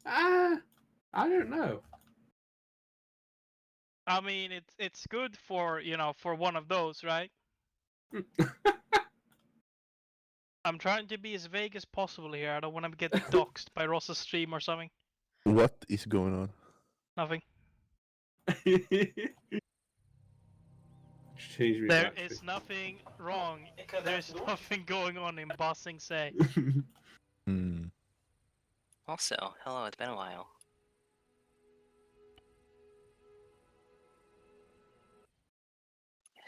I don't know. I mean, it's good for, you know, for one of those, right? I'm trying to be as vague as possible here. I don't want to get doxxed by Ross's stream or something. What is going on? Nothing. Change me There back is to- nothing wrong. There's nothing going on in Bossing Say. Hmm. Also, hello, it's been a while.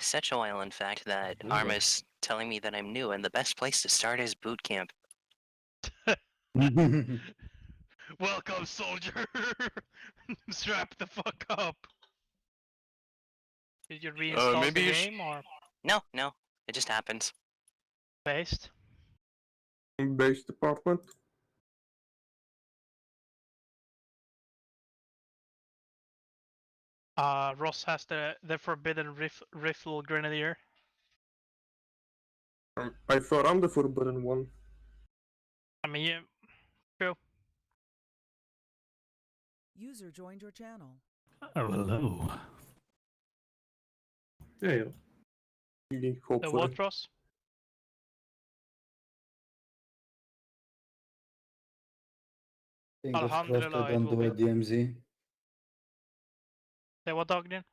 Such a while, in fact, that ArmA's telling me that I'm new and the best place to start is boot camp. Welcome, soldier! Strap the fuck up! Did you reinstall maybe the you game or No, it just happens. based? Base department. Ross has the forbidden rifle grenadier. I thought I'm the forbidden one. I mean, yeah, true. User joined your channel. Oh, hello. Yeah. The Hopefully. what, Ross? Fingers crossed Alhamdulillah, I it don't will do a be. DMZ. Say what, Ogden?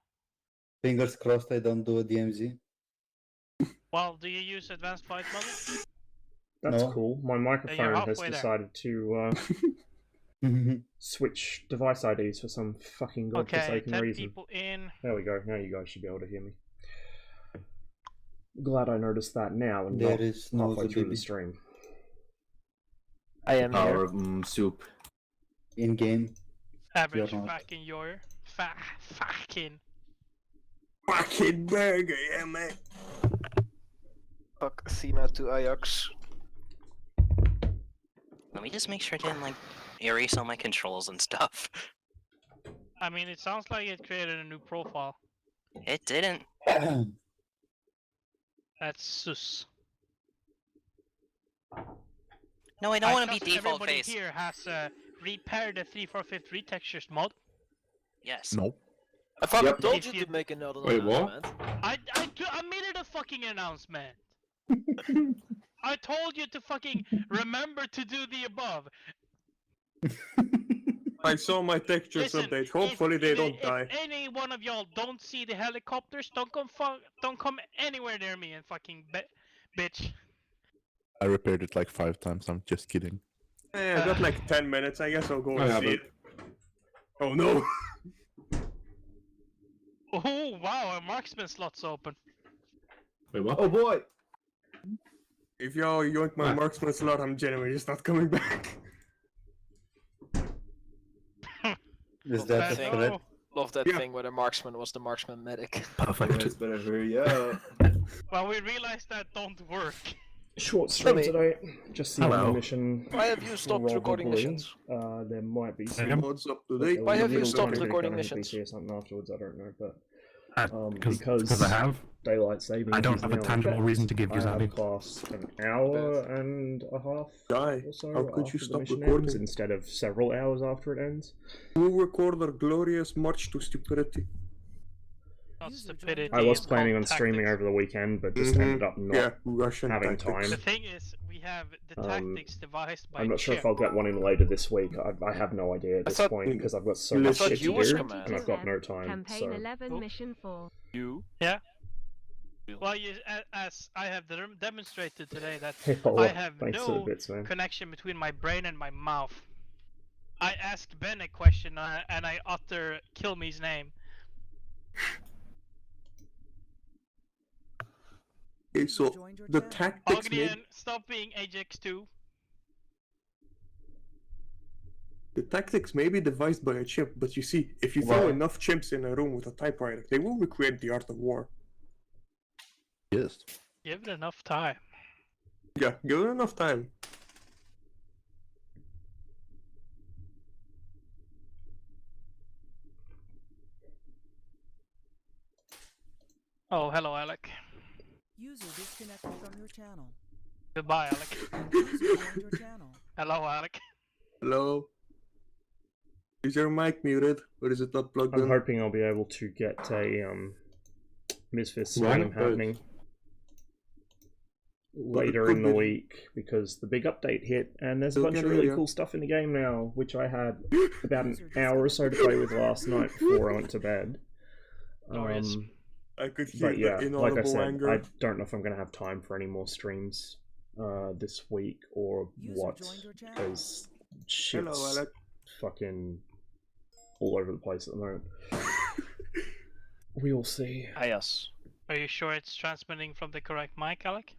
Fingers crossed I don't do a DMZ. Well, do you use advanced flight model? That's No. cool. My microphone has halfway there. decided to switch device IDs for some fucking Okay, godforsaken 10 reason. people in. There we go. Now you guys should be able to hear me. Glad I noticed that now and There not is no halfway through the baby. stream. I am here. Power of soup. In game. Average You're not. fucking yoyer. Fucking. Fucking burger, yeah, man. Fuck Athena to Ajax. Let me just make sure I didn't, like, erase all my controls and stuff. I mean, it sounds like it created a new profile. It didn't. That's sus. No, I don't want to be trust default everybody face. here has repaired the 345 retextures mod. Yes. Nope. I fucking Yep. told If you you- to make another Wait, what? announcement. I made it a fucking announcement. I told you to fucking remember to do the above. I saw my textures Listen, update. Hopefully they don't if die. any one of y'all don't see the helicopters, don't come anywhere near me and fucking bitch. I repaired it like 5 times. I'm just kidding. I got like 10 minutes. I guess I'll go I and see haven't. it. Oh no! Oh wow, a marksman slot's open. Wait, what? Oh boy! If y'all yoink my What? marksman slot, I'm genuinely just not coming back. Is Oh, that the bad. threat? Oh. Love that Yeah. thing where the marksman was the marksman medic. Perfect. better hurry up. Well, we realized that don't work. Short stream Let me- today. Just the Hello. one mission. Why have you stopped recording probably. missions? There might be some. Yep. What's up but today? there Why was a have you little stopped tiny bit recording of missions? NPC or something afterwards. I don't know, but Because I have. daylight saving. I don't is have a now tangible checked. reason to give you, I have Zabi. class an hour and a half Die. or so How could after you the stop mission recording? ends instead of several hours after it ends. We'll record our glorious march to stupidity. Not User stupidity. joined I was it's planning on called streaming tactics. over the weekend, but just Mhm. ended up not. Yeah, Russian having tactics. The time. thing is, we have the tactics devised by I'm not sure Chip. if I'll get one in later this week. I have no idea at I this thought- point because I've got so I much thought shit you to was do, command. and I've got no time. Campaign So 11, Oh. Mission 4. You? Well, as I have demonstrated today that oh, I have thanks for the no bits, man. connection between my brain and my mouth. I ask Ben a question and I utter kill me's name. Okay, so Joined your the channel. tactics may Ognian, stop being Ajax 2. be devised by a chimp, but you see, if you throw Why? enough chimps in a room with a typewriter, they will recreate the art of war. Yes. Give it enough time. Yeah, give it enough time. Oh, hello, Alec. User disconnected from your channel. Goodbye, Alec. User joined your channel. Hello, Alec. Hello? Is your mic muted, or is it not plugged I'm in? hoping I'll be able to get a Misfits Why stream not both? happening later in the week because the big update hit and there's a bunch of really cool stuff in the game now, which I had about an hour or so to play with last night before I went to bed. Glorious. I could hear But yeah, the like I inaudible said, anger. I don't know if I'm going to have time for any more streams this week or User what, joined your channel. because Hello, shit's Alec. fucking all over the place at the moment. We will see. Ah, yes. Are you sure it's transmitting from the correct mic, Alec?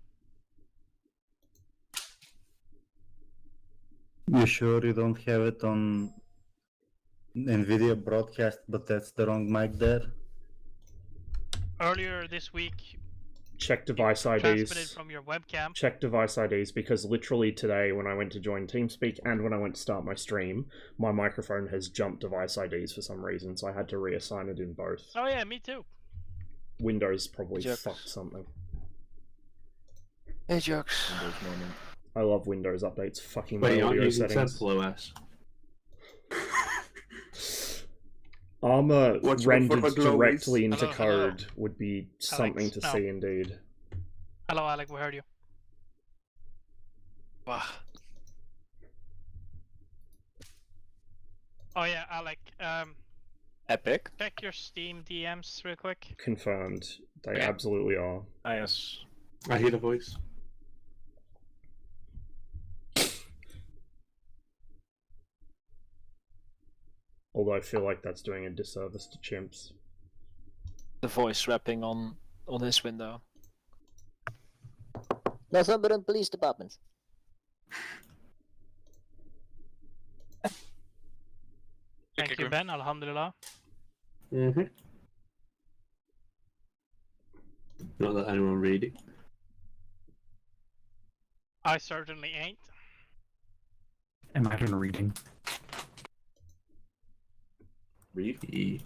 You sure you don't have it on NVIDIA broadcast, but that's the wrong mic there? Earlier this week, Check device transmitted IDs. from your webcam. Check device IDs because literally today when I went to join TeamSpeak and when I went to start my stream, my microphone has jumped device IDs for some reason, so I had to reassign it in both. Oh yeah, me too. Windows probably Jokes. fucked something. Hey, jokes. I love Windows updates. Fucking my Wait, aren't you audio using settings. Temple OS? ArmA Watch out rendered for the glowies. directly into Hello, code would be something to no. see indeed. Hello, Alec. We heard you. Wow. Oh yeah, Alec. Epic. Check your Steam DMs real quick. Confirmed. They Yeah. absolutely are. Ah, yes. I hear the voice. Although I feel like that's doing a disservice to chimps. The voice rapping on his window. Northumberland Police Department. Thank you, Ben. Alhamdulillah. Mm-hmm. Not that anyone read it. I certainly ain't. Imagine reading. Read E.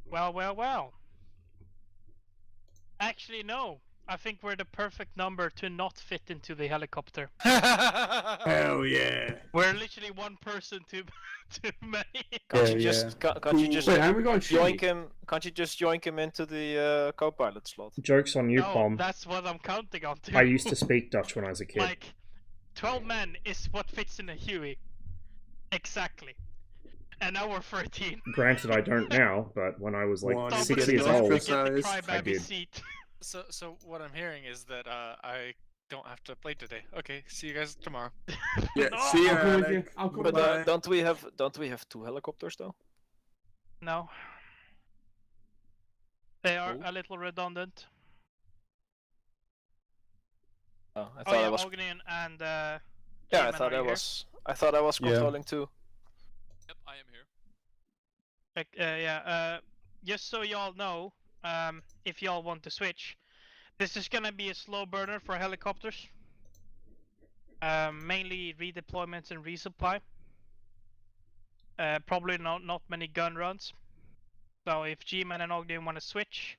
Well, well, well. Actually, no. I think we're the perfect number to not fit into the helicopter. Hell yeah. We're literally one person too too many. Can't Yeah, you just yeah. can't you just Wait, haven't we got a yoink sheet? him? Can't you just yoink him into the co-pilot slot? Joke's on you, No, Pom. that's what I'm counting on too. I used to speak Dutch when I was a kid. Like, 12 men is what fits in a Huey. Exactly. And now we're 13. Granted, I don't now, but when I was like Wow, Stop 6 getting years it, old, get the ostracized. I crybaby did. seat. So what I'm hearing is that I don't have to play today. Okay, see you guys tomorrow. Yeah, No. see ya, I'll come with you. Alec. I'll come But with Bye. don't we have two helicopters though? No. They are Oh. a little redundant. Oh, I Oh thought yeah, I was. Ognian and Yeah, Cayman, are you here? I thought I was Yeah. controlling too. Yep, I am here. Just so y'all know, if y'all want to switch, this is gonna be a slow burner for helicopters. Mainly redeployments and resupply. Probably not many gun runs. So if G-Man and Ogden want to switch,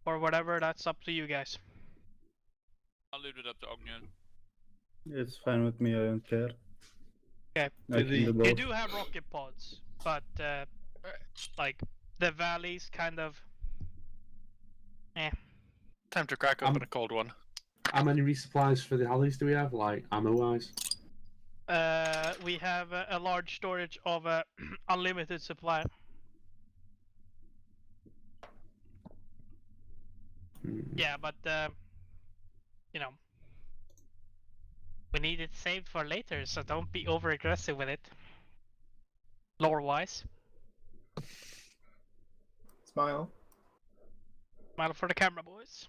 or whatever, that's up to you guys. I'll leave it up to Ognian. It's fine with me, I don't care. Okay. I can do You both. do have rocket pods, but like the valleys kind of. Time to crack open a cold one. How many resupplies for the alleys do we have, like, ammo-wise? We have a large storage of unlimited supply. Yeah, but you know, we need it saved for later, so don't be over aggressive with it. Lore wise. Smile. Smile for the camera, boys.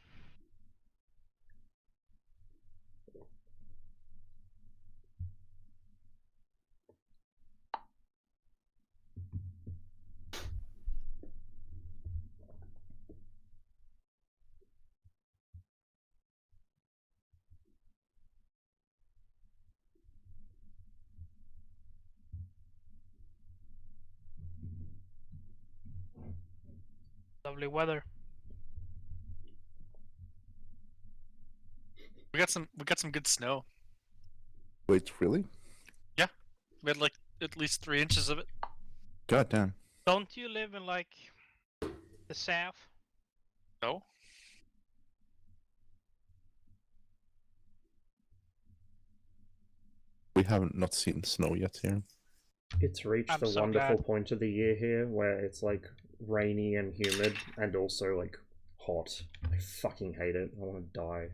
Lovely weather. We got some good snow. Wait, really? We had like at least 3 inches of it. God damn. Don't you live in like the south? No. We haven't not seen snow yet here. It's reached I'm the so wonderful glad. point of the year here where it's like rainy and humid and also like hot. I fucking hate it. I want to die.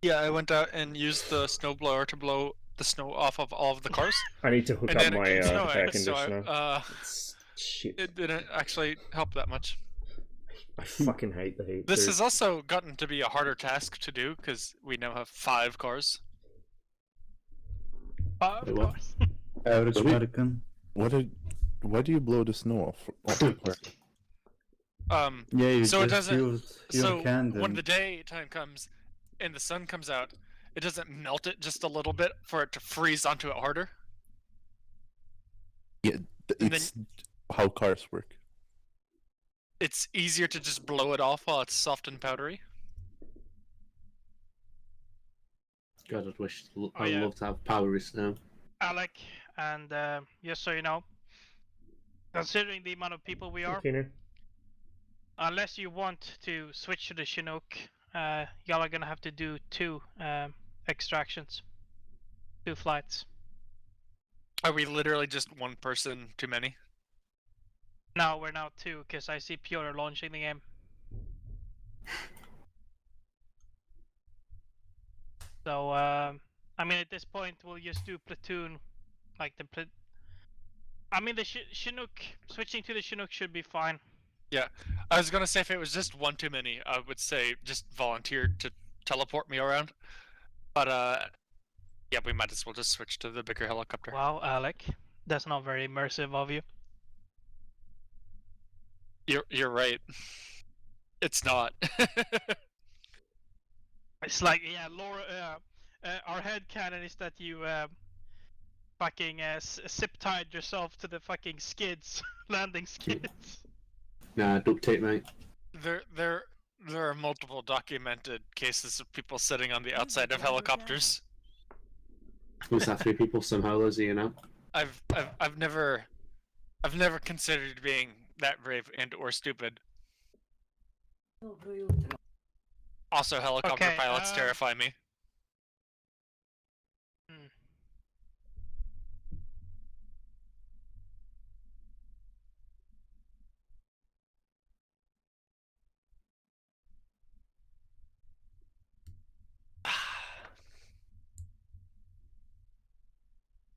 Yeah, I went out and used the snowblower to blow the snow off of all of the cars. I need to hook And up then it my keeps snowing, air so conditioner. It's, Shit. it didn't actually help that much. I fucking hate the heat. This dude. has also gotten to be a harder task to do because we now have 5 cars. Of Wait, what? course. Average So we- American. Why do you blow the snow off? Yeah, you So it just doesn't- use your So candle. when the daytime comes and the sun comes out, it doesn't melt it just a little bit for it to freeze onto it harder. Yeah, then- it's how cars work. It's easier to just blow it off while it's soft and powdery. God, I'd wish Oh, I'd yeah. love to have powdery snow. Alec, and just so you know, considering the amount of people we are, Keener. unless you want to switch to the Chinook, y'all are gonna have to do 2 extractions, 2 flights. Are we literally just one person too many? No, we're now 2 because I see Piotr launching the game. So I mean, at this point, we'll just do platoon, like the I mean, the Chinook switching to the Chinook should be fine. I was gonna say if it was just one too many, I would say just volunteer to teleport me around. But yeah, we might as well just switch to the bigger helicopter. Wow, Alec, that's not very immersive of you. You're right. It's not. It's like, yeah, Laura, our headcanon is that you fucking zip-tied yourself to the fucking skids, landing skids. Nah, duct tape, mate. There are multiple documented cases of people sitting on the outside of helicopters. Was that 3 people somehow, Lizzie, you know? I've never considered being that brave and or stupid. Also, helicopter Okay, pilots terrify me.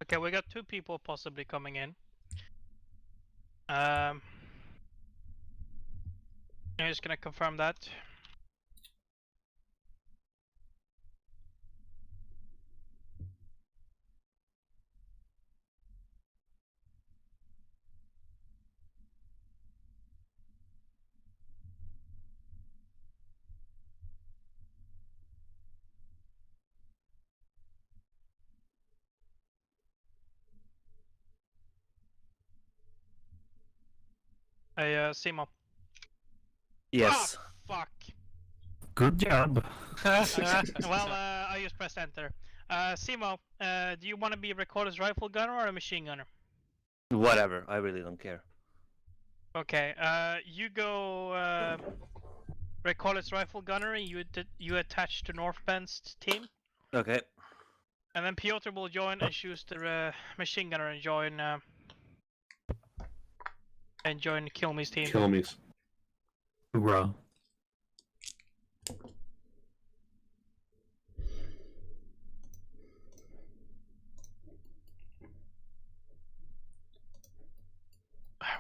Okay, we got 2 people possibly coming in. I'm just gonna confirm that. Hey, Simo. Yes. Ah, fuck. Good job. Well, I just pressed enter. Simo, do you want to be a recorder's rifle gunner or a machine gunner? Whatever. I really don't care. Okay, you go recorder's rifle gunner and you attach to North Bend's team. Okay. And then Piotr will join and choose the machine gunner and join Kilme's team. Kill me. Bro.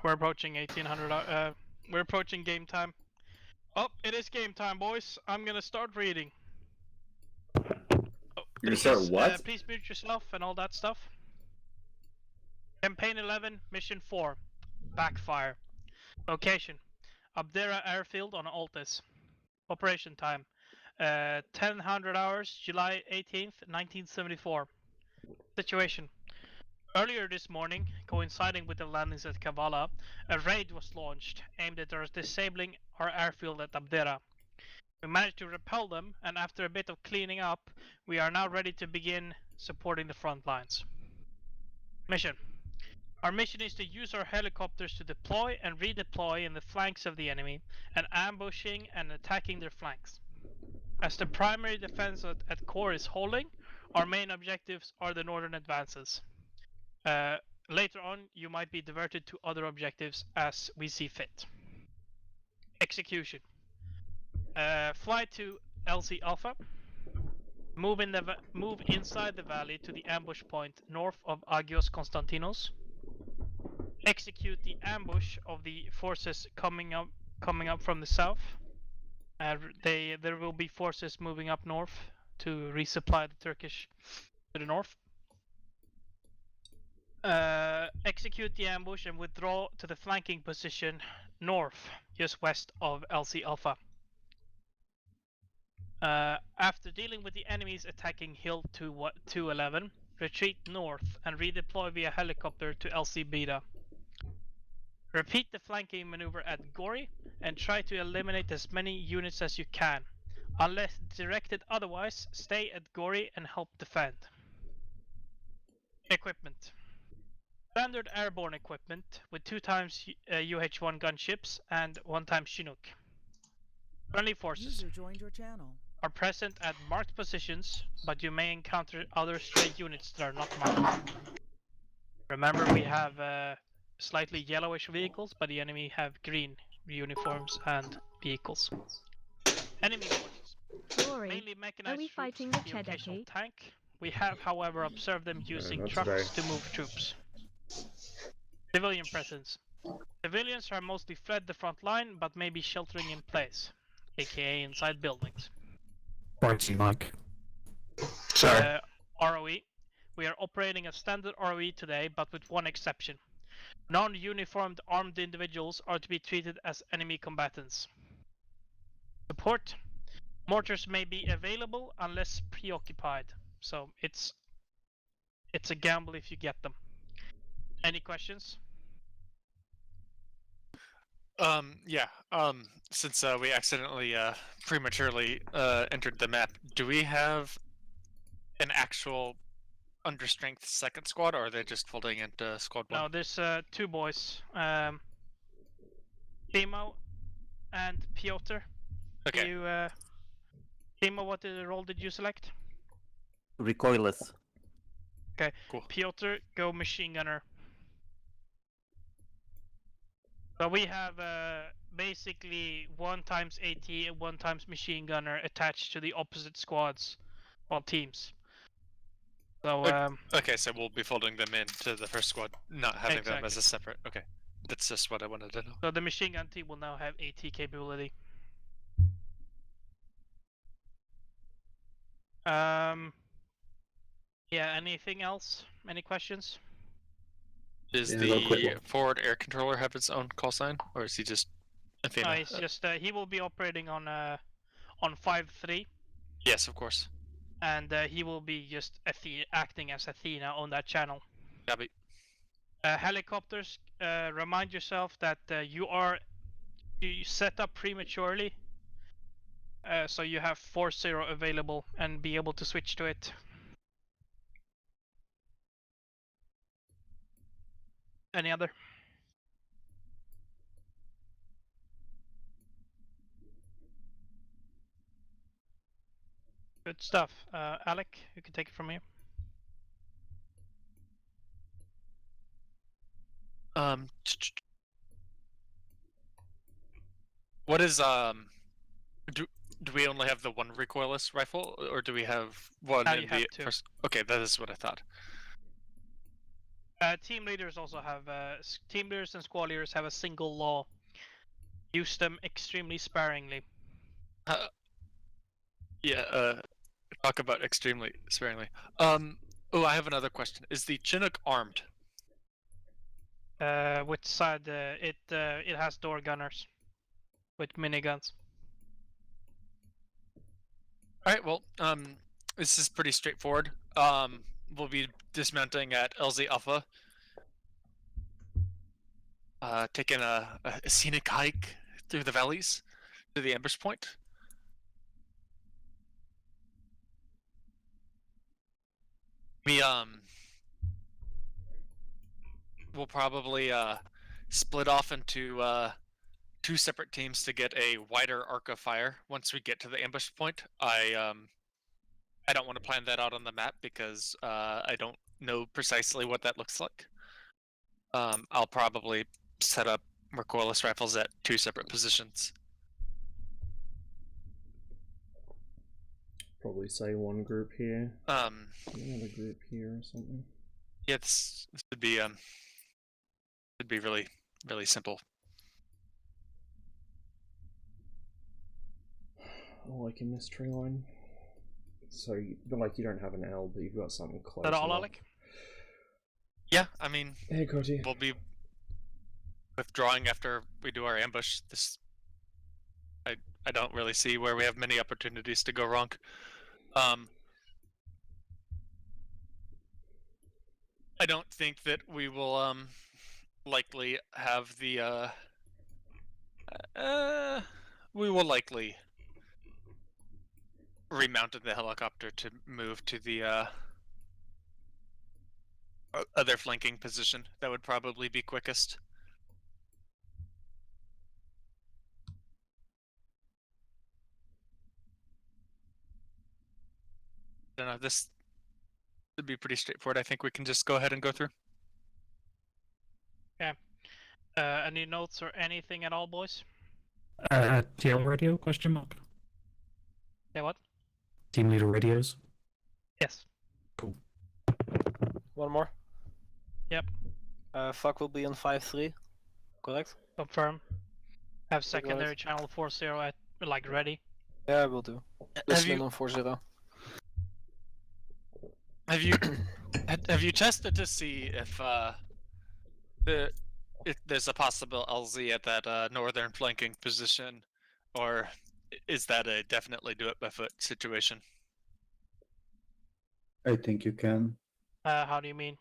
We're approaching 1800. We're approaching game time. Oh, it is game time, boys. I'm gonna start reading. Oh, You're gonna start what? Please mute yourself and all that stuff. Campaign 11, Mission 4. Backfire. Location: Abdera Airfield on Altis. Operation time: 1000 hours, July 18th, 1974. Situation: earlier this morning, coinciding with the landings at Kavala, a raid was launched aimed at disabling our airfield at Abdera. We managed to repel them, and after a bit of cleaning up, we are now ready to begin supporting the front lines. Mission. Our mission is to use our helicopters to deploy and redeploy in the flanks of the enemy, and ambushing and attacking their flanks. As the primary defense at core is holding, our main objectives are the northern advances. Later on, you might be diverted to other objectives as we see fit. Execution. Fly to LC Alpha. Move inside the valley to the ambush point north of Agios Konstantinos. Execute the ambush of the forces coming up from the south. There will be forces moving up north to resupply the Turkish to the north. Execute the ambush and withdraw to the flanking position north, just west of LC Alpha. After dealing with the enemies attacking Hill 211, retreat north and redeploy via helicopter to LC Beta. Repeat the flanking maneuver at Gori and try to eliminate as many units as you can. Unless directed otherwise, stay at Gori and help defend. Equipment. Standard airborne equipment with 2x UH-1 gunships and 1x Chinook. Friendly forces User joined your channel. are present at marked positions, but you may encounter other stray units that are not marked. Remember, we have slightly yellowish vehicles, but the enemy have green uniforms and vehicles. Enemy forces. Glory, Mainly mechanized are we troops fighting with the the occasional Chedeki? tank. We have, however, observed them using not trucks today. to move troops. Civilian presence. Civilians are mostly fled the front line, but may be sheltering in place, aka inside buildings. Pointing Mike. Sorry. ROE. We are operating a standard ROE today, but with one exception. Non-uniformed armed individuals are to be treated as enemy combatants. Support. Mortars may be available unless preoccupied, so it's a gamble if you get them. Any questions? Yeah. Since we accidentally prematurely entered the map, do we have an actual understrength second squad, or are they just folding into squad one? No, there's two boys. Timo and Piotr. Okay. You, Timo, what role did you select? Recoilless. Okay. Cool. Piotr, go machine gunner. So we have basically 1x AT and 1x machine gunner attached to the opposite squads, well, teams. So Okay, so we'll be folding them into the first squad, not having them as Exactly. a separate. Okay, that's just what I wanted to know. so the machine gun team will now have AT capability. Yeah. Anything else? Any questions? Does Yeah, real quick the one. forward air controller have its own call sign, or is he just Athena? No, it's just he will be operating on 5-3, Yes, of course. and he will be just acting as Athena on that channel. Copy. Helicopters, remind yourself that you set up prematurely, so you have 4-0 available and be able to switch to it. Any other? Good stuff. Alec, you can take it from here. What is do we only have the one recoilless rifle, or do we have one Now in you have the two. first? Okay, that is what I thought. Team leaders also have team leaders and squad leaders have a single law: use them extremely sparingly. Yeah. Talk about extremely sparingly. Oh, I have another question. Is the Chinook armed? Which side? It has door gunners with miniguns. All right. Well, this is pretty straightforward. We'll be dismounting at LZ Alpha. Taking a scenic hike through the valleys to the ambush point. we'll probably split off into 2 separate teams to get a wider arc of fire once we get to the ambush point. I don't want to plan that out on the map because I don't know precisely what that looks like. I'll probably set up recoilless rifles at 2 separate positions. Probably say one group here, another group here or something. Yeah, this would be really, really simple. Like in this tree line. So, like, you don't have an L, but you've got something close. Is that all, enough. Alec? Yeah, I mean, Hey, Koji. we'll be withdrawing after we do our ambush. I don't really see where we have many opportunities to go wrong. I don't think that we will likely have the we will likely remount the helicopter to move to the other flanking position. That would probably be quickest. I don't know, this would be pretty straightforward. I think we can just go ahead and go through. Okay. Any notes or anything at all, boys? TL radio, question mark? Yeah, what? Team leader radios? Yes. Cool. One more. Yep. Fuck will be on 5-3, correct? Confirm. Have secondary channel 40 at, like, ready. Yeah, we'll do. Listening on 40. Have you tested to see if there's a possible LZ at that northern flanking position, or is that a definitely do it by foot situation? I think you can. How do you mean?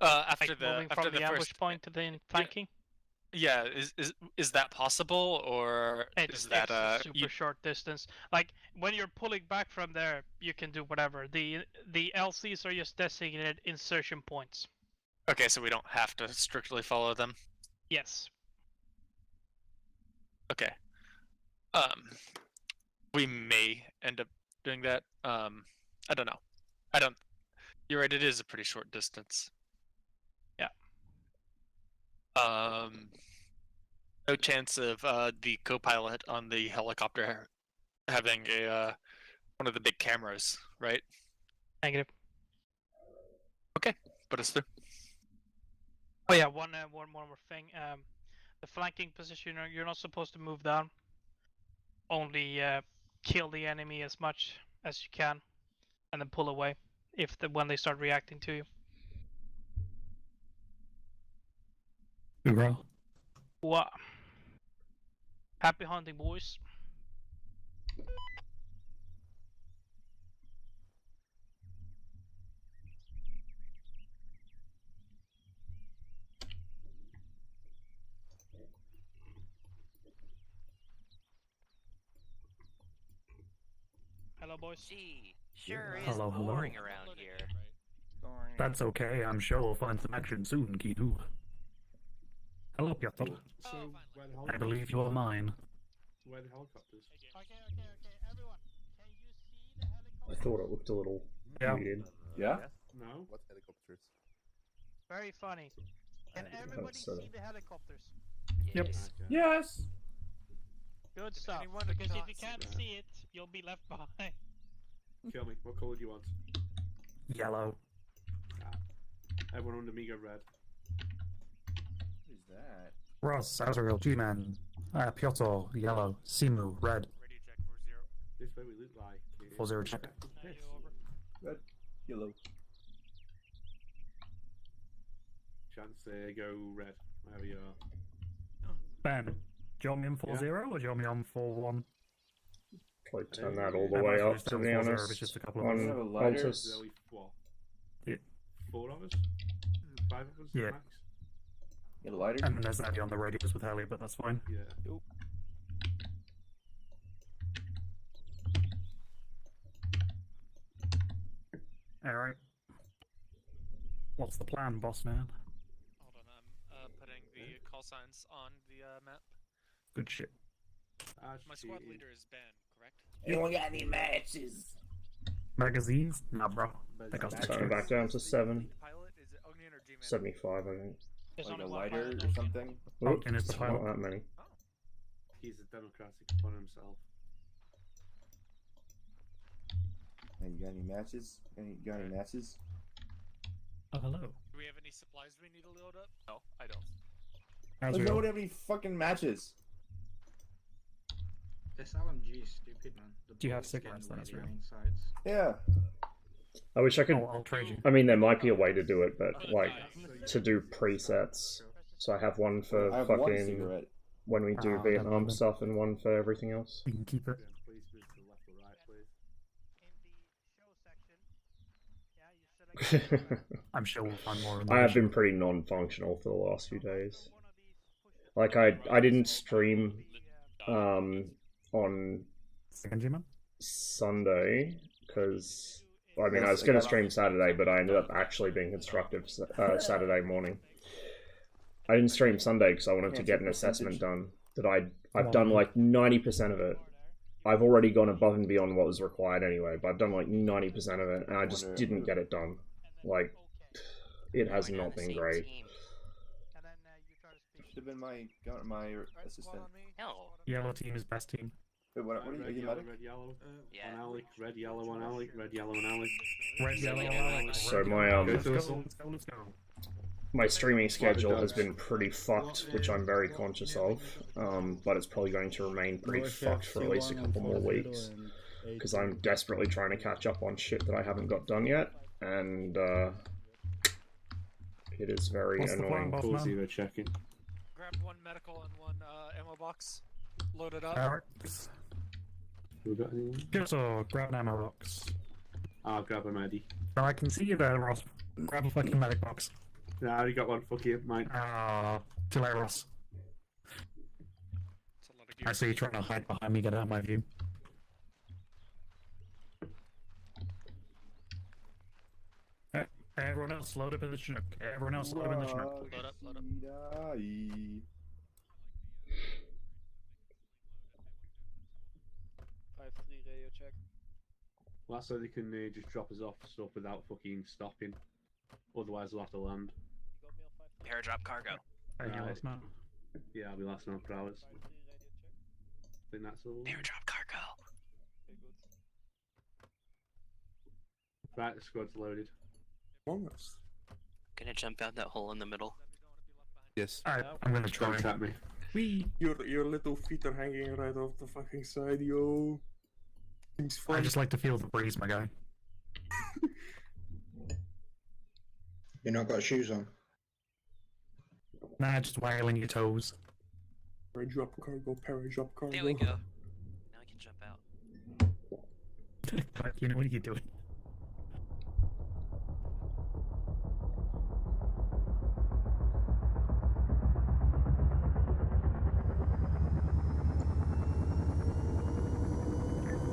After like the moving from the ambush first point to the flanking? Yeah, is that possible, or is that it's super short distance? Like when you're pulling back from there, you can do whatever. The LCs are just designated insertion points. Okay, so we don't have to strictly follow them. Yes. Okay. We may end up doing that. I don't know. You're right. It is a pretty short distance. Yeah. No chance of the co-pilot on the helicopter having a one of the big cameras, right? Negative. Okay, put us through. Oh yeah, one more thing. The flanking position, you're not supposed to move down. Only kill the enemy as much as you can, and then pull away when they start reacting to you. Hoorah. Wow. Happy hunting, boys. Hello, boys. Gee, sure is Hello, hello. boring around here. That's okay, I'm sure we'll find some action soon, Kitu. Hello, Piotr. So, where the I believe you're mine. Where the helicopters? Okay, everyone. Can you see the helicopter? I thought it looked a little weird. Yeah? No. What helicopters? Very funny. Can everybody see the helicopters? Yep. Yes! Good stuff. Because if you can't see it, you'll be left behind. Kill me. What colour do you want? Yellow. Everyone under me go red. What is that? Ross, Azrael, G-Man. Piotr, yellow. Simu, red. Radio check 40. This way we look like. 40 check. Red, yellow. Chance go red. Wherever you are. Ben, do you want me on 40 or do you want me on 41? Probably turn that all the way up, to be honest. It's just a couple of On us. have a lighter? Altus. There we what? Yeah. 4 of us? 5 of us? Yeah. Max? Get a lighter? And then there's Navi on the radios with Heli, but that's fine. Yeah. Alright. What's the plan, boss man? Hold on, I'm putting the call signs on the map. Good shit. My squad leader is Ben, correct? Anyone got any matches? Magazines? Nah, bro. They got So back down to 7. Pilot is it Ognian or G-Man? 75, I think. There's Like only a one lighter pilot. or something? Oops, and it's the not pilot. that many. He's a democratic upon himself. Hey, you got any matches? Got any matches? Oh, hello. Do we have any supplies we need to load up? No, I don't. How's There's it nobody going? have any fucking matches. This LMG is stupid, man. The Do you have bullets cigarettes getting then, way as well? behind sides. Yeah. I wish I could. I'll trade you. I mean, there might be a way to do it, but like to do presets. So I have one for I have one fucking cigarette. when we do Oh, Vietnam then. stuff, and one for everything else. You can keep it. Please move to the left or right, please. I'm sure we'll find more in the I have mission. been pretty non-functional for the last few days. Like I didn't stream on Second G-Man? Sunday because I mean I was gonna stream Saturday, but I ended up actually being constructive Saturday morning. I didn't stream Sunday because I wanted to get an assessment done. That I've done like 90% of it. I've already gone above and beyond what was required anyway, but I've done like 90% of it, and I just didn't get it done. Like, it has not been great. Should have been my assistant. No. Yellow team is best team. Wait, what are Red, you yellow, medic? red, yellow. Yeah. One alley, red, yellow, one alley, red, yellow, one alley. Red, yellow, yellow. So my Let's go, let's go, let's go. my streaming schedule has been pretty fucked, which I'm very conscious of. But it's probably going to remain pretty fucked for at least a couple more weeks, because I'm desperately trying to catch up on shit that I haven't got done yet, and it is very What's the plan, annoying. boss Full man? zero checking. Grab one medical and one ammo box. Load it up. Alright. We got anyone? Just grab an ammo box. I'll grab a medi. Oh, I can see you there, Ross. Grab a fucking medic box. Nah, I already got one. Fuck you, mine. Too late, Ross. It's a lot of gear. I see you trying to hide behind me, get out of my view. Everyone else, load up in the Chinook. Everyone else, load up in the Chinook. Load up, load up. Radio check. Well, so they can just drop us off stuff without fucking stopping. Otherwise, we'll have to land. Paradrop cargo. Thank you, Right. last man. Yeah, I'll be lasting on for hours. I think that's all. Paradrop cargo. Right, the squad's loaded. Almost. Gonna jump out that hole in the middle. Yes. Alright, I'm gonna try. Don't tap me. Wee! Your little feet are hanging right off the fucking side, yo. Seems fun. I just like to feel the breeze, my guy. You not got shoes on? Nah, just wiggling your toes. Paradrop cargo, paradrop cargo. There we go. Now I can jump out. You know what are you doing?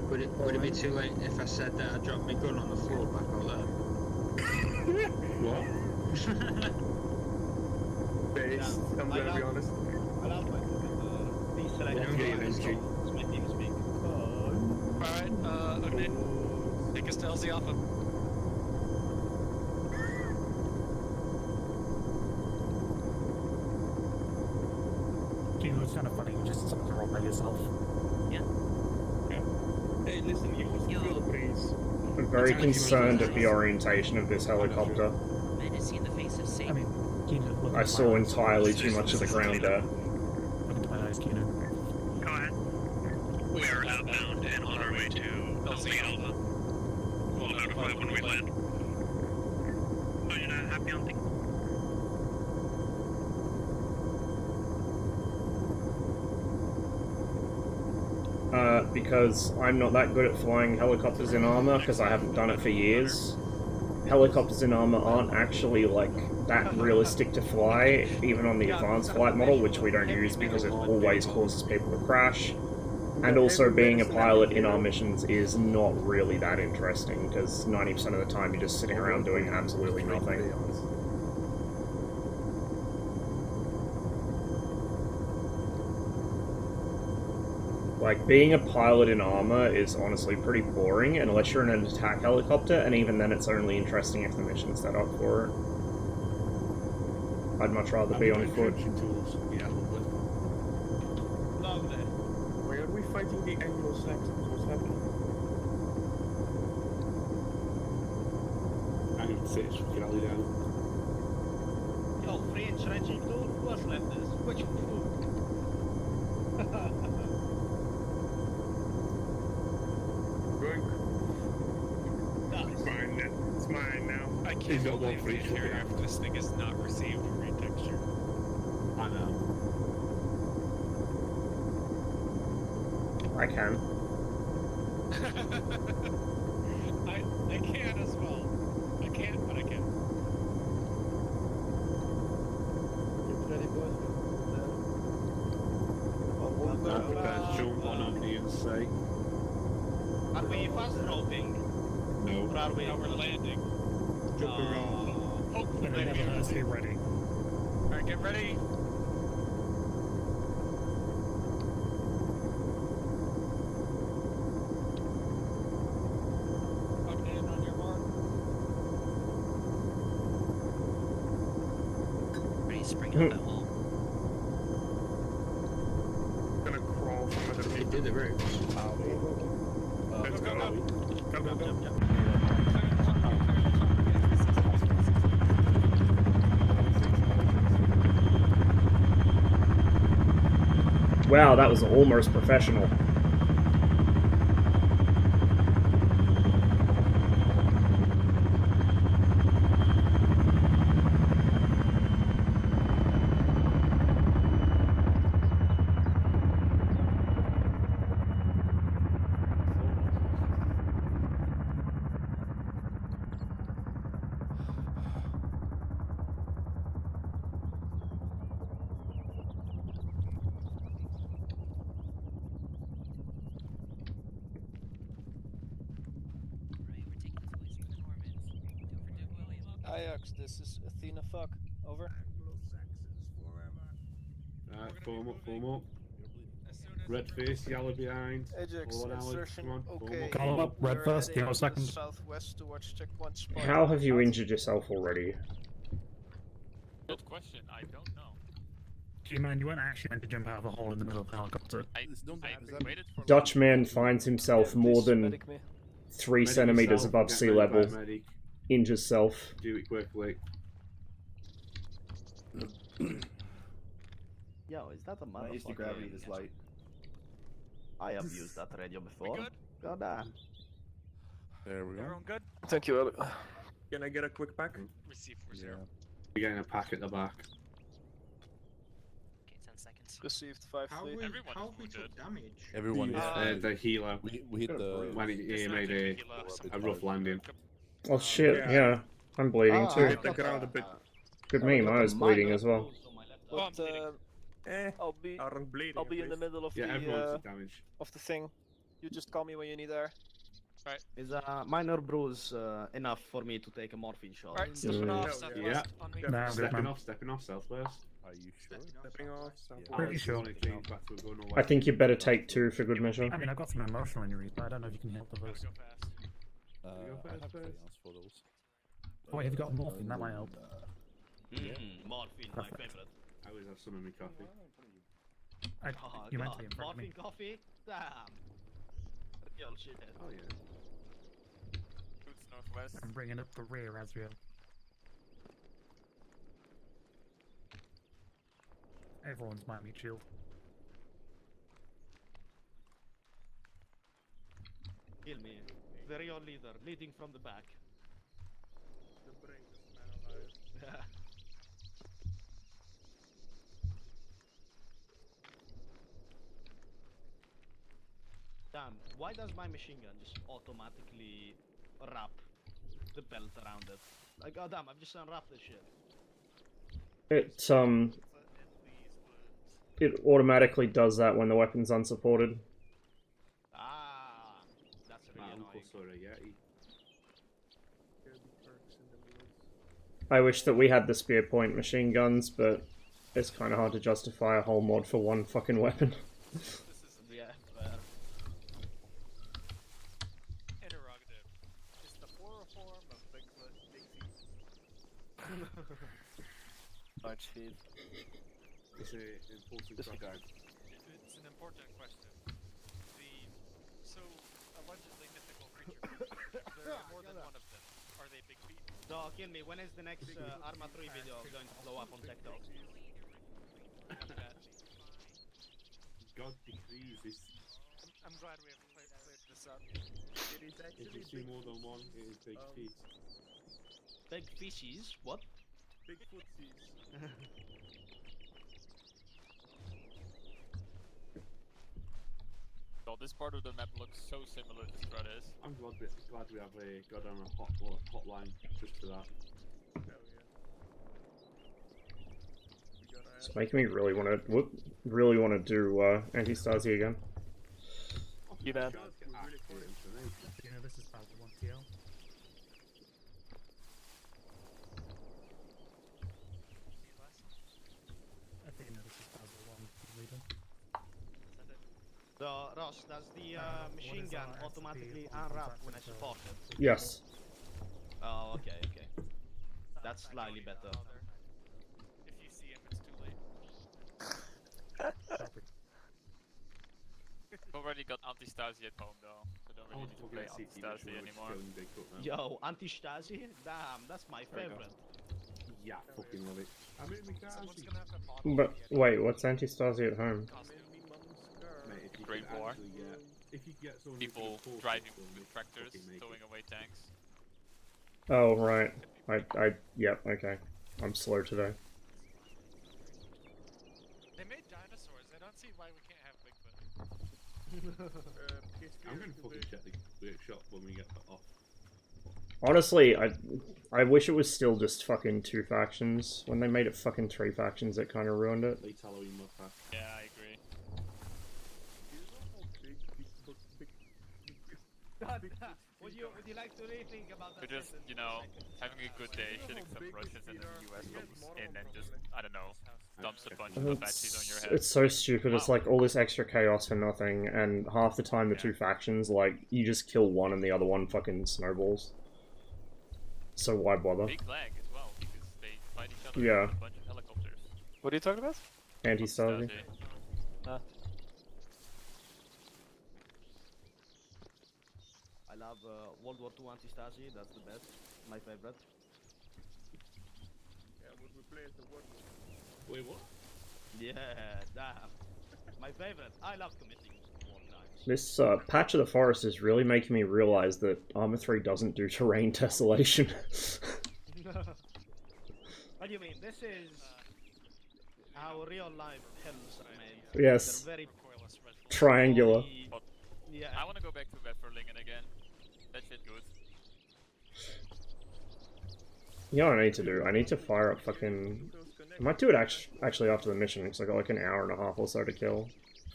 Would it be too late if I said that I dropped my gun on the floor back out there? What? Based, I'm gonna be honest. Alright, Ognian, take us to LZ Alpha. You know, it's kind of funny, you just something wrong by yourself. Hey, listen, you must feel the breeze. I'm very concerned at the orientation of this helicopter. Man is seen the face of Satan. I mean, Keenan, look I at saw my- entirely too much of the ground there. Look into my eyes, Keenan. Go ahead. We are outbound and on our way to LZ Alpha. We'll notify when we land. Oh, you're not happy on things? Because I'm not that good at flying helicopters in armor, because I haven't done it for years. Helicopters in armor aren't actually, like, that realistic to fly, even on the advanced flight model, which we don't use because it always causes people to crash. And also, being a pilot in our missions is not really that interesting, because 90% of the time you're just sitting around doing absolutely nothing. Like, being a pilot in ArmA is honestly pretty boring unless you're in an attack helicopter, and even then it's only interesting if the mission's set up for it. I'd much rather be on foot. Yeah, Lovely. Why are we fighting the Anglo-Saxons? What's happening? I'm going to say it's rally down. Yo, French Reggie, what's left this? Which food? It's mine now. It's mine now. I can't believe the interior of this thing has not received a retexture. I know. I can. I can as well. I can't, but I can. Prepare to jump on the inside. Are we fast roping? No. Or are we? Now we're landing. Jumping around. Hopefully, Stay ready. Alright, get ready. Up in on your mark. Ready to spring up that hole. Gonna crawl from under me. Did it very much. Let's go. Go, go, go. Wow, that was almost professional. Ajax, this is Athena Fuck. Over. Alright, form up. Red face, yellow behind. Ajax, Forward, Alex, insertion, come on, okay. Call up, red We're first, heading yellow second. Southwest towards checkpoint spot. How have you injured yourself already? Good question. I don't know. G-Man, you weren't actually meant to jump out of the hole in the middle of the helicopter. I waited for Dutchman finds himself more than 3 Medic centimeters yourself, above get sea medic by level. medic. Injures self. Do it quickly. Yo, is that a motherfucker? Is the gravity this light? I have used that radio before. God damn. There we go. Everyone good? Thank you, Ellie. Can I get a quick pack? Receive 4-0. You're getting a pack at the back. Okay, 10 seconds. Received 5-3. Everyone we took damage? Everyone The healer. we hit the When he made a rough landing. Oh shit, yeah. I'm bleeding too. Hit the ground a bit. Good meme, I was bleeding as well. But, I'll be Aren't bleeding. I'll be in the middle of Yeah, the everyone took damage. of the thing. You just call me when you need air. Right. Is a minor bruise enough for me to take a morphine shot? Alright, stepping off, southwest Yeah. on me. Nah, I'm good, man. Stepping off, southwest. Are you sure? Stepping off. Pretty sure. I think you better take 2 for good measure. I mean, I've got some emotional injuries, but I don't know if you can help with those. I have fails for those. Oh, have you got morphine? That might help. Morphine, my favorite. I always have some in my coffee. You meant to be in front of me. Morphine coffee? Damn. Real shithead. Oh yeah. Boots northwest. I'm bringing up the rear, Azriel. Everyone's might be chill. Kill me. Very old leader, leading from the back. The bravest man alive. Damn, why does my machine gun just automatically wrap the belt around it? Like, oh damn, I've just unwrapped this shit. It automatically does that when the weapon's unsupported. Ah, that's really annoying. I wish that we had the spear point machine guns, but it's kind of hard to justify a whole mod for one fucking weapon. Yeah, fair. Large feed. It's an important crocodile. It's an important question. So allegedly mythical creature. There are more than one of them. Are they big feet? So, kill me. When is the next ArmA 3 video going to blow up on TikTok? God decrees this. I'm glad we have cleared this up. It is If actually you see more than one, it is big feet. Big fishies? What? big footsies. Well, this part of the map looks so similar to Stratus. I'm glad we have got on a hotline just for that. Hell yeah. It's making me really want to do anti-Stasi again. You man. You know, this is part 1 TL. I think this is part 1 leader. So, Ross, does the machine gun automatically unwrap when I support it? Yes. Oh, okay, okay. That's slightly better. If you see him, it's too late. I've already got anti-Stasi at home though, so don't really need to play anti-Stasi anymore. Yo, anti-Stasi? Damn, that's my favorite. Yeah, fucking love it. I mean, we can't actually... But wait, what's anti-Stasi at home? Mate, if you Great could war. actually get... If you get someone who People can afford driving it, with tractors, towing away tanks. Oh right. Yep. Okay. I'm slow today. They made dinosaurs. I don't see why we can't have Bigfoot. I'm gonna fucking check the workshop when we get off. Honestly, I wish it was still just fucking 2 factions. When they made it fucking 3 factions, it kind of ruined it. Late Halloween motherfucker. Yeah, I agree. Would you like to rethink about that? We're just, you know, having a good day, shitting some Russians, and then the US comes in and just, I don't know, dumps a bunch of Apaches on your head. It's so stupid. It's like all this extra chaos for nothing, and half the time the 2 factions, like, you just kill one and the other one fucking snowballs. So why bother? Big lag as well, because they fight each other Yeah. with a bunch of helicopters. What are you talking about? Anti-Stasi. Ah. I love World War II anti-Stasi, that's the best. My favorite. Yeah, would we play as the World War? Wait, what? Yeah, damn. My favorite. I love committing war crimes. This patch of the forest is really making me realize that ArmA 3 doesn't do terrain tessellation. What do you mean? This is how real life hills are made. Yes. They're very Triangular. Yeah. I want to go back to Weferlingen again. That shit good. You know what I need to do? I need to fire up fucking... I might do it actually after the mission, because I got like an hour and a half or so to kill.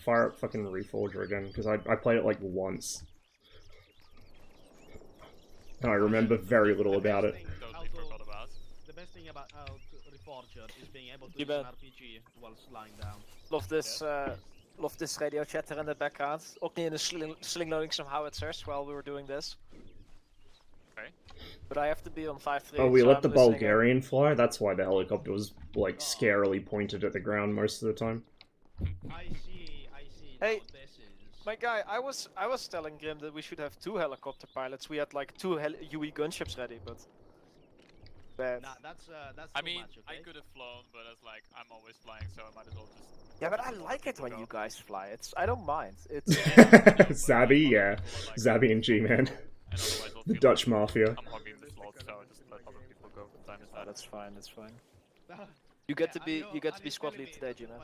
Fire up fucking Reforger again, because I played it like once. And I remember very little about it. The best thing about Reforger is being able to use an RPG while lying down. Love this radio chatter in the background. Ook niet in de slingloading some howitzers while we were doing this. Okay. But I have to be on 5-3. Oh, we so let I'm the listening in. Bulgarian fly? That's why the helicopter was, like, scarily pointed at the ground most of the time. I see. Hey, Now this is... my guy, I was telling Grim that we should have 2 helicopter pilots. We had like 2 UE gunships ready, but... Bad. Nah, that's I too mean, much, okay? I could have flown, but I was like, I'm always flying, so I might as well just... Yeah, but I like it when you guys fly. I don't mind. It's... Zabby, yeah. Zabby and G-Man. The Dutch Mafia. I'm hogging the slot, so just let other people go from time to time. That's fine, that's fine. You get to be squad lead today, Gina.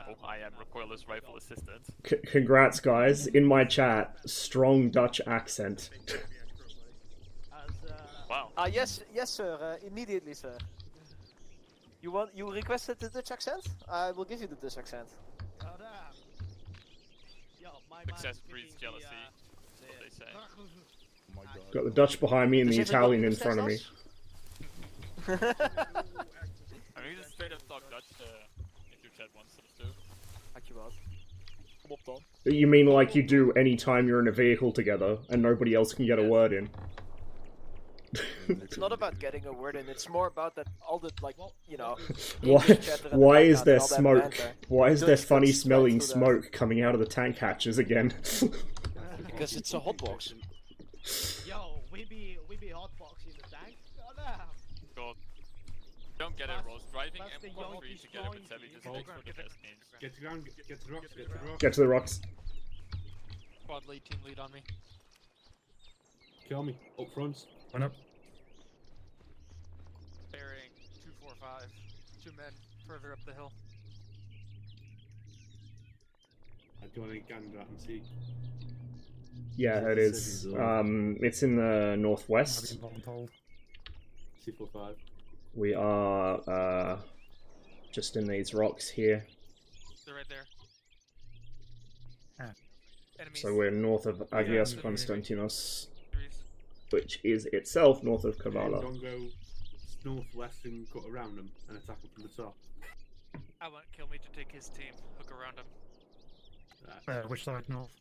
Oh, I am recoilless rifle assistant. Congrats, guys. In my chat, strong Dutch accent. Wow. Yes, sir. Immediately, sir. You requested the Dutch accent? I will give you the Dutch accent. Oh, damn. Yo, my Success man breeds getting jealousy. That's what they say. Oh my god. Got the Dutch behind me and the Italian in front of me. I mean, you just straight up talk Dutch if your chat wants us to. Dankjewel. Kom op dan. You mean like you do any time you're in a vehicle together and nobody else can get a word in? It's not about getting a word in. It's more about that all the like, you know. Why? English chatter in the Why is background there and all that smoke? banter. Why is there Dutch funny cuts smelling right through smoke coming out of the tank hatches again? Because it's a hotbox. Yo, we be hotbox in the tank. Goddamn. God. Don't get it, Rose. Driving Plus the M13 Yankees together with flying Sally just to makes you. for the best names. Get to the ground, get to the rocks, get to the rocks. Get to the rocks. Squad lead, team lead on me. Kill me, up front. One up. Bearing 245. 2 men further up the hill. Do you want to gander at and see? Yeah, it is. It's in the northwest. C45. We are just in these rocks here. They're right there. Enemies. So we're north of Agios Konstantinos, which is itself north of Kavala. Don't go northwest and cut around them and attack them from the top. I want Kill Me to take his team, hook around him. Which side? North?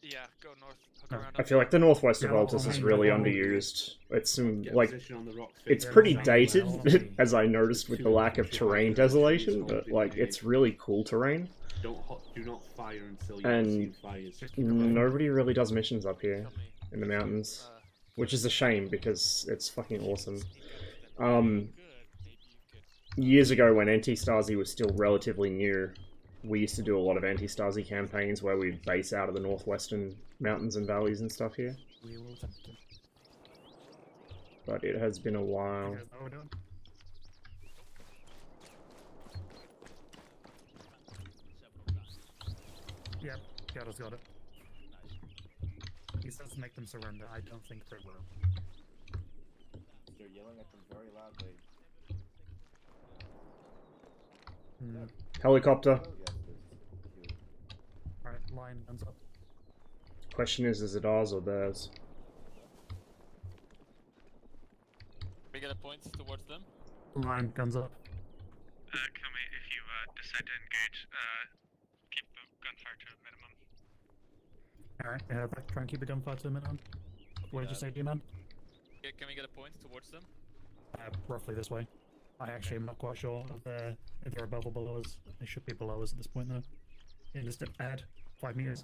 Yeah, go north, hook around I him. feel like the northwest of Yeah, Altus is really underused. It's some, Get like, position on the rocks, it's fix pretty them, dated, as I noticed with the lack of terrain desolation, but like it's really cool terrain. do not fire until you And see fires. nobody really does missions up here in the mountains, which is a shame because it's fucking awesome. Years ago when anti-Stasi was still relatively new, we used to do a lot of anti-Stasi campaigns where we'd base out of the northwestern mountains and valleys and stuff here. We will attempt it. But it has been a while. You guys know what we're doing? Yep, Garo's got it. He says make them surrender. I don't think they will. They're yelling at them very loudly. Helicopter. Alright, line guns up. Question is it ours or theirs? We get a point towards them. Line guns up. Kill me if you decide to engage. Keep the gunfire to a minimum. Alright, try and keep the gunfire to a minimum. What did you say, D-man? Can we get a point towards them? Roughly this way. I actually am not quite sure if they're above or below us. They should be below us at this point, though. Yeah, just add 5 meters.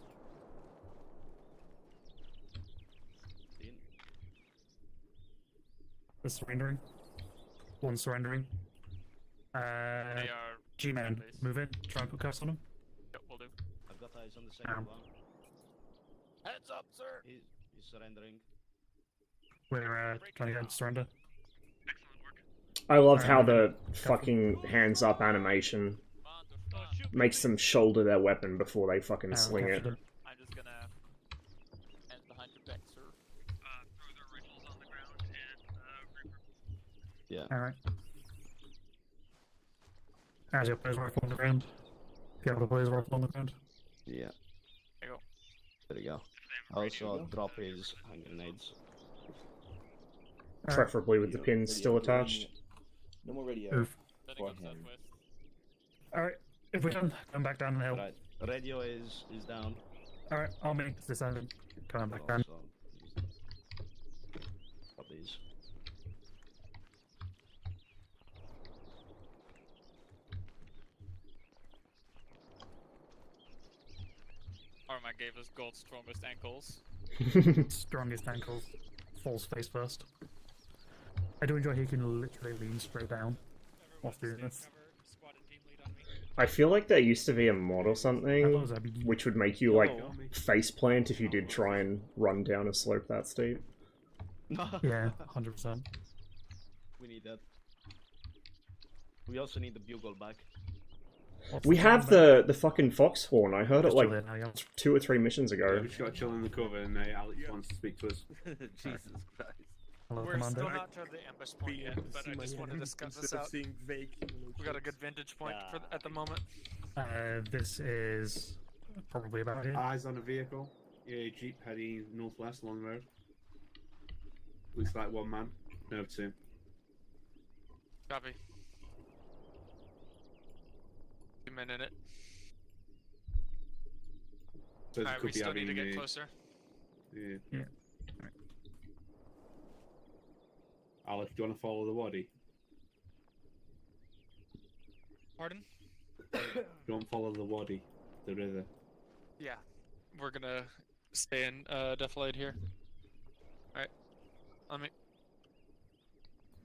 They're surrendering. One surrendering. They are... G-man, move in. Try and put cuffs on them. Yep, will do. I've got eyes on the second one. Heads up, sir! He's surrendering. We're trying to get him to surrender. I love how the fucking hands up animation makes them shoulder their weapon before they fucking sling it. I'm just gonna end behind your back, sir. Throw their rifles on the ground and Yeah. Alright. As your player's rifle on the ground. The other player's rifle on the ground. Yeah. There you go. There you go. Also, drop his hand grenades. Preferably with the pins still attached. No more radio. Move. Beforehand. Alright, if we're done, come back down the hill. Right. Radio is down. Alright, army is descending. Coming back down. Drop these. ArmA gave us gold's strongest ankles. Strongest ankles. Falls face first. I do enjoy how you can literally lean straight down whilst doing this. I feel like there used to be a mod or something which would make you like face plant if you did try and run down a slope that steep. Yeah, 100%. We need that. We also need the bugle back. We have the fucking foxhorn. I heard it Just like chill there now, 2 or 3 missions ago. We just got to chill in the cover and Alex wants to speak to us. Jesus Christ. Hello, We're Commander. still not to the ambush point yet, but I just wanted to scout this out. We got a good vantage point at the moment. This is probably about here. Eyes on a vehicle. Yeah, Jeep heading northwest along the road. Looks like one man. No, two. Copy. 2 men in it. So Alright, we still need to get closer. Yeah. Yeah. Alec, do you want to follow the wadi? Pardon? Don't follow the wadi, the river. Yeah, we're gonna stay in defilade here. Alright, on me.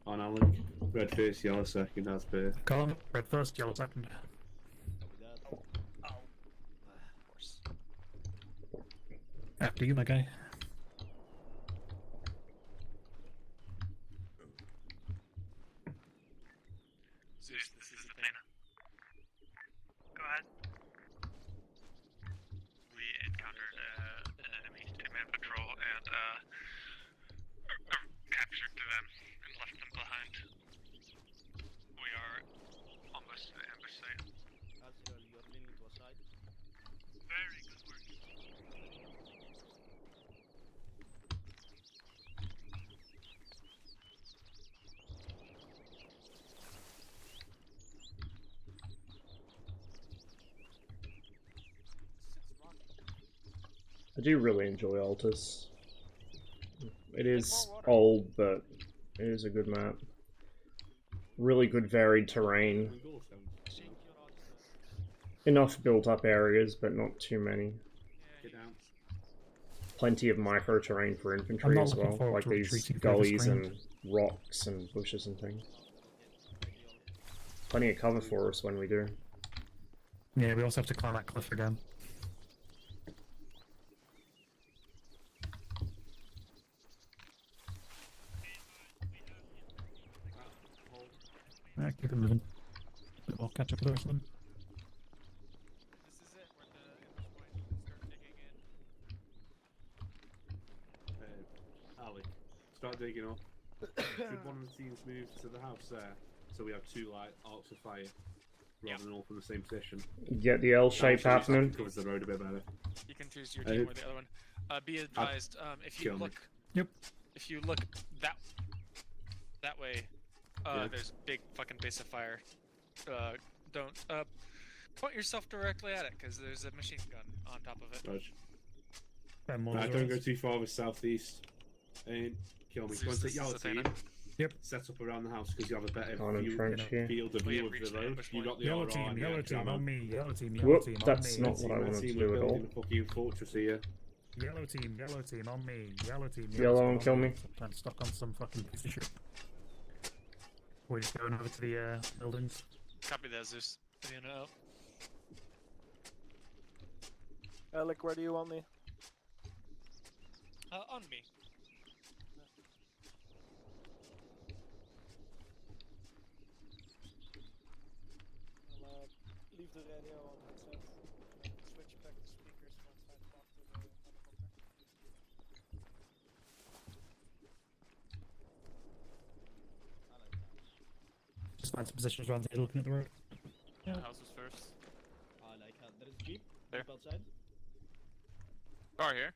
On Alec. Red first, yellow second, as per. Column, red first, yellow second. After you, my guy. Zeus, this is Athena. Go ahead. We encountered an enemy two-man patrol and captured them and left them behind. We are almost to the ambush site. Azrael, you're leaning to a side. Very good work. I do really enjoy Altus. It is old, but it is a good map. Really good varied terrain. Enough built-up areas, but not too many. Plenty of micro-terrain for infantry as well, like these gullies and rocks and bushes and things. Plenty of cover for us when we do. Yeah, we also have to climb that cliff again. Alright, keep it moving. We'll catch up with the rest of them. This is it, we're at the ambush point. Start digging in. Alec, start digging up. Should one of the teams move to the house there, so we have two arcs of fire, rather than all from the same position? Get the L shape happening. Covers the road a bit better. You can choose your team or the other one. Be advised, if you kill me. look, if you look that way, Yeah. there's a big fucking base of fire. Don't point yourself directly at it, because there's a machine gun on top of it. Right, don't go too far with southeast. And kill me. Go and take yellow team. Yep. Set up around the house because you have a better On view, trench here. field of view of the road. You got the Yellow RR team, and yellow the team ammo. on me, yellow team, yellow Whoop, team on that's me. not what I wanted to do at all. The fucking fortress here. Yellow team on me, yellow team, Yellow and team kill on me. I'm stuck on some fucking piece of shit. We're just going over to the buildings. Copy that, Zeus. Out. Alec, where do you want me? On me. I'll leave the radio on headset. Switch back to speakers once I talk to the helicopter. Just find some positions around here looking at the road. Yeah. House was first. I like how there is a jeep. There. Jeep outside. Car here.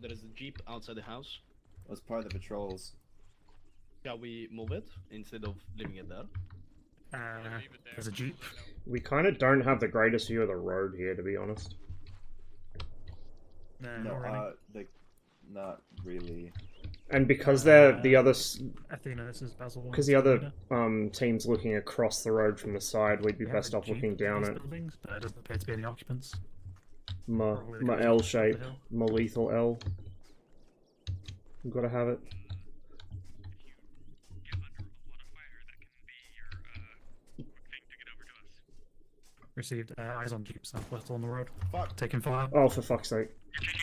There is a jeep outside the house. Was part of the patrols. Shall we move it instead of leaving it there? There's a jeep. We kind of don't have the greatest view of the road here, to be honest. No, not really. And because they're the other, Athena, this is Basil. because the other team's looking across the road from the side, we'd be best off looking down at buildings, but it doesn't appear to be any occupants. my L shape, my lethal L. We've got to have it. Received eyes on jeep southwest on the road. Taking fire. Oh, for fuck's sake.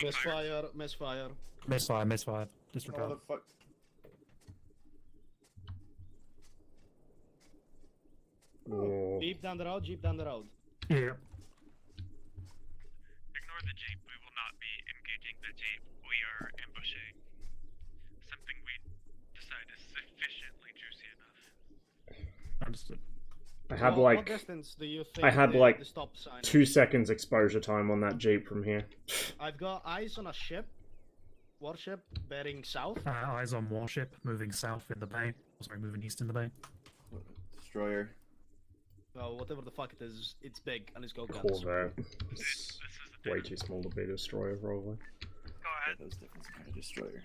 Misfire, misfire. Misfire, misfire. Disregard. Fuck. Oh. Jeep down the road, jeep down the road. Yeah. Ignore the jeep. We will not be engaging the jeep. We are ambushing something we decide is sufficiently juicy enough. Understood. I had What like distance do you think I had the like stop sign 2 is? seconds exposure time on that jeep from here. I've got eyes on a ship, warship bearing south. Eyes on warship moving south in the bay. Oh, sorry, moving east in the bay. Destroyer. Well, whatever the fuck it is, it's big and it's got guns. Corvette. It's way too small to be a destroyer, probably. Go Those different kind of destroyer.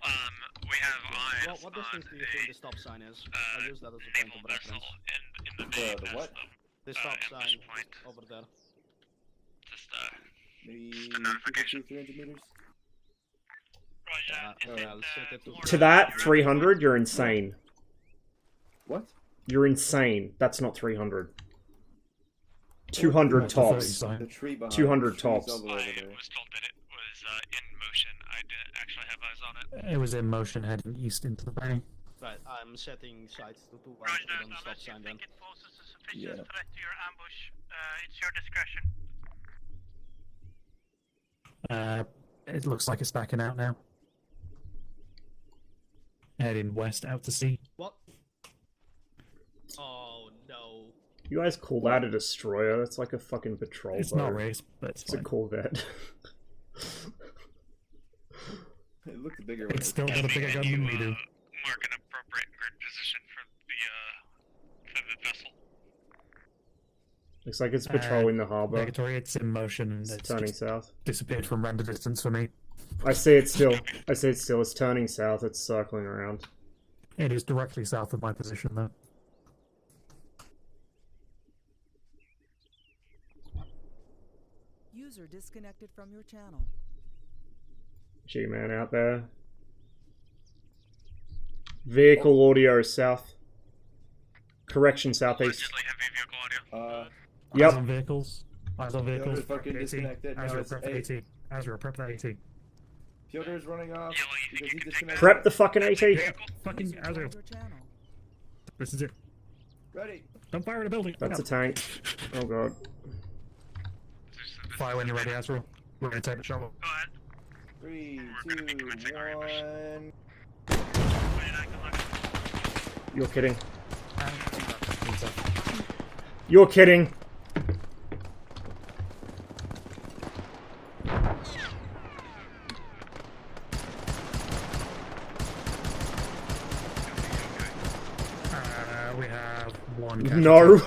We have eyes Well, what distance do you think the stop sign is? I'll use that as a point of reference. in the bay. The what? The stop sign over there. Just Maybe just a notification. 300 meters. I'll set it To that, 300, you're insane. What? You're insane. That's not 300. 200 tops. The tree behind 200 the trees tops. all the way over there. was told that it was in motion. I didn't actually have eyes on it. It was in motion heading east into the bay. Right, I'm setting sights to 2-1 on the stop sign then. Yeah. Threat to your ambush. It's your discretion. It looks like it's backing out now. Heading west out to sea. What? Oh no. You guys call that a destroyer? That's like a fucking patrol It's boat. not race, but it's a fine. Corvette. It looked bigger. It's still got a bigger gun than we do. Mark an appropriate grid position for the vessel. Looks like it's patrolling the harbour. Negatory, it's in motion and it's turning just south. disappeared from render distance for me. I see it still. I see it still. It's turning south. It's circling around. It is directly south of my position though. User disconnected from your channel. G-man out there. Vehicle audio south. Correction, southeast. Eyes Yep. on vehicles. Eyes on vehicles. Piotr's fucking disconnected. As No, you're it's prep AT. As you're prep AT. Piotr's running off because he disconnected. Prep the fucking AT. Fucking Azrael. This is it. Ready. Don't fire at a building. That's a tank. Oh god. Fire when you're ready, Azrael. We're gonna take the shovel. 3, 2, 1. You're kidding. You're kidding. We have one. No.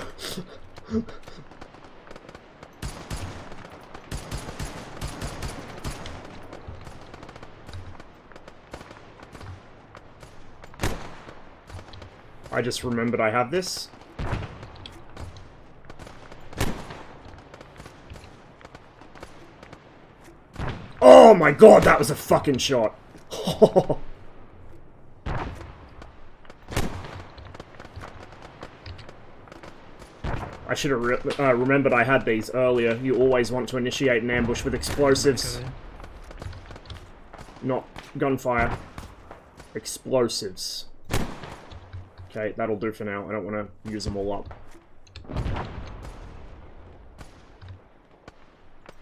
I just remembered I have this. Oh my god, that was a fucking shot. I should have remembered I had these earlier. You always want to initiate an ambush with explosives. Not gunfire. Explosives. Okay, that'll do for now. I don't want to use them all up.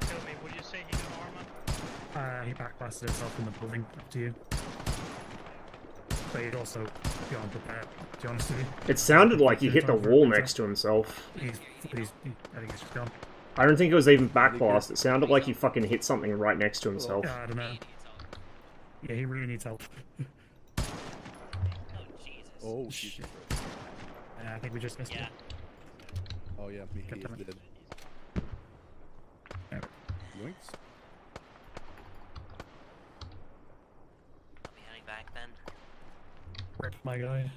Tell me, would you say he's an ArmA? He backblasted himself in the building, up to you. But he'd also be unprepared, to be honest with you. It sounded like he hit the wall next to himself. I think he's just gone. I don't think it was even backblast. It sounded like he fucking hit something right next to himself. Yeah, I don't know. Yeah, he really needs help. Oh, shit. I think we just missed it. Oh yeah, he is dead. Yoinks. I'll be heading back then. Rip my guy.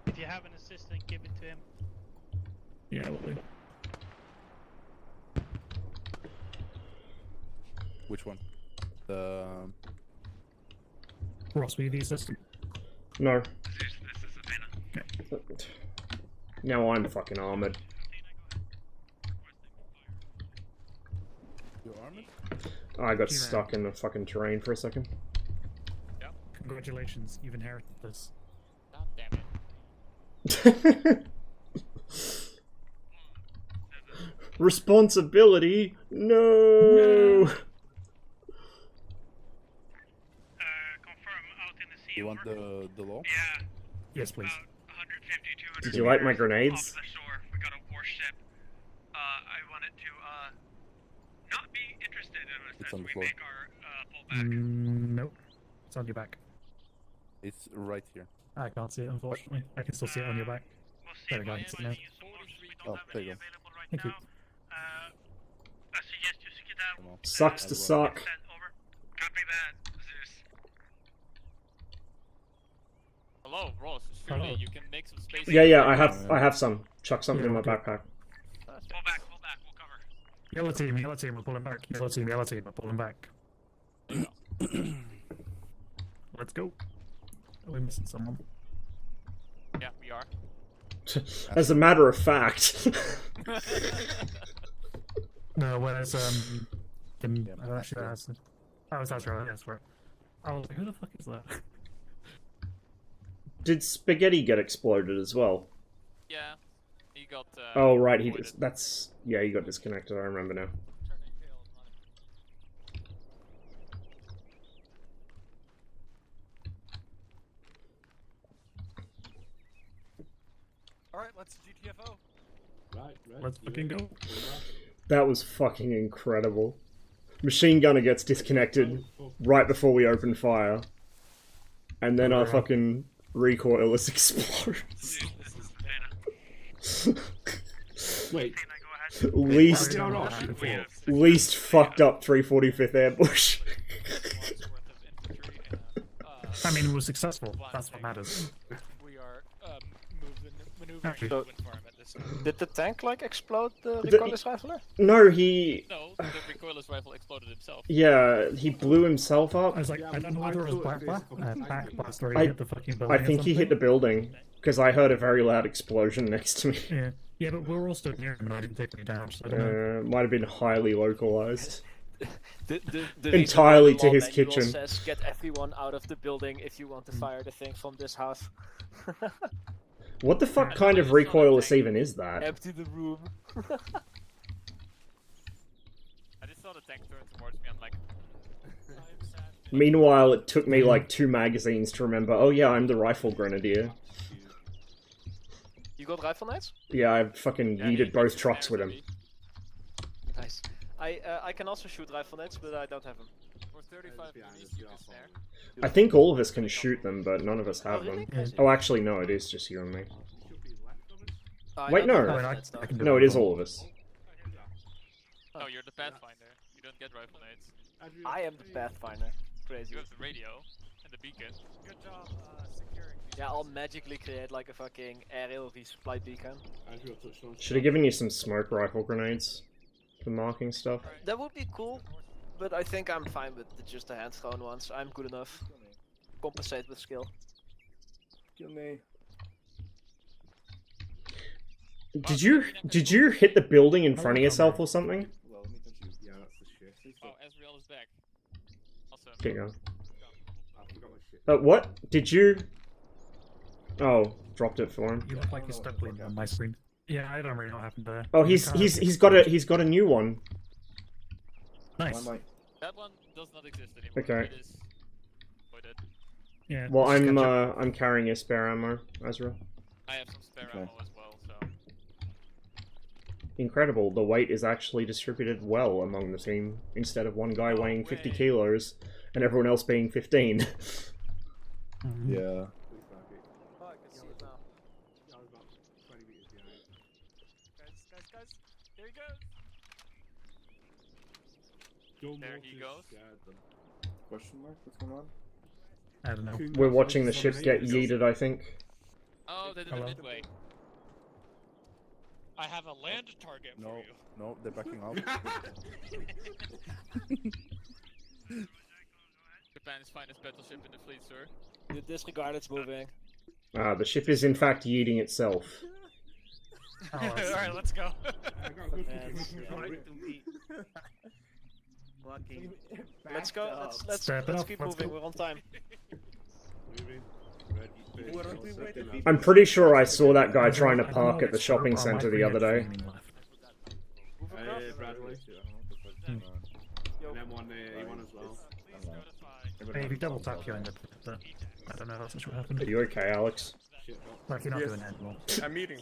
If you have an assistant, give it to him. Yeah, will do. Which one? The Ross, will you be assistant? No. Now I'm fucking armored. You're armored? I got stuck in the fucking terrain for a second. Congratulations, you've inherited this. God damn it. Responsibility? No! You want the law? Yeah. Yes, please. 150, 200 Did you like my meters grenades? off the shore. We got a warship. I wanted to not be interested in It's as on the we floor. make our pullback. Nope. It's on your back. It's right here. I can't see it, unfortunately. I can still see it on your back. There we go, I can see it now. Oh, there you go. Thank you. I suggest you skedaddle. Sucks to suck. Copy that, Zeus. Hello, Ross. Surely you can make some space. Yeah, I have some. Chuck something in my backpack. Pull back, we'll cover. Yellow team, we're pulling back. Yellow team, we're pulling back. Let's go. Are we missing someone? Yeah, we are. As a matter of fact. No, where's actually that's that's right. Yes, right. I was like, who the fuck is that? Did Spaghetti get exploded as well? Yeah, he got. Oh right, he got disconnected. I remember now. Alright, let's GTFO. Right. Let's fucking go. That was fucking incredible. Machine gunner gets disconnected right before we open fire, and then our fucking recoilless explodes. Wait. least fucked up 345th ambush. I mean, it was successful. That's what matters. We are maneuvering to wind farm at this time. Did the tank like explode the recoilless rifler? No, he. No, the recoilless rifle exploded himself. Yeah, he blew himself up. I was like, I don't know whether it was backblast or he I hit the fucking building. I think he hit the building because I heard a very loud explosion next to me. Yeah, but we were all stood near him and I didn't take any damage. So I don't know. Might have been highly localized. The Entirely reason to why the his law manual kitchen. says get everyone out of the building if you want to fire the thing from this house. What the fuck kind of recoilless even is that? Empty the room. I just saw the tank turn towards me. I'm like. Meanwhile, it took me like 2 magazines to remember, oh yeah, I'm the rifle grenadier. You got rifle knights? Yeah, I fucking yeeted both trucks with him. Nice. I can also shoot rifle knights, but I don't have them. For 35 minutes, you can snare. I think all of us can shoot them, but none of us have them. really? Oh, actually, no, it is just you and me. I Wait, don't have no. rifle knights, though. No, it is all of us. No, you're the Pathfinder. You don't get rifle knights. I am the Pathfinder. Crazy. You have the radio and the beacon. Good job securing. Yeah, I'll magically create like a fucking aerial resupply beacon. Should have given you some smoke rifle grenades for marking stuff. That would be cool, but I think I'm fine with just the hand-thrown ones. I'm good enough. Compensate with skill. Kill me. Did you hit the building in front of yourself or something? Well, let me touch you. Yeah, that's the shit. Oh, Ezreal is back. Awesome. Keep going. I forgot my shit. What? Did you? Oh, dropped it for him. You look like you're stuck on my screen. Yeah, I don't really know what happened there. Oh, he's got a new one. Nice. That one does not exist anymore. Okay. It is voided. Yeah. Well, I'm carrying a spare ammo, Ezra. I have some spare ammo as well, so. Incredible. The weight is actually distributed well among the team, instead of one guy weighing 50 kilos and everyone else being 15. Yeah. Oh, I can see it now. I was about 20 meters behind. Guys, there he goes. There he goes. Question mark? What's going on? I don't know. We're watching the ship get yeeted, I think. Oh, they did a midway. I have a land target for you. No, they're backing out. Japan's finest battleship in the fleet, sir. You disregard it's moving. The ship is in fact yeeting itself. Alright, let's go. Let's go. Let's keep moving. We're on time. I'm pretty sure I saw that guy trying to park at the shopping center the other day. Bradley. And then one as well. Maybe double tap you end up with that. I don't know if that's what happened. Are you okay, Alex? Like you're not doing that anymore. I'm eating.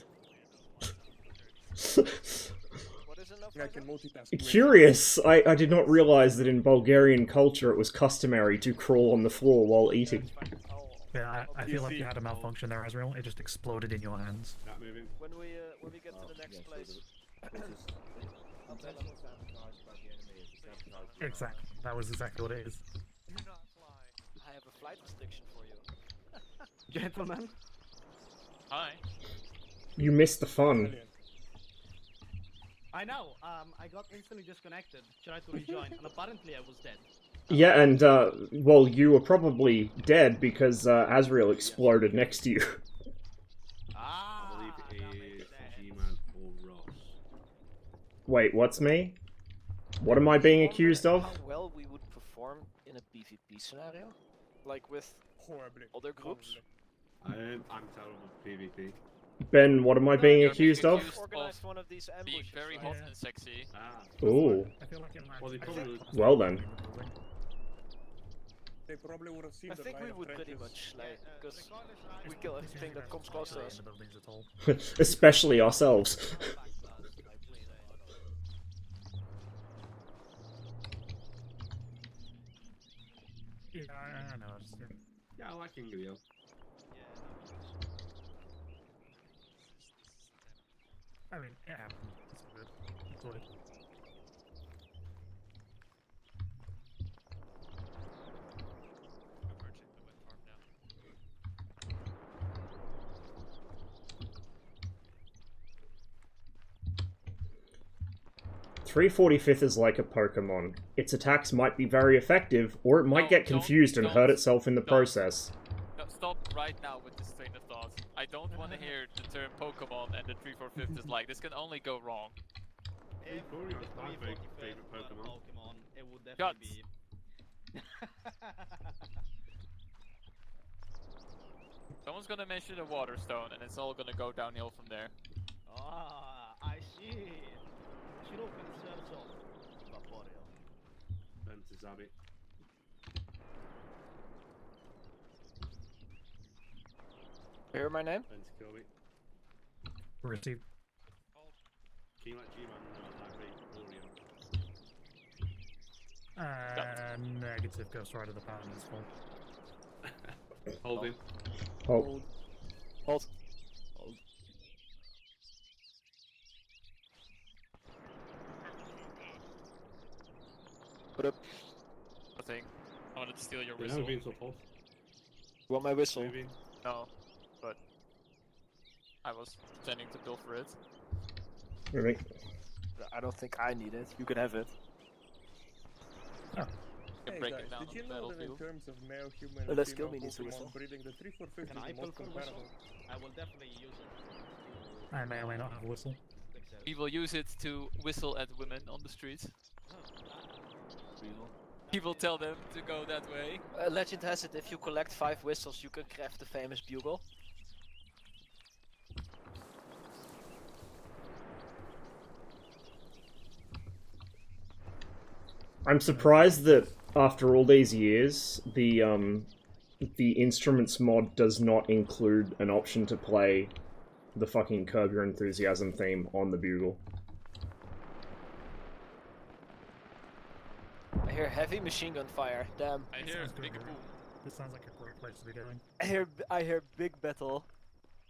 What is it I can multitask. Curious, I did not realize that in Bulgarian culture it was customary to crawl on the floor while eating. Yeah, I feel like you had a malfunction there, Ezreal. It just exploded in your hands. When we get to the next place. Exactly. That was exactly what it is. I have a flight restriction for you. Gentlemen. Hi. You missed the fun. I know. I got instantly disconnected. Tried to rejoin, and apparently I was dead. Yeah, and well, you were probably dead because Azrael exploded next to you. I believe it is G-Man or Ross. Wait, what's me? What am I being accused of? How well we would perform in a PvP scenario, like with other groups. I'm terrible at PvP. Ben, what am I being accused of? Organized one of these Being ambushes. very hot and sexy. Ooh. Well, they probably Well then. They probably would have seen I the think line we of would pretty trenches. much, like, because we kill everything that comes close to us. Especially ourselves. Yeah, I know. Yeah, I like King of the Hill. I mean, it happened. It's good. It's good. Converging the wind farm now. 345th is like a Pokemon. Its attacks might be very effective, or it might get confused and hurt itself in the process. No, stop right now with this train of thought. I don't want to hear the term Pokemon and the 345th is like, this can only go wrong. If Vaporeon is my favourite Pokemon. It would Shut. definitely be. Someone's gonna mention a water stone and it's all gonna go downhill from there. Ah, I see. Zero concerns of Vaporeon. Ben to Zabby. Hear my name? Ben to Kobe. Received. Can you let G-Man know that Vaporeon? Negative. Ghost Rider the pattern is full. Hold him. Hold. Hold. Put up. Nothing. I wanted to steal your Yeah, whistle. we're being so false. You want my whistle? Moving. No, but I was pretending to bill for it. Really? I don't think I need it. You can have it. You're Hey breaking guys, down did you on the know that in battlefield. terms of male, human, Let's and kill female me needs a Pokemon whistle. breeding, the 345 Can is I the pull most for whistle? comparable? I will definitely use it. I may or may not have a whistle. We will use it to whistle at women on the street. People tell them to go that way. Legend has it, if you collect 5 whistles, you can craft the famous bugle. I'm surprised that after all these years, the instruments mod does not include an option to play the fucking Curb Your Enthusiasm theme on the bugle. I hear heavy machine gun fire. Damn. I hear a big boom. This sounds like a great place to be going. I hear big battle.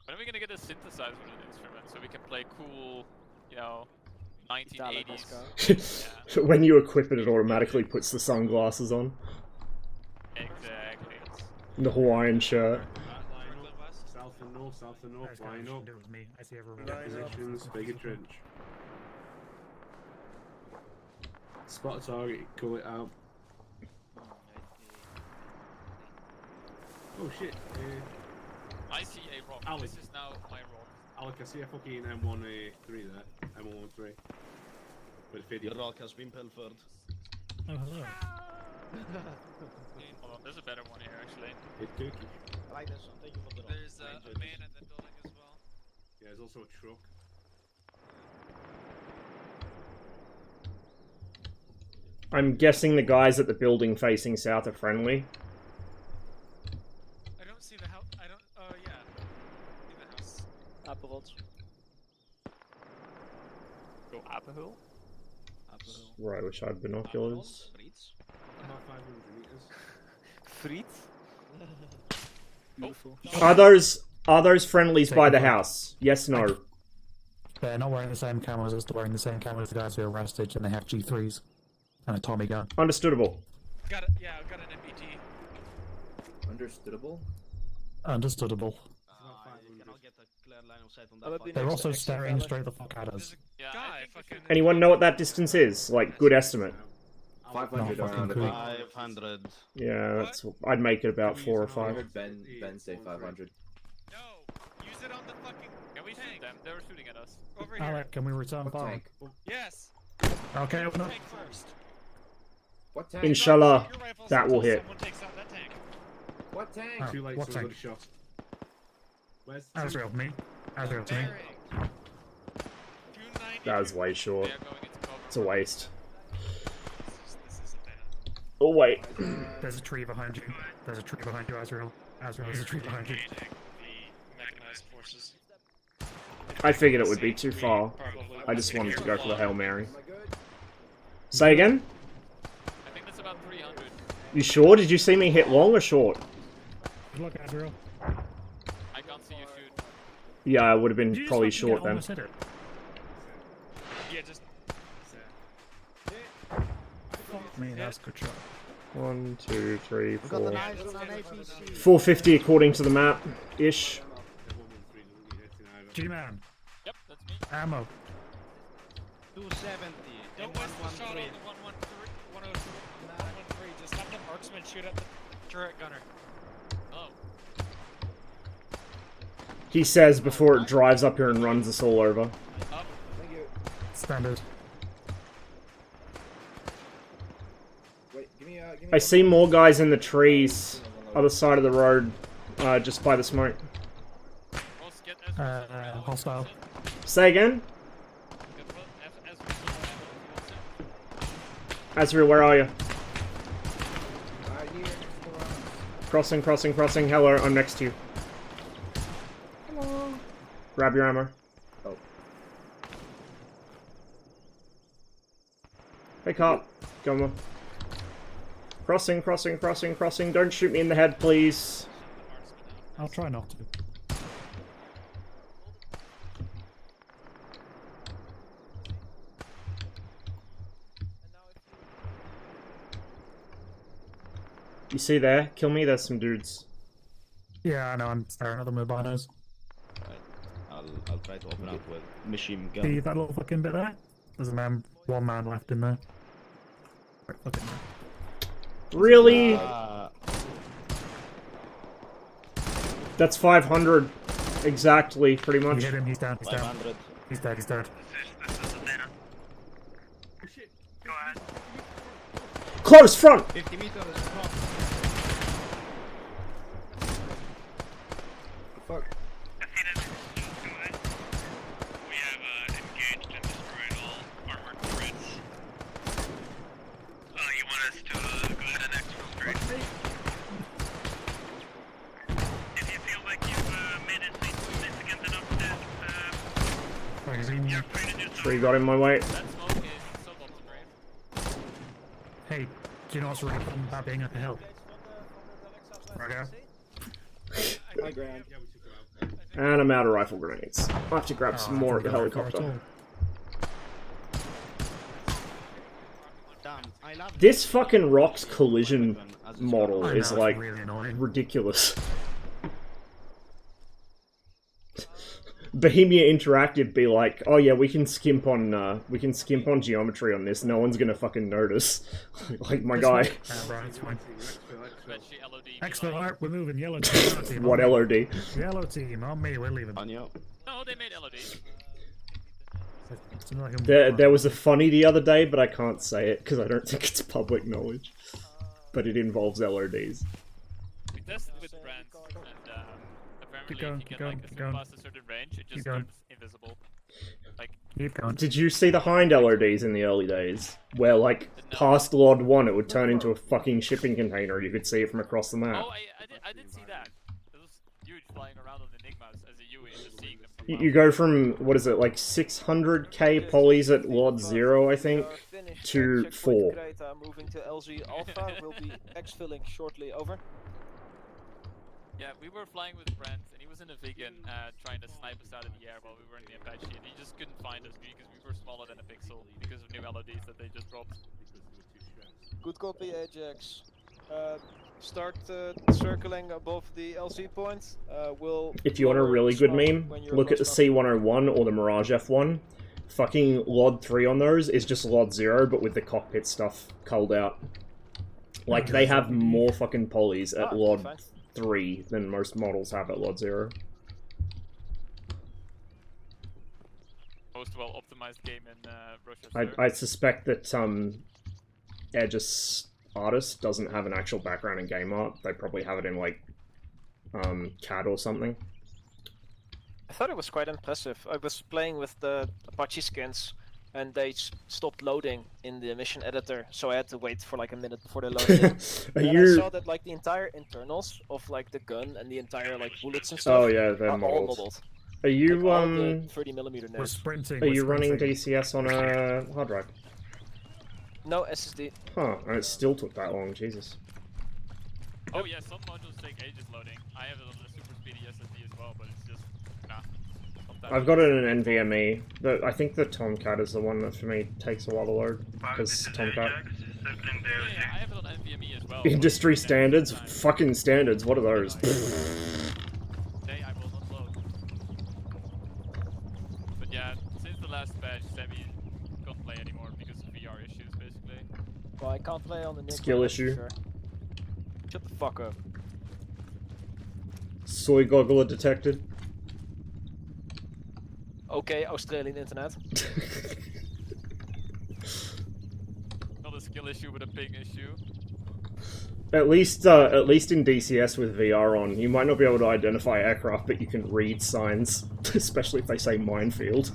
When are we gonna get a synthesizer with an instrument so we can play cool, you know, 1980s? When you equip it, it automatically puts the sunglasses on. Exactly. The Hawaiian shirt. South and north, That's got line nothing up. to do with me. I see everyone. Get positions, bigger trench. Spot a target, call it out. Oh shit. I see a rock. Alex. This is now my rock. Alec, I see a fucking M1A3 there. M113. But if Your rock has been pilfered. Oh, hello. Hold on, there's a better one here actually. It cookie. I like this one. Thank you for the rock. There's a man in the building as well. Yeah, there's also a truck. I'm guessing the guys at the building facing south are friendly. I don't see the house. I don't. Oh yeah. See the house. Appelrot. Go Apple. Right, I wish I had binoculars. About 500 meters. Friet? Beautiful. Are those friendlies by the house? Yes, no. They're not wearing the same cameras as they're wearing the same cameras as the guys who are arrested, and they have G3s and a Tommy gun. Understandable. Got it. Yeah, I got an MBT. Understandable. Understandable. You cannot get a clear line of sight on that. fucking They're also exit staring panel. straight the fuck at us. Anyone know what that distance is? Like, good estimate. 500 No, around. fucking I think. 500. Yeah, that's. I'd make it about 4 or I 5. heard Ben say 500. Use it on the fucking. Can we shoot them? They were shooting at us. Over here. Alright, can we return What fire? tank? Yes. Okay, open up. Tank first. What tank? Inshallah, Your rifles that will until hit. someone takes out that tank. What tank? Oh, Too late what for a tank? good shot. Where's the tank? Azrael, me. Azrael, to me. That was way short. They are going into cover. It's a waste. Oh wait. There's a tree behind you. There's a tree behind you, Azrael. Azrael, there's a tree behind you. The mechanized forces. I figured it would be too far. I just wanted to go for the Hail Mary. Say again? I think that's about 300. You sure? Did you see me hit long or short? Good luck, Azrael. I can't see you shoot. Yeah, I would have Did been you just probably fucking short then. almost hit it? Yeah, just. Fuck me, that's a good shot. 1, 2, 3, We got the 4. knives on an APC. 450 according to the map, ish. G-Man. Yep, that's me. Ammo. 270. Don't waste the shot on the 113. Just have the marksman shoot at the turret gunner. Oh. He says before it drives up here and runs us all over. Up. Thank you. Standard. Wait, give me I see more guys in the trees, other side of the road, just by the smoke. Ross, get Ezra. Hostile. Say again? Azrael, where are you? Crossing, crossing, crossing. Hello, I'm next to you. Hello. Grab your ammo. Oh. Hey, cop. Come on. Crossing, crossing, crossing, crossing. Don't shoot me in the head, please. I'll try not to. You see there? Kill me, there's some dudes. Yeah, I know, I'm staring at them with binos. I'll try to open up with machine gun. See that little fucking bit there? There's a man, one man left in there. Right fucking there. Really? That's 500. Exactly, pretty You much. hit him, he's down, he's down. 500. He's dead, he's dead. Close, front! 50 meters. Fuck. We have engaged and destroyed all armored turrets. You want us to go ahead and exfiltrate? If you feel like you've made it significant enough to, you're free to do so. Tree got in my way. That smoke is so bomb sprayed. Hey, do you know what's really fun about being up a hill? Right here. High ground. And I'm out of rifle grenades. I'll have to grab some more at the That's not helicopter. Damn, I love This fucking Rock's collision model I know, is it's like really annoying. ridiculous. Bohemia Interactive be like, oh yeah, we can skimp on geometry on this. No one's gonna fucking notice. Like my guy. Right, it's fine. Eventually LOD. Excellent, alright, we're moving. Yellow team. Yellow team. What on me. LOD? Yellow team, on me, we're leaving. on you. No, they made LOD. It's like a- There was a funny the other day, but I can't say it because I don't think it's public knowledge. But it involves LODs. We tested with brands, and apparently going, if you keep get going, like keep a going. past a certain range, it just going. turns invisible. Like, Keep going. Did you see the Hind LODs in the early days? Where, like, past Lord 1, it would turn into a fucking shipping container. You could see it from across the map. oh, I did see that. It was huge flying around on Enigmas as a UE, just seeing them from You go from, what is it, like 600k polys at Lord 0, I think, to 4. Moving to LZ Alpha, will be exfilling shortly, over. Yeah, we were flying with Brent, and he was in a vegan trying to snipe us out of the air while we were in the Apache, and he just couldn't find us because we were smaller than a pixel because of new LODs that they just dropped. Good copy, Ajax. Start circling above the LC point. We'll. If you want a really good meme, look at the C101 or the Mirage F1. Fucking LOD 3 on those is just LOD 0, but with the cockpit stuff culled out. Like, they have more fucking polys at LOD 3 than most models have at LOD 0. Most well optimized game in Russia. I suspect that Edge's artist doesn't have an actual background in game art. They probably have it in like CAD or something. I thought it was quite impressive. I was playing with the Apache skins and they stopped loading in the mission editor, so I had to wait for like a minute before they loaded in. I saw that like the entire internals of like the gun and the entire like bullets and stuff they're are all modeled. modeled. Are you like, all the 30mm nibs. Are you running DCS on a hard drive? No SSD. Huh, and it still took that long, Jesus. Oh yeah, some modules take ages loading. I have it on the super speedy SSD as well, but it's just I've got it in an NVMe. I think the Tomcat is the one that for me takes a while to load, because Tomcat. Yeah, I have it on NVMe as well. Industry standards? Fucking standards, what are those? I will not load. But yeah, since the last patch, Sammy can't play anymore because of VR issues, basically. Well, I can't play on the Nick. Skill issue. Sure. Shut the fuck up. Soy goggler detected. Okay, Australian internet. Not a skill issue, but a ping issue. At least in DCS with VR on, you might not be able to identify aircraft, but you can read signs, especially if they say minefield.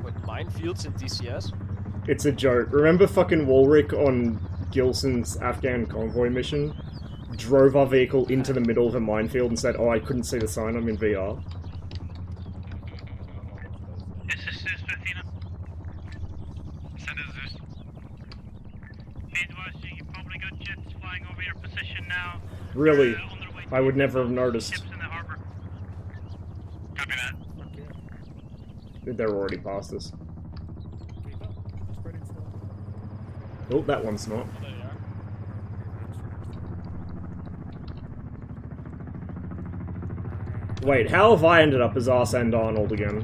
What, minefields in DCS? It's a joke. Remember fucking Walrick on Gilson's Afghan convoy mission? Drove our vehicle into the middle of a minefield and said, "Oh, I couldn't see the sign, I'm in VR." This is Zeus to Athena. Send it to Zeus. Be advised, you probably got jets flying over your position now. Really? I would never have noticed. Ships in the harbor. Copy that. They're already past us. Oh, that one's not. Wait, how have I ended up as Arsene Arnold again?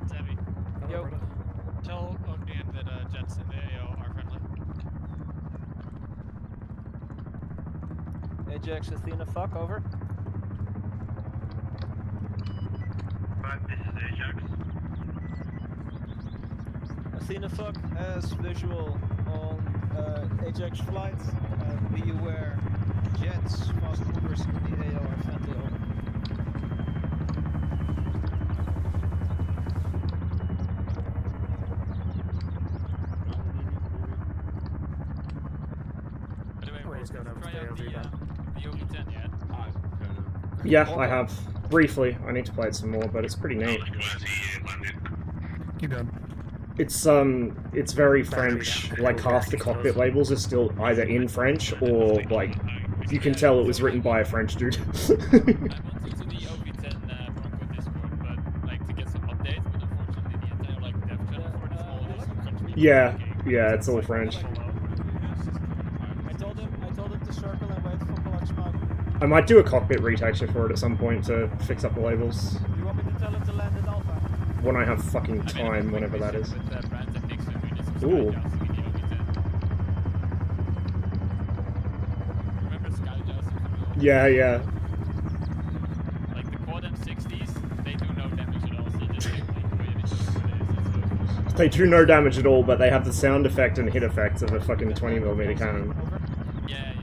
Zabby. Yo. Tell Ognian that jets in the AO are friendly. Ajax Athena, fuck, over. Right, this is Ajax. Athena fuck has visual on Ajax flight. Be aware, jets, fast movers in the AO are friendly, over. By the way, we're try out the OV10 yet? Yeah, I have. Briefly. I need to play it some more, but it's pretty neat. Keep going. It's very French. Like, half the cockpit labels are still either in French or, like, you can tell it was written by a French dude. I want to the OV10 Bronco Discord, but, like, to get some updates, but unfortunately the entire, like, dev channel for this whole is French people. Yeah, it's all French. I told him to circle and wait for Black Smoke. I might do a cockpit retexture for it at some point to fix up the labels. You want me to tell him to land in Alpha? When I have fucking time, whenever that is. Ooh. Remember Skyjousting? Yeah. Like the quad M60s, they do no damage at all, so you just take like way it is. They do no damage at all, but they have the sound effect and hit effects of a fucking 20mm cannon. Yeah.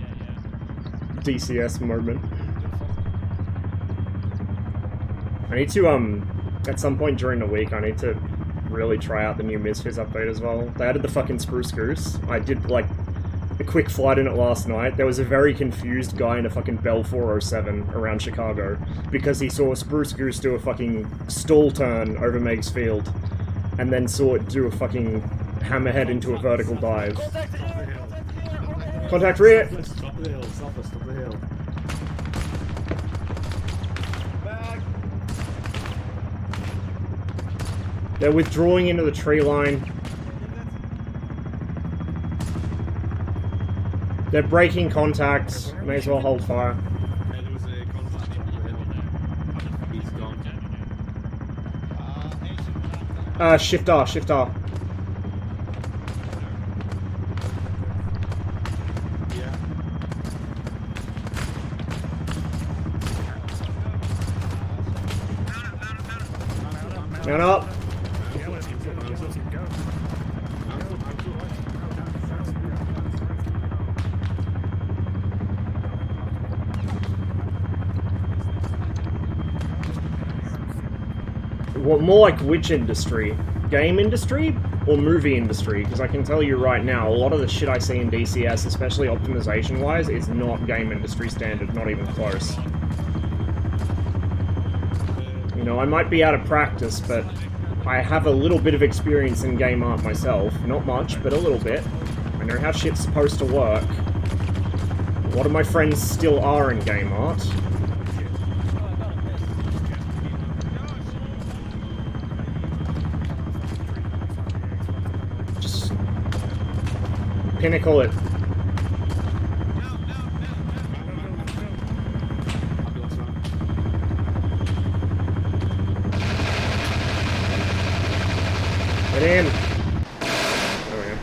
DCS moment. I need to, at some point during the week, I need to really try out the new Misfizz update as well. They added the fucking Spruce Goose. I did, like, a quick flight in it last night. There was a very confused guy in a fucking Bell 407 around Chicago because he saw a Spruce Goose do a fucking stall turn over Meigs Field and then saw it do a fucking hammerhead into a vertical dive. Contact rear. Stop the hill, stop the hill. They're withdrawing into the tree line. They're breaking contacts. May as well hold fire. There was a contact on the hill. He's gone. Shift R, shift R. Man up. What, more like which industry? Game industry or movie industry? Because I can tell you right now, a lot of the shit I see in DCS, especially optimization-wise, is not game industry standard, not even close. You know, I might be out of practice, but I have a little bit of experience in game art myself. Not much, but a little bit. I know how shit's supposed to work. A lot of my friends still are in game art. Just pinnacle it. Get in. There we go.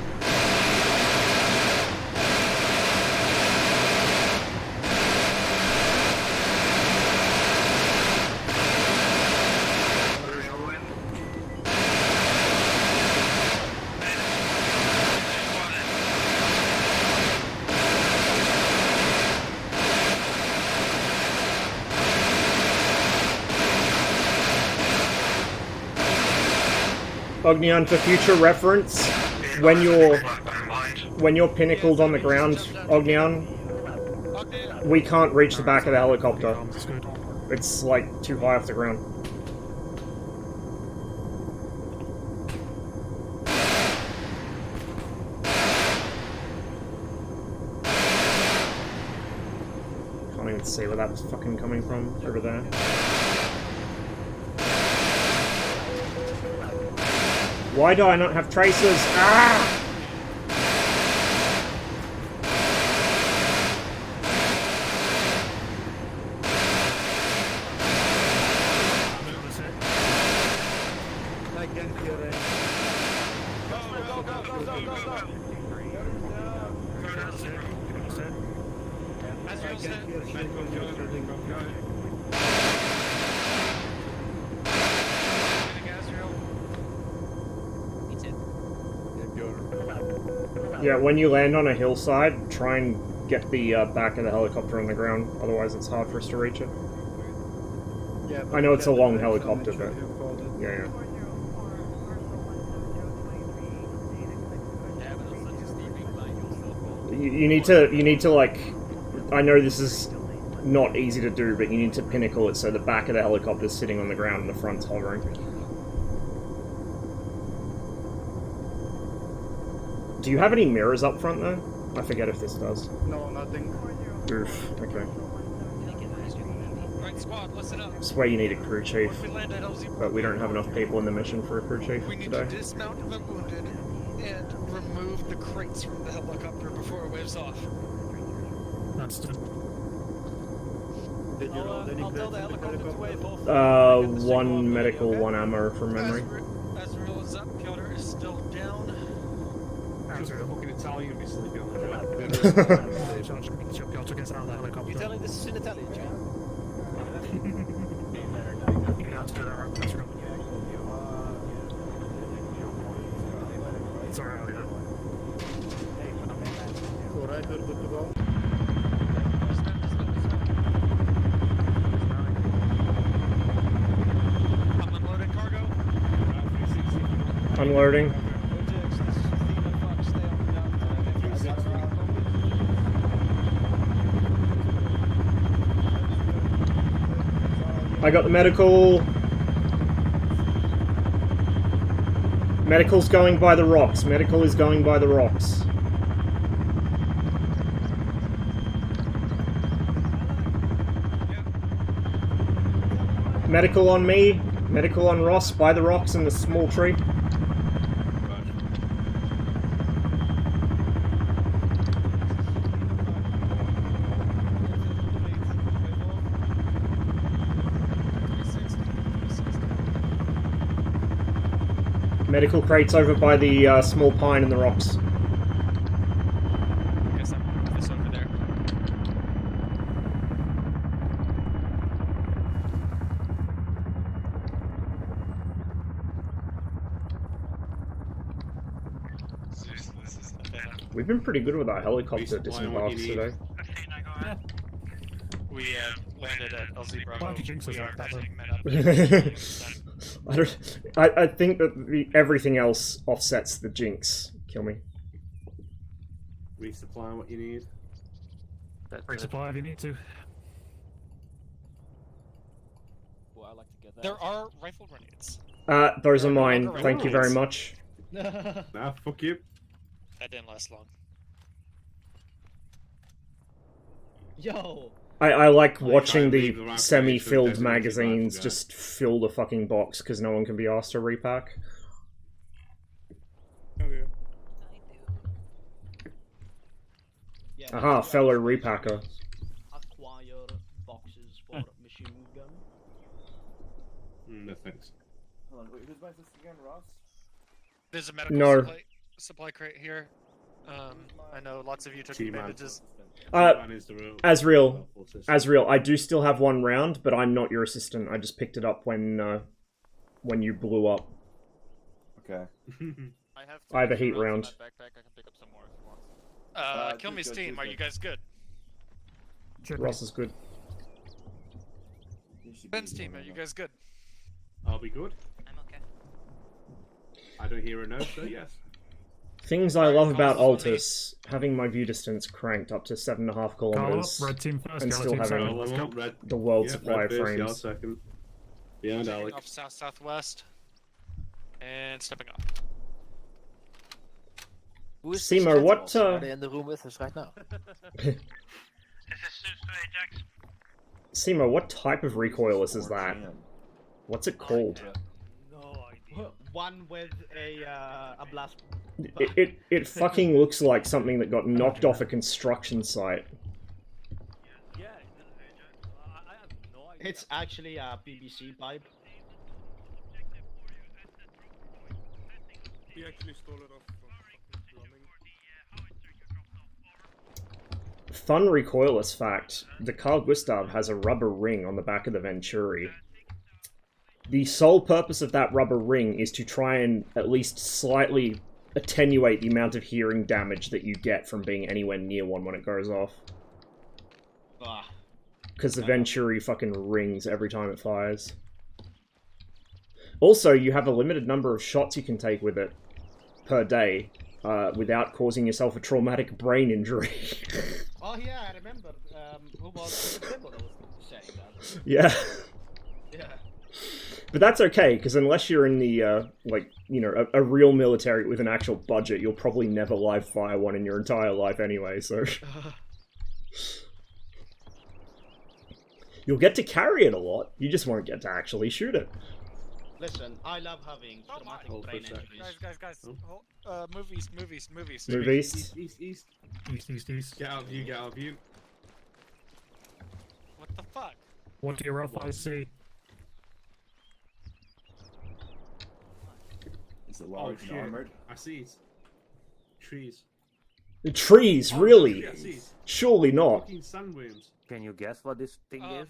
Ognion, for future reference, when you're pinnacled on the ground, Ognion, we can't reach the back of the helicopter. It's like too high off the ground. Can't even see where that was fucking coming from over there. Why do I not have tracers? Ah! Yeah, when you land on a hillside, try and get the back of the helicopter on the ground, otherwise it's hard for us to reach it. Yeah, I know it's a long helicopter, but yeah. You need to like, I know this is not easy to do, but you need to pinnacle it so the back of the helicopter is sitting on the ground and the front's hovering. Do you have any mirrors up front though? I forget if this does. No, nothing. Oof, okay. Right, squad, listen up. I swear you need a crew chief, but we don't have enough people in the mission for a crew chief We need today. to dismount the wounded and remove the crates from the helicopter before it waves off. Understood. Did you roll any I'll tell the helicopter to wave off. One medical, one ammo from memory. Azrael is up, Piotr is still down. Just fucking Italian be sleeping on the ground. Piotr gets out of the helicopter. You're telling this is in Italian, John? You can have to do that right, Piotr. It's alright, yeah. Alright, we're good to go. I'm unloading cargo. Unloading. I got the medical. Medical's going by the rocks. Medical is going by the rocks. Medical on me. Medical on Ross by the rocks and the small tree. Medical crates over by the small pine in the rocks. Guess I'm moving this over there. This is bad. We've been pretty good with our helicopter disembarks today. We landed at LZ Bravo. Why don't you jinx us We like are that, sending though? men up. I think that everything else offsets the jinx. Kill me. Resupply what you need. Resupply if you need to. Well, I like to get that. There are rifle grenades. Those are mine. Thank you very much. Nah, fuck you. That didn't last long. Yo! I like Like, watching I leave the the rifle semi-filled into a designated magazines rifle just fill the fucking box because no one can be asked to repack. Oh yeah. Yeah, Aha, fellow repacker. Acquire boxes for machine gun. No thanks. Hold on, wait, who's buying this again, Ross? There's a medical No. supply crate here. I know lots of you took T-Man. bandages. Asriel, I do still have one round, but I'm not your assistant. I just picked it up when you blew up. Okay. I have a heat round. Backpack, I can pick up some more if you want. Kill Me's team, are you guys good? Ross is good. Ben's team, are you guys good? I'll be good. I'm okay. I don't hear a no, so yes. Things I love about Altus, having my view distance cranked up to 7.5 kilometers, Red team first, and yellow still team second. having Let's go. the world Yeah, supply red of first, yellow frames. second. Behind Taking Alec. off south-southwest. And stepping up. Who is Simo, this what, Sentinels? Are they in the room with us right now? Simo, what type of recoilless is that? What's it called? One with a blast. It fucking looks like something that got knocked off a construction site. It's actually a PVC pipe. He actually stole it off from plumbing. Fun recoilless fact, the Carl Gustav has a rubber ring on the back of the Venturi. The sole purpose of that rubber ring is to try and at least slightly attenuate the amount of hearing damage that you get from being anywhere near one when it goes off. Because the Venturi fucking rings every time it fires. Also, you have a limited number of shots you can take with it per day without causing yourself a traumatic brain injury. Oh yeah, I remember. Who was Debo that was saying that? Yeah. Yeah. But that's okay, because unless you're in the, like, you know, a real military with an actual budget, you'll probably never live fire one in your entire life anyway, so... You'll get to carry it a lot, you just won't get to actually shoot it. Listen, I love having traumatic brain injuries. Guys. Movies. Move east. East. Get out of view, get out of view. What the fuck? What do your eyes see? Is it large and armored? I see it. Trees. The trees, really? Yeah, I see it. Surely not. Fucking sandworms. Can you guess what this thing is?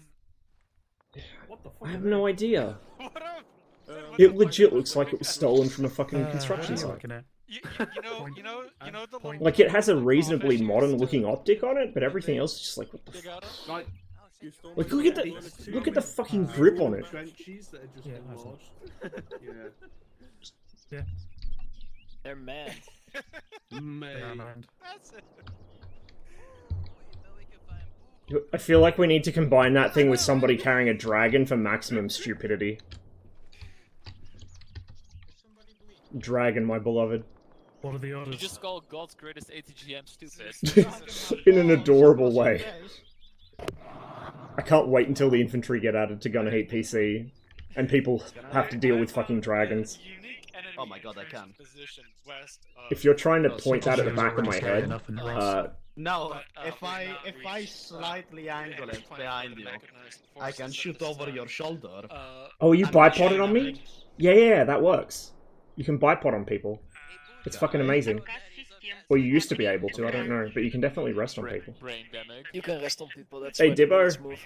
What the fuck? I have no idea. What up? It legit looks like it was stolen from a fucking construction site. You know the little Like, it has a reasonably modern-looking optic on it, but everything else is just like, what the f... Like, Like, look at the fucking grip on it. Trenches that are just enlarged. Yeah. They're mad. Man. That's it. I feel like we need to combine that thing with somebody carrying a dragon for maximum stupidity. Dragon, my beloved. What are the You orders? just call God's greatest ATGM stupid. In an adorable way. I can't wait until the infantry get added to Gunner Heat PC, and people have to deal with fucking dragons. Oh my god, I can. If you're trying to point that at the back of my head, No, if I slightly angle it behind you, I can shoot over your shoulder. oh, you bipoded on me? Yeah, that works. You can bipod on people. It's fucking amazing. Well, you used to be able to, I don't know, but you can definitely rest on people. You can rest on people. That's Hey, why the Dibbo. bullets move.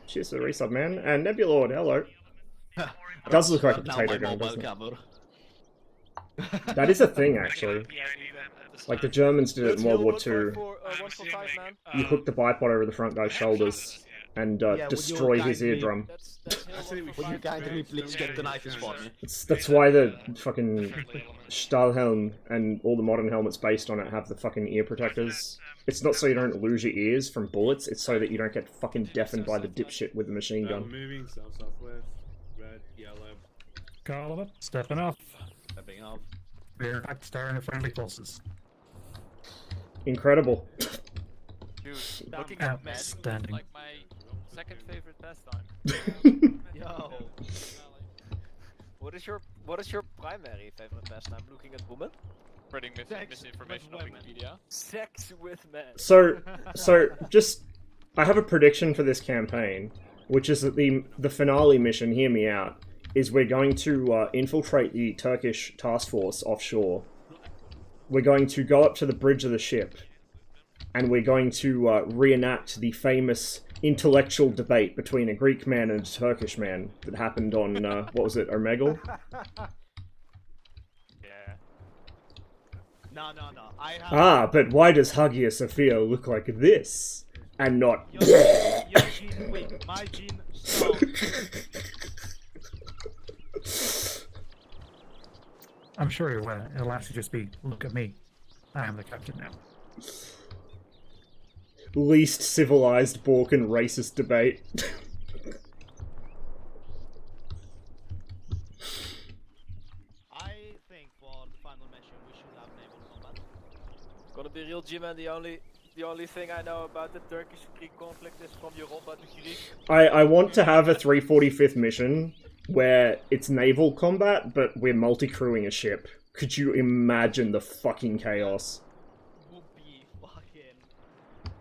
Cheers for the resub, man. And Nebulord, hello. Does look like a potato gun, doesn't it? That is a thing, actually. Like, the Germans did it in World War II. You hook the bipod over the front guy's shoulders and destroy his eardrum. Would you kindly please get the knife for me? That's why the fucking Stahlhelm and all the modern helmets based on it have the fucking ear protectors. It's not so you don't lose your ears from bullets, it's so that you don't get fucking deafened by the dipshit with the machine gun. Moving south-southwest, red, yellow. Call it. Stepping off. Stepping off. We're in fact starting friendly forces. Incredible. Dude, looking at Magic is like my second favorite pastime. Yo. What is your primary favorite pastime? Looking at women? Spreading misinformation on Wikipedia. Sex with men. So just, I have a prediction for this campaign, which is that the finale mission, hear me out, is we're going to infiltrate the Turkish task force offshore. We're going to go up to the bridge of the ship, and we're going to reenact the famous intellectual debate between a Greek man and a Turkish man that happened on, what was it, Omegle? Yeah. No. I have... But why does Hagia Sophia look like this? And not... Your gene weak, my gene strong. I'm sure it'll actually just be, look at me. I am the captain now. Least civilized Balkan racist debate. I think for the final mission we should have naval combat. Gonna be real, G-Man. The only thing I know about the Turkish-Greek conflict is from Europa to Greek. I want to have a 345th mission where it's naval combat, but we're multi-crewing a ship. Could you imagine the fucking chaos? Would be fucking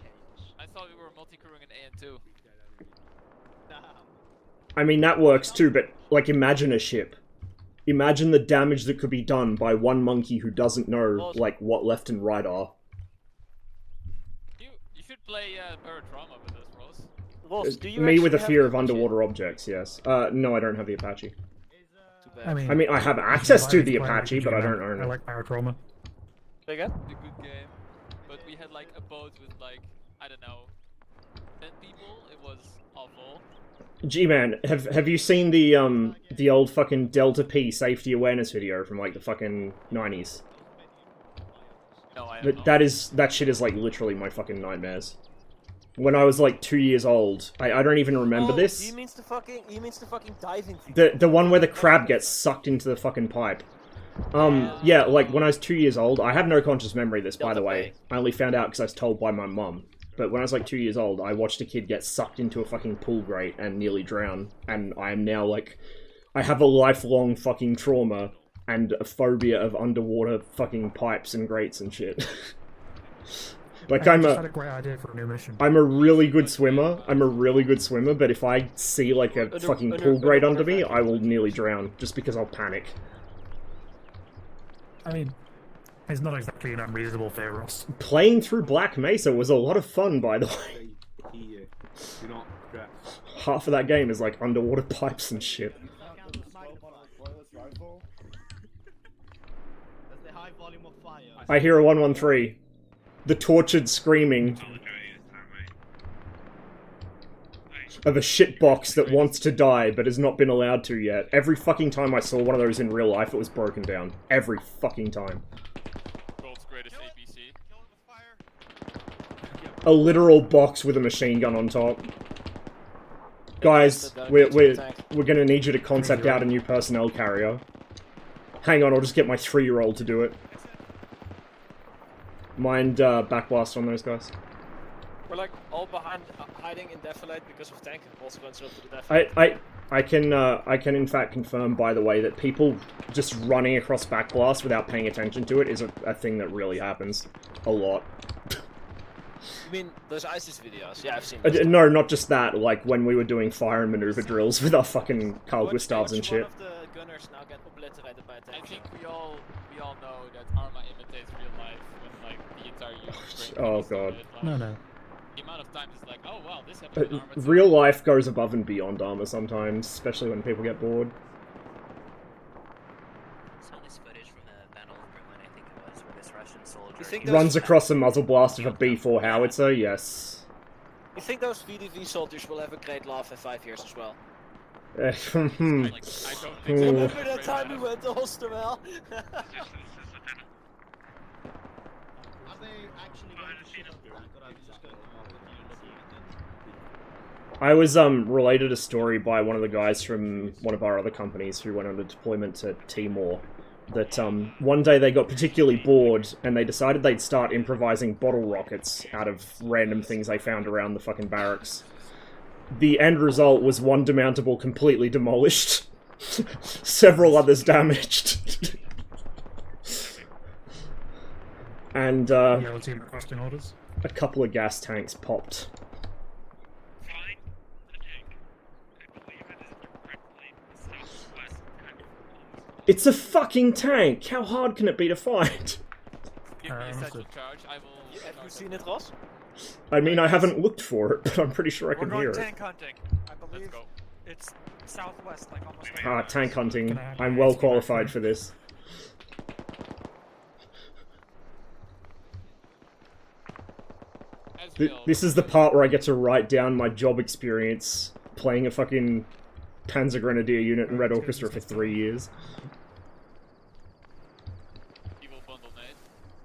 chaos. I thought we were multi-crewing an AN2. Damn. I mean, that works too, but, like, imagine a ship. Imagine the damage that could be done by one monkey who doesn't know, like, what left and right are. You should play Paratrauma with us, Ross. Ross, do you Me with a actually fear have of underwater objects, yes. No, I don't have the Apache. I mean, I have access to the Apache, but I don't own I it. like Paratrauma. Say again? It's a good game, but we had like a boat with like, I don't know, 10 people. It was awful. G-Man, have you seen the old fucking Delta P safety awareness video from like the fucking 90s? No, I have not. That shit is like literally my fucking nightmares. When I was like 2 years old, I don't even remember this. He means the fucking diving thing. The one where the crab gets sucked into the fucking pipe. Yeah, like when I was 2 years old, I have no conscious memory of this, by the way. I only found out because I was told by my mum. But when I was like 2 years old, I watched a kid get sucked into a fucking pool grate and nearly drown. And I am now like, I have a lifelong fucking trauma and a phobia of underwater fucking pipes and grates and shit. Like I just had a great idea for a new mission. I'm a really good swimmer. But if I see like a fucking pool grate under me, I will nearly drown just because I'll panic. I mean, it's not exactly an unreasonable fear, Ross. Playing through Black Mesa was a lot of fun, by the way. You're not correct. Half of that game is like underwater pipes and shit. That's the high volume of fire. I hear a 113. The tortured screaming of a shitbox that wants to die but has not been allowed to yet. Every fucking time I saw one of those in real life, it was broken down. Every fucking time. World's greatest ABC. A literal box with a machine gun on top. Guys, we're gonna need you to concept out a new personnel carrier. Hang on, I'll just get my 3-year-old to do it. Mind backblast on those guys. We're like all behind, hiding in defilade because of tank. Also going straight to the defilade. I can in fact confirm, by the way, that people just running across backblast without paying attention to it is a thing that really happens a lot. You mean those ISIS videos? Yeah, I've seen. No, not just that. Like when we were doing fire and maneuver drills with our fucking Carl Gustavs and shit. One of the gunners now get obliterated by a tank. I think we all know that ArmA imitates real life when like the entire unit. Oh god. Like, No. The amount of times it's like, oh wow, this happened in ArmA. Real life goes above and beyond ArmA sometimes, especially when people get bored. Saw this footage from the Battle of Berlin, I think it was, where this Russian soldier Runs across a muzzle blast of a B4 howitzer, yes. You think those VDV soldiers will have a great laugh in 5 years as well? I don't think so. Remember that time we went to Osterwell? Are they actually going to shoot up back, or are they just going to continue looking at it? I was related a story by one of the guys from one of our other companies who went on a deployment to Timor, that one day they got particularly bored and they decided they'd start improvising bottle rockets out of random things they found around the fucking barracks. The end result was one demountable completely demolished, several others damaged. And Yellow team requesting orders. a couple of gas tanks popped. It's a fucking tank! How hard can it be to find? Give me a satchel charge, I will... Have you seen it, Ross? I mean, I haven't looked for it, but I'm pretty sure I can hear it. tank hunting. I believe it's southwest, like almost. Ah, tank hunting. I'm well qualified for this. This is the part where I get to write down my job experience playing a fucking Panzer Grenadier unit in Red Orchestra for 3 years.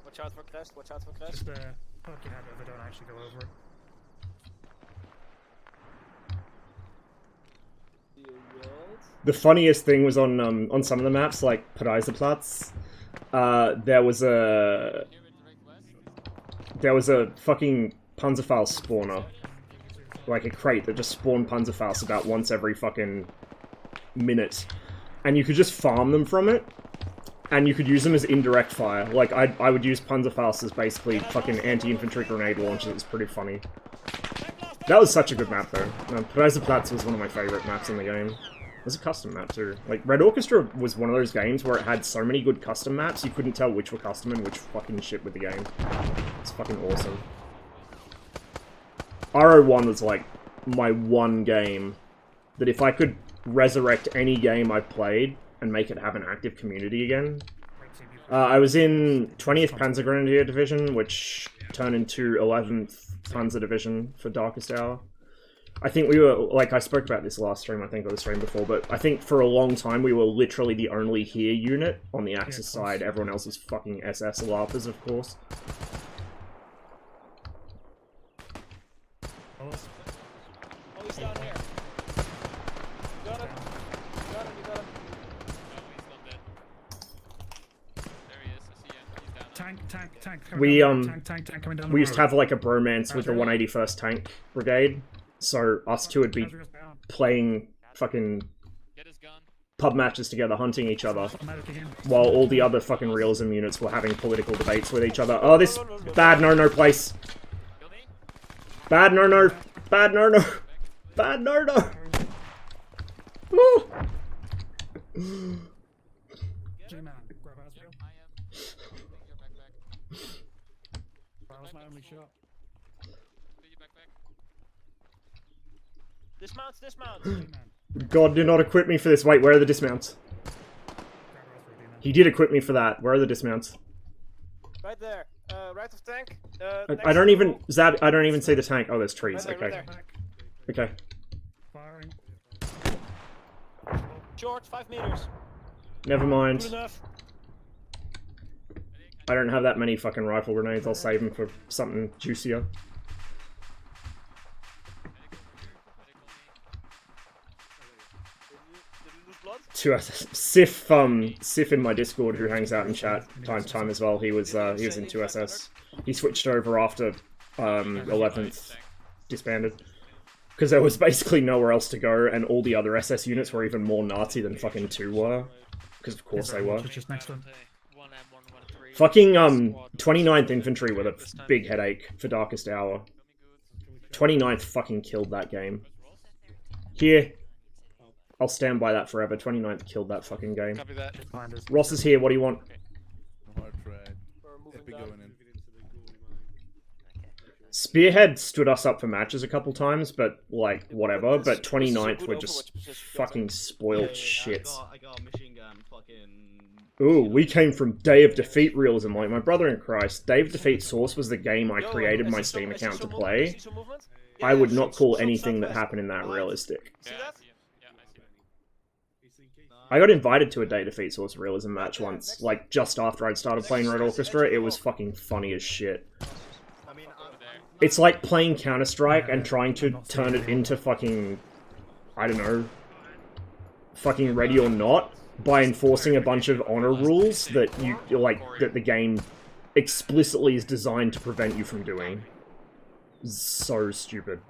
Watch out for crest, watch out for crest. Just poke your head over, don't actually go over it. The funniest thing was on some of the maps, like Pareiserplatz, there was a fucking Panzerfaust spawner, like a crate that just spawned Panzerfaust about once every fucking minute, and you could just farm them from it, and you could use them as indirect fire. Like I would use Panzerfaust as basically fucking anti-infantry grenade launchers. It was pretty funny. That was such a good map though. Pareiserplatz was one of my favorite maps in the game. It was a custom map too. Like, Red Orchestra was one of those games where it had so many good custom maps, you couldn't tell which were custom and which fucking shit with the game. It's fucking awesome. RO1 was like my one game that if I could resurrect any game I played and make it have an active community again. I was in 20th Panzer Grenadier Division, which turned into 11th Panzer Division for Darkest Hour. I think we were, like, I spoke about this last stream, I think, or the stream before, but I think for a long time we were literally the only here unit on the Axis side. Everyone else was fucking SS LARPers, of course. Oh, he's down here. You got him. You got him, you got him. No, he's not dead. There he is, I see him. He's down. Tank. We, Tank coming down the we used to road. have, like, a bromance with the 181st Tank Brigade, so us two would be playing fucking pub matches together, hunting each other, while all the other fucking realism units were having political debates with each other. Oh, this bad no-no place. Bad no-no. Bad no-no. Bad no-no. Woo! G-Man, grab Asriel. That was my only shot. Dismounts, dismounts! God, do not equip me for this. Wait, where are the dismounts? He did equip me for that. Where are the dismounts? Right there. Right of tank. I don't even... Zab, I don't even see the tank. Oh, there's trees. Right there, Okay. right Okay. Firing. Short, 5 meters. Never mind. Good enough. I don't have that many fucking rifle grenades. I'll save them for something juicier. Sif in my Discord, who hangs out in chat time to time as well. He was in 2SS. He switched over after 11th disbanded. Because there was basically nowhere else to go, and all the other SS units were even more Nazi than fucking 2 were. Because of course they were. Just next one. Fucking 29th Infantry were the big headache for Darkest Hour. 29th fucking killed that game. Here. I'll stand by that forever. 29th killed that fucking game. Copy that. Ross is here, what do you want? Spearhead stood us up for matches a couple times, but, like, whatever. But 29th were just fucking spoiled shit. I got a machine gun, fucking... Ooh, we came from Day of Defeat realism. Like, my brother in Christ, Day of Defeat Source was the game I created my Steam account to play. I would not call anything that happened in that realistic. I got invited to a Day of Defeat Source realism match once, like, just after I'd started playing Red Orchestra. It was fucking funny as shit. It's like playing Counter-Strike and trying to turn it into fucking, I don't know, fucking Ready or Not by enforcing a bunch of honor rules that that the game explicitly is designed to prevent you from doing. So stupid.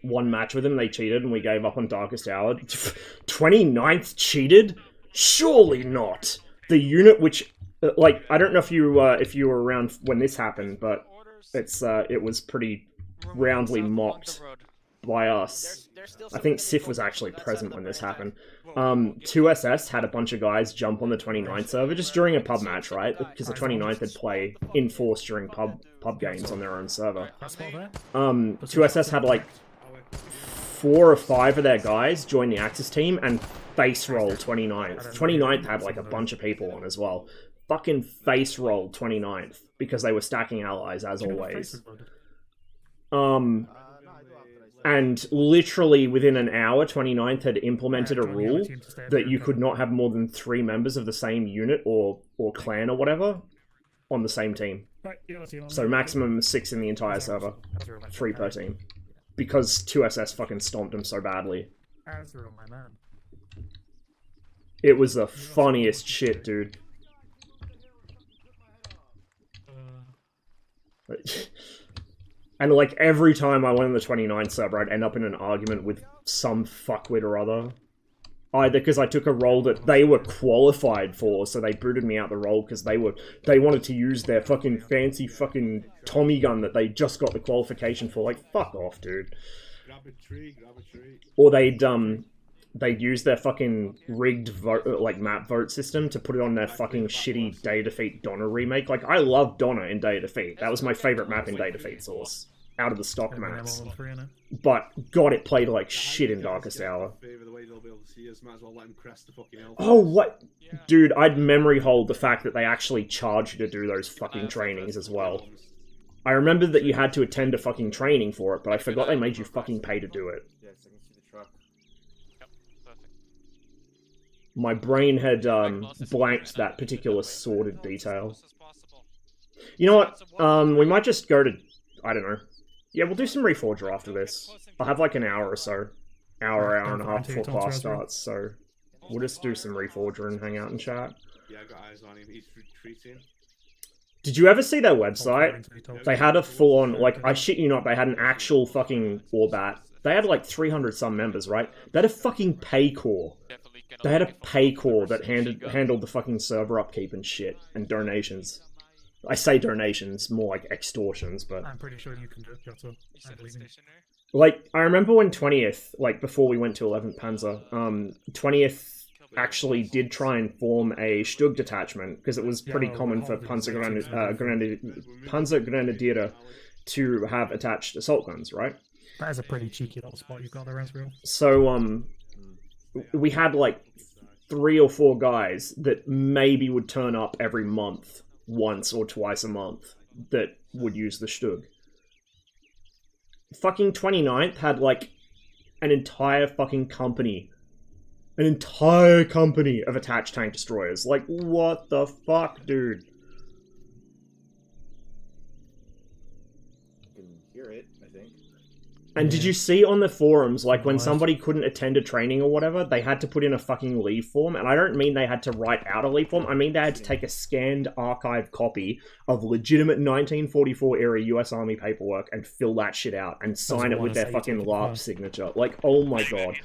One match with them, they cheated and we gave up on Darkest Hour. 29th cheated? Surely not! The unit which... Like, I don't know if you were around when this happened, but it was pretty roundly mocked by us. I think Sif was actually present when this happened. 2SS had a bunch of guys jump on the 29th server just during a pub match, right? Because the 29th would play in force during pub games on their own server. 2SS had like 4 or 5 of their guys join the Axis team and face roll 29th. 29th had like a bunch of people on as well. Fucking face rolled 29th because they were stacking allies as always. And literally within an hour, 29th had implemented a rule that you could not have more than 3 members of the same unit or clan or whatever on the same team. So maximum 6 in the entire server, 3 per team, because 2SS fucking stomped them so badly. It was the funniest shit, dude. And like every time I went on the 29th server, I'd end up in an argument with some fuckwit or other. Either because I took a role that they were qualified for, so they booted me out the role because they wanted to use their fucking fancy fucking Tommy gun that they just got the qualification for. Like, fuck off, dude. Grab a tree, grab a tree. Or they'd use their fucking rigged vote, like map vote system to put it on their fucking shitty Day of Defeat Donna remake. Like, I love Donna in Day of Defeat. That was my favorite map in Day of Defeat Source. Out of the stock maps. But, God, it played like shit in Darkest Hour. Oh, what? Dude, I'd memory hold the fact that they actually charged you to do those fucking trainings as well. I remember that you had to attend a fucking training for it, but I forgot they made you fucking pay to do it. My brain had blanked that particular sordid detail. You know what? We might just go to... I don't know. Yeah, we'll do some Reforger after this. I'll have like an hour or so. Hour and a half before class starts, so... We'll just do some Reforger and hang out and chat. Yeah, I got eyes on him. He's retreating. Did you ever see their website? They had a full-on... Like, I shit you not, they had an actual fucking Orbat. They had like 300 some members, right? They had a fucking pay core. They had a pay core that handled the fucking server upkeep and shit, and donations. I say donations, more like extortions, but... I'm pretty sure you can do it, Piotr. I believe in. Like, I remember when 20th, like, before we went to 11th Panzer, 20th actually did try and form a Stug detachment, because it was pretty common for Panzer Grenadier to have attached assault guns, right? That is a pretty cheeky little spot you've got there, Ezreal. So, we had, like, 3 or 4 guys that maybe would turn up every month, once or twice a month, that would use the Stug. Fucking 29th had, like, an entire fucking company. An entire company of attached tank destroyers. Like, what the fuck, dude? You can hear it, I think. And did you see on the forums, like, when somebody couldn't attend a training or whatever, they had to put in a fucking leave form? And I don't mean they had to write out a leave form, I mean they had to take a scanned archived copy of legitimate 1944 era US Army paperwork and fill that shit out and sign it with their fucking LARP signature. Like, oh my god.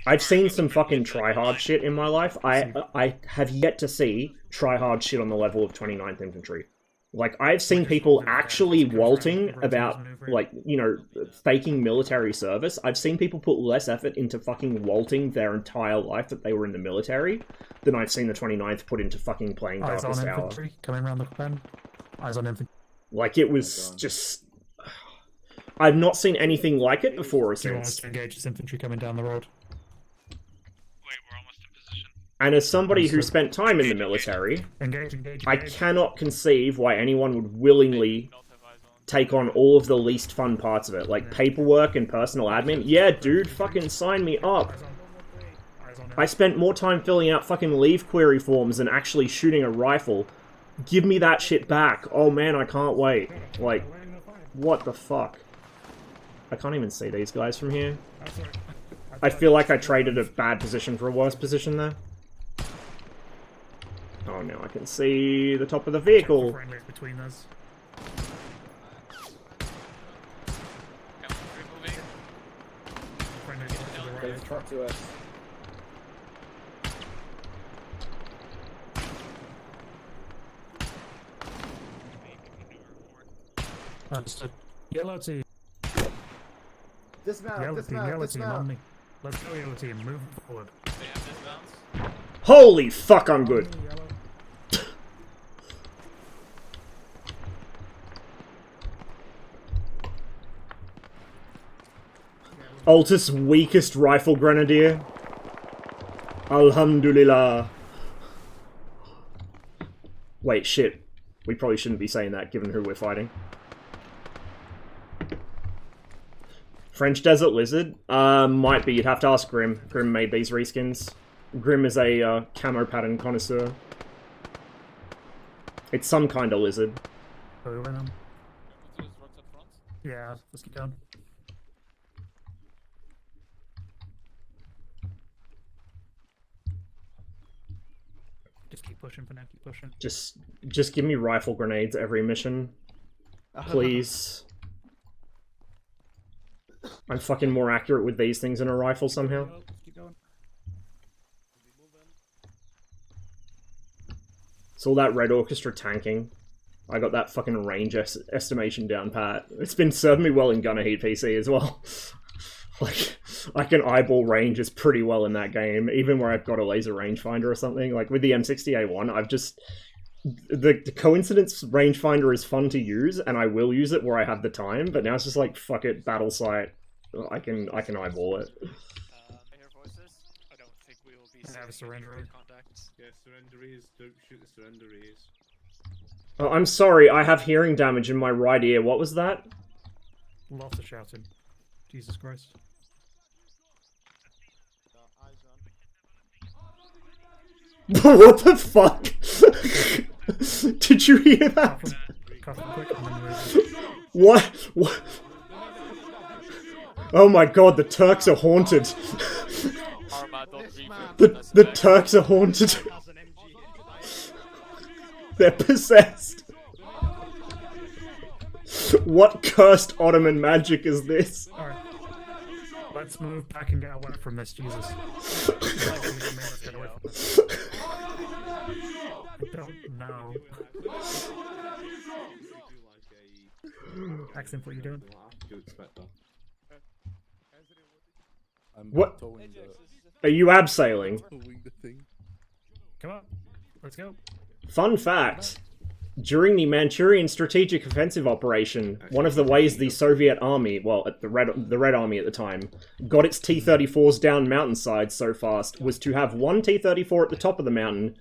I've seen some fucking try-hard shit in my life. I have yet to see try-hard shit on the level of 29th Infantry. Like, I've seen people actually walting about, like, you know, faking military service. I've seen people put less effort into fucking walting their entire life that they were in the military than I've seen the 29th put into fucking playing Eyes Darkest on Hour. infantry coming around the bend. Eyes on infantry. Like, it was just... I've not seen anything like it before or Do you want us since. to engage this infantry coming down the road? And as somebody who spent time in the military, Engage. I cannot conceive why anyone would willingly take on all of the least fun parts of it, like paperwork and personal admin. Yeah, dude, fucking sign me up. I spent more time filling out fucking leave query forms than actually shooting a rifle. Give me that shit back. Oh man, I can't wait. Like, what the fuck? I can't even see these guys from here. I feel like I traded a bad position for a worse position there. Oh, now I can see the top of the vehicle. Between us. They've trucked to us. Understood. Yellow team. Dismount, Yellow dismount, team on dismount. me. Let's go, yellow team. Move forward. Holy fuck, I'm good. Altus weakest rifle grenadier. Alhamdulillah. Wait, shit. We probably shouldn't be saying that given who we're fighting. French Desert Lizard? Might be. You'd have to ask Grim. Grim made these reskins. Grim is a camo pattern connoisseur. It's some kind of lizard. Yeah, let's keep going. Just keep pushing for now, keep pushing. Just give me rifle grenades every mission. Please. I'm fucking more accurate with these things than a rifle somehow. Keep going. It's all that Red Orchestra tanking. I got that fucking range estimation down pat. It's been serving me well in Gunner Heat PC as well. Like, I can eyeball ranges pretty well in that game, even where I've got a laser rangefinder or something. Like, with the M60A1, I've just... The coincidence rangefinder is fun to use, and I will use it where I have the time, but now it's just like, fuck it, battle sight. I can eyeball it. Hear voices? I don't think we will be have a surrender. contacts. Yeah, surrenderies. Don't shoot the surrenderies. Oh, I'm sorry, I have hearing damage in my right ear. What was that? Lots of shouting. Jesus Christ. What the fuck? Did you hear that? What? What? Oh my god, the Turks are haunted. The Turks are haunted. They're possessed. What cursed Ottoman magic is this? Alright. Let's move back and get away from this, Jesus. I don't know. Accent, what are you doing? What? Are you abseiling? Come on, let's go. Fun fact. During the Manchurian Strategic Offensive Operation, one of the ways the Soviet Army, well, the Red Army at the time, got its T-34s down mountainsides so fast was to have one T-34 at the top of the mountain,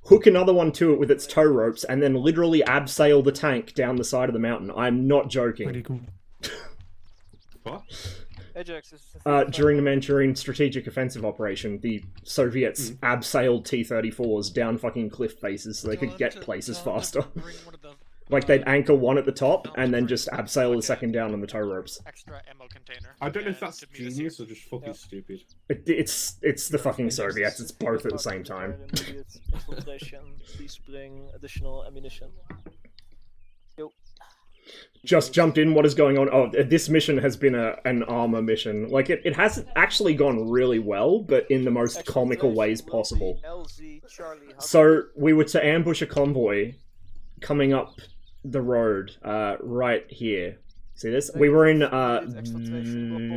hook another one to it with its tow ropes, and then literally abseil the tank down the side of the mountain. I'm not joking. Pretty cool. What? Ajax is During the Manchurian Strategic Offensive Operation, the Soviets abseiled T-34s down fucking cliff faces so they could get places faster. Like they'd anchor one at the top and then just abseil the second down on the tow ropes. Extra ammo container. I don't know if that's genius or just fucking stupid. It's the fucking Soviets. It's both at the same time. Infiltration. Please bring additional ammunition. Yo. Just jumped in. What is going on? Oh, this mission has been an ArmA mission. Like it has actually gone really well, but in the most comical ways possible. So we were to ambush a convoy coming up the road, right here. See this? We were in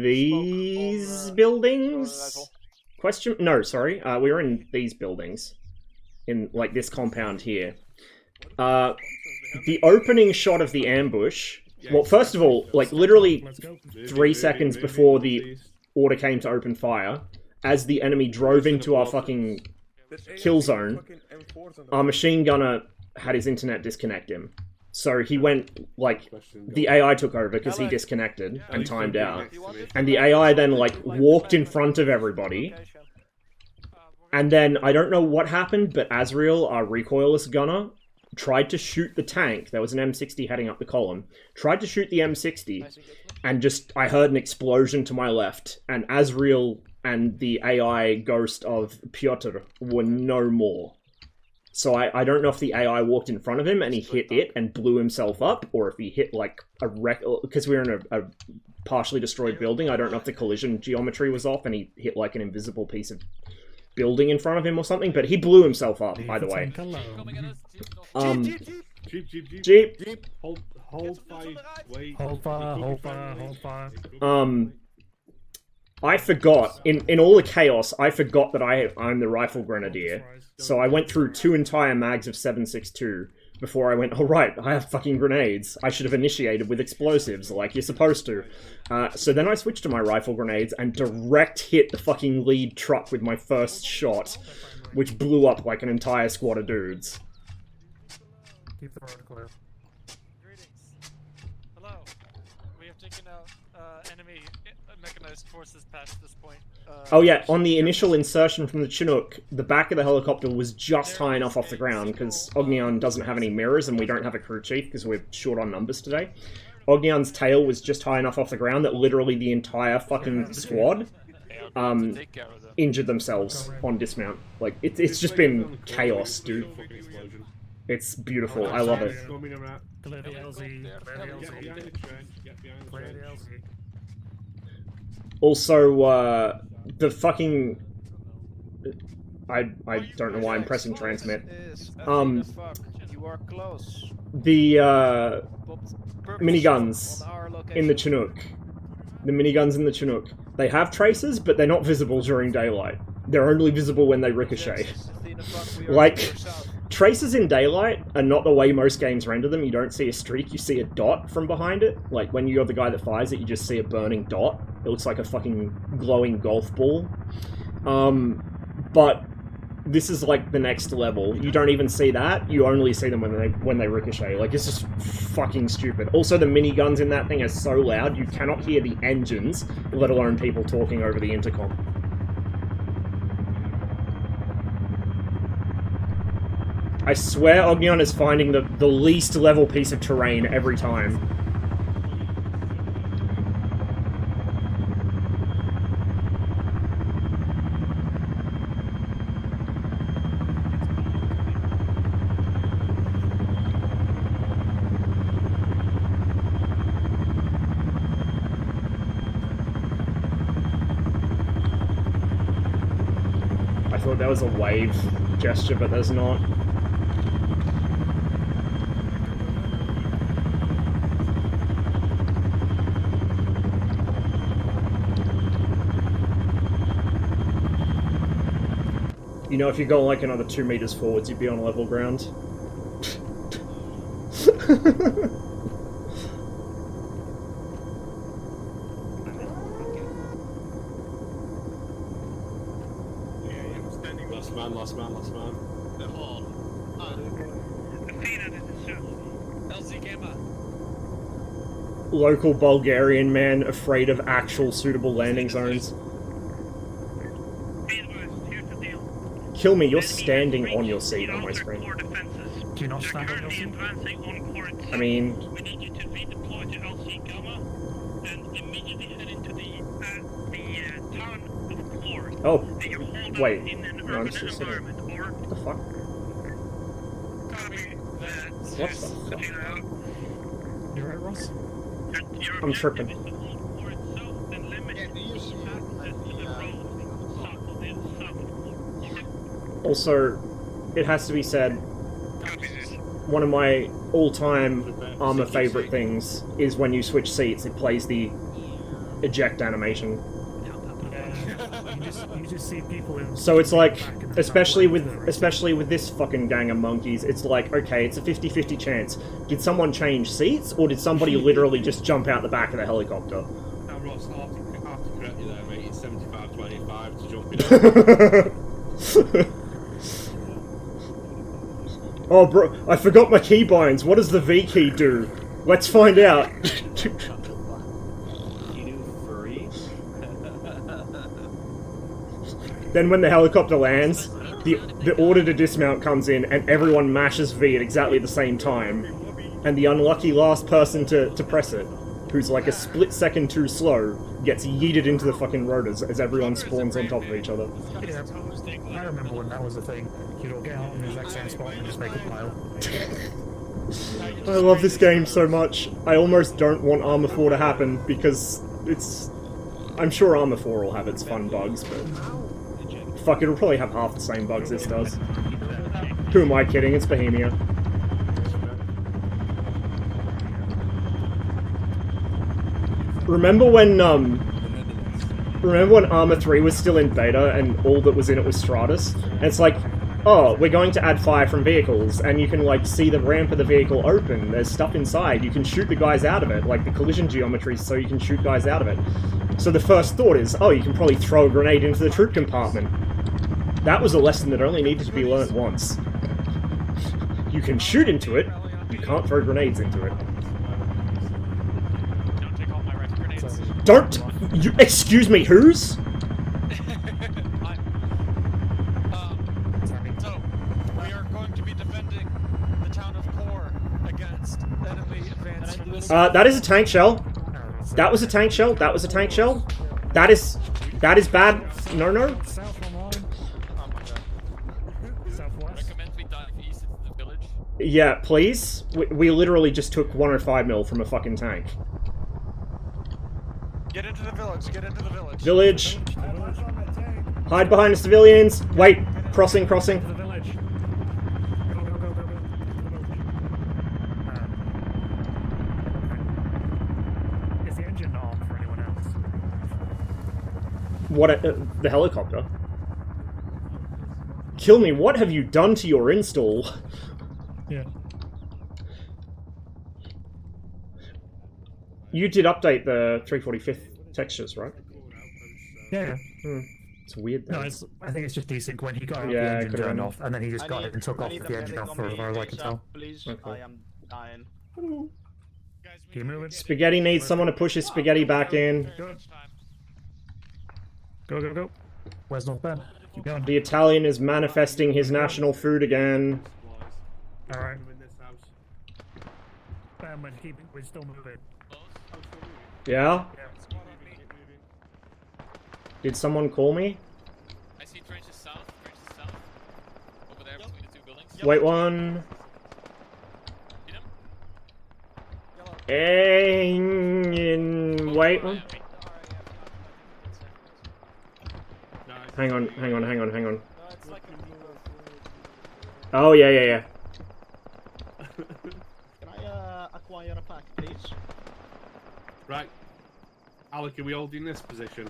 these buildings. Question? No, sorry. We were in these buildings, in like this compound here. The opening shot of the ambush. Well, first of all, like literally 3 seconds before the order came to open fire, as the enemy drove into our fucking kill zone, our machine gunner had his internet disconnect him. So he went, like, the AI took over because he disconnected and timed out. And the AI then, like, walked in front of everybody. And then, I don't know what happened, but Azrael, our recoilless gunner, tried to shoot the tank. There was an M60 heading up the column. Tried to shoot the M60, and just, I heard an explosion to my left. And Azrael and the AI ghost of Pyotr were no more. So I don't know if the AI walked in front of him and he hit it and blew himself up, or if he hit like a wreck, because we were in a partially destroyed building. I don't know if the collision geometry was off and he hit like an invisible piece of building in front of him or something, but he blew himself up either way. Jeep. Hold fire, wait. Hold fire. I forgot, in all the chaos, I forgot that I'm the rifle grenadier. So I went through 2 entire mags of 7.62 before I went, oh right, I have fucking grenades. I should have initiated with explosives, like you're supposed to. So then I switched to my rifle grenades and direct hit the fucking lead truck with my first shot, which blew up like an entire squad of dudes. Keep the road clear. Greetings. Hello. We have taken out enemy mechanized forces past this point. Oh yeah, on the initial insertion from the Chinook, the back of the helicopter was just high enough off the ground, because Ognion doesn't have any mirrors and we don't have a crew chief because we're short on numbers today. Ognion's tail was just high enough off the ground that literally the entire fucking squad injured themselves on dismount. Like, it's just been chaos, dude. It's beautiful, I love it. Clear the LZ. Clear the LZ. Also, the fucking... I don't know why I'm pressing transmit. You are close. The miniguns in the Chinook. The miniguns in the Chinook. They have traces, but they're not visible during daylight. They're only visible when they ricochet. Like, traces in daylight are not the way most games render them. You don't see a streak, you see a dot from behind it. Like, when you're the guy that fires it, you just see a burning dot. It looks like a fucking glowing golf ball. But this is like the next level. You don't even see that. You only see them when they ricochet. Like, it's just fucking stupid. Also, the miniguns in that thing are so loud, you cannot hear the engines, let alone people talking over the intercom. I swear Ognion is finding the least level piece of terrain every time. I thought that was a wave gesture, but there's not. You know, if you go like another 2 meters forwards, you'd be on level ground. Last man. Local Bulgarian man afraid of actual suitable landing zones. Kill me, you're standing on your seat on my screen. Do you not stand on your seat? Advancing on court I mean, we need you to redeploy to LC Gamma and immediately head into the town of Clore. oh, And you're holed wait, up in an no, urban it's just environment, or what the fuck? copy that. What the fuck? You right, Ross? I'm tripping. Also, it has to be said, one of my all-time ArmA favorite things is when you switch seats, it plays the eject animation. You just see people in. So it's like, especially with this fucking gang of monkeys, it's like, okay, it's a 50-50 chance. Did someone change seats, or did somebody literally just jump out the back of the helicopter? Now, Ross, I have to correct you there, mate. It's 75-25 to jump in. Oh, bro, I forgot my keybinds. What does the V key do? Let's find out. Then when the helicopter lands, the order to dismount comes in and everyone mashes V at exactly the same time. And the unlucky last person to press it, who's like a split second too slow, gets yeeted into the fucking rotors as everyone spawns on top of each other. Yeah, I remember when that was a thing. You'd all get out in the exact same spot and just make a pile. I love this game so much. I almost don't want ArmA 4 to happen because it's... I'm sure ArmA 4 will have its fun bugs, but... Fuck, it'll probably have half the same bugs this does. Who am I kidding? It's Bohemia. Remember when ArmA 3 was still in beta and all that was in it was Stratus? And it's like, oh, we're going to add fire from vehicles, and you can, like, see the ramp of the vehicle open. There's stuff inside. You can shoot the guys out of it, like the collision geometry, so you can shoot guys out of it. So the first thought is, oh, you can probably throw a grenade into the troop compartment. That was a lesson that only needed to be learnt once. You can shoot into it, you can't throw grenades into it. Don't take all my rifle grenades. Don't! You, excuse me, whose? So, we are going to be defending the town of Core against enemy advanced. That is a tank shell. That was a tank shell. That was a tank shell. That is bad. No, no. Recommend we dive east into the village. Yeah, please. We literally just took 105 mil from a fucking tank. Get into the village. Get into the village. Village. Hide behind the civilians. Wait. Crossing, crossing. Is the engine not on for anyone else? What? The helicopter? Kill me. What have you done to your install? Yeah. You did update the 345th textures, right? Yeah. It's weird though. No, I think it's just decent when he got out Yeah, the engine could've turned been. off, and then he just got it and took off with the engine off for as far as I can tell. Please, Okay. I am dying. Keep moving. Spaghetti needs someone to push his spaghetti back in. Go, go, go. Where's North Ben? Keep going. The Italian is manifesting his national food again. Alright. Ben, we're still moving. Yeah? Did someone call me? I see trenches south, over there between the two buildings. Wait one. Wait one. Hang on, hang on, hang on, hang on. Oh, yeah, yeah, yeah. Can I acquire a pack, please? Right. Alec, are we holding this position?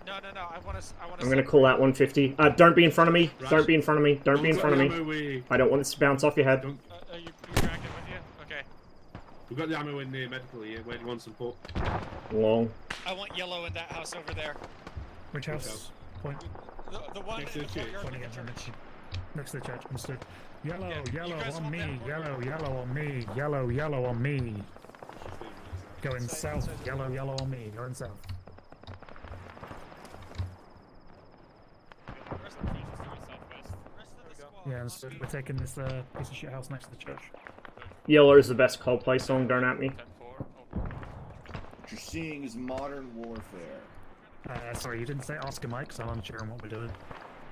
No, I want to. I'm gonna call out 150. Don't be in front of me. Don't be in front of me. Don't be in front of me. I don't want this to bounce off your head. You dragged it with you? Okay. We've got the ammo in near medical here. Where do you want support? Long. I want yellow in that house over there. Which house? Point. The one Next to in the the church. courtyard of the church. Next to the church, understood. Yellow, Yeah, you yellow guys on want me, that one? yellow, yellow on me, yellow, yellow on me. Going south, yellow, yellow on me, going south. The rest of the trenches to your southwest. The rest of the squad Yeah, and so we're taking this piece of shit house next to the church. Yellow is the best Coldplay song, don't at me. What you're seeing is modern warfare. Sorry, you didn't say Oscar Mike, so I'm unsure on what we're doing.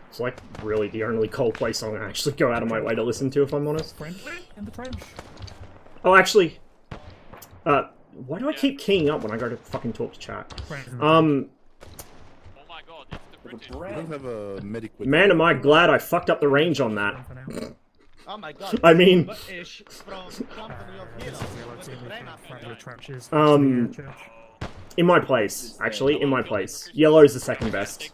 It's like really the only Coldplay song I actually go out of my way to listen to, if I'm honest. Friendly in the trench. Oh, actually, why do I keep keying up when I go to fucking talk to chat? We don't have a medic with Man, am I glad I fucked up the range on that. Oh my god. I mean, Ish from Company of Heroes. in my place, actually, in my place. Yellow's the second best.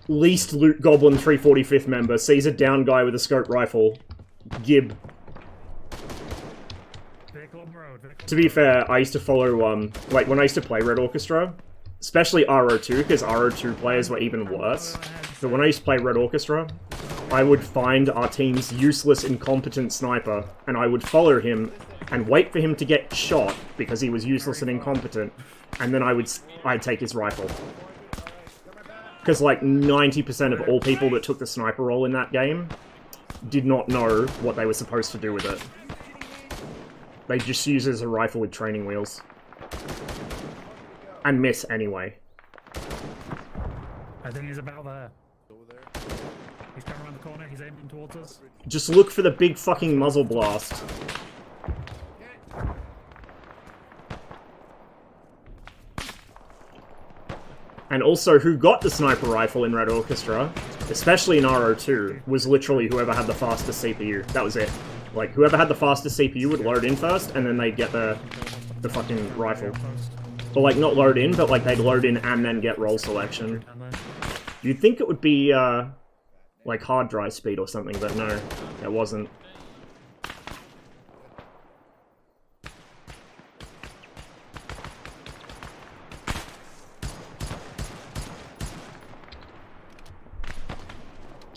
Least loot goblin 345th member sees a down guy with a scope rifle. Gib. To be fair, I used to follow, like, when I used to play Red Orchestra, especially RO2, because RO2 players were even worse, but when I used to play Red Orchestra, I would find our team's useless, incompetent sniper, and I would follow him and wait for him to get shot, because he was useless and incompetent, and then I'd take his rifle. Because, like, 90% of all people that took the sniper role in that game did not know what they were supposed to do with it. They just use it as a rifle with training wheels. And miss anyway. I think he's about there. He's coming around the corner, he's aiming towards us. Just look for the big fucking muzzle blast. And also, who got the sniper rifle in Red Orchestra, especially in RO2, was literally whoever had the fastest CPU. That was it. Like, whoever had the fastest CPU would load in first, and then they'd get the fucking rifle. Or, like, not load in, but, like, they'd load in and then get roll selection. You'd think it would be, like, hard drive speed or something, but no, it wasn't.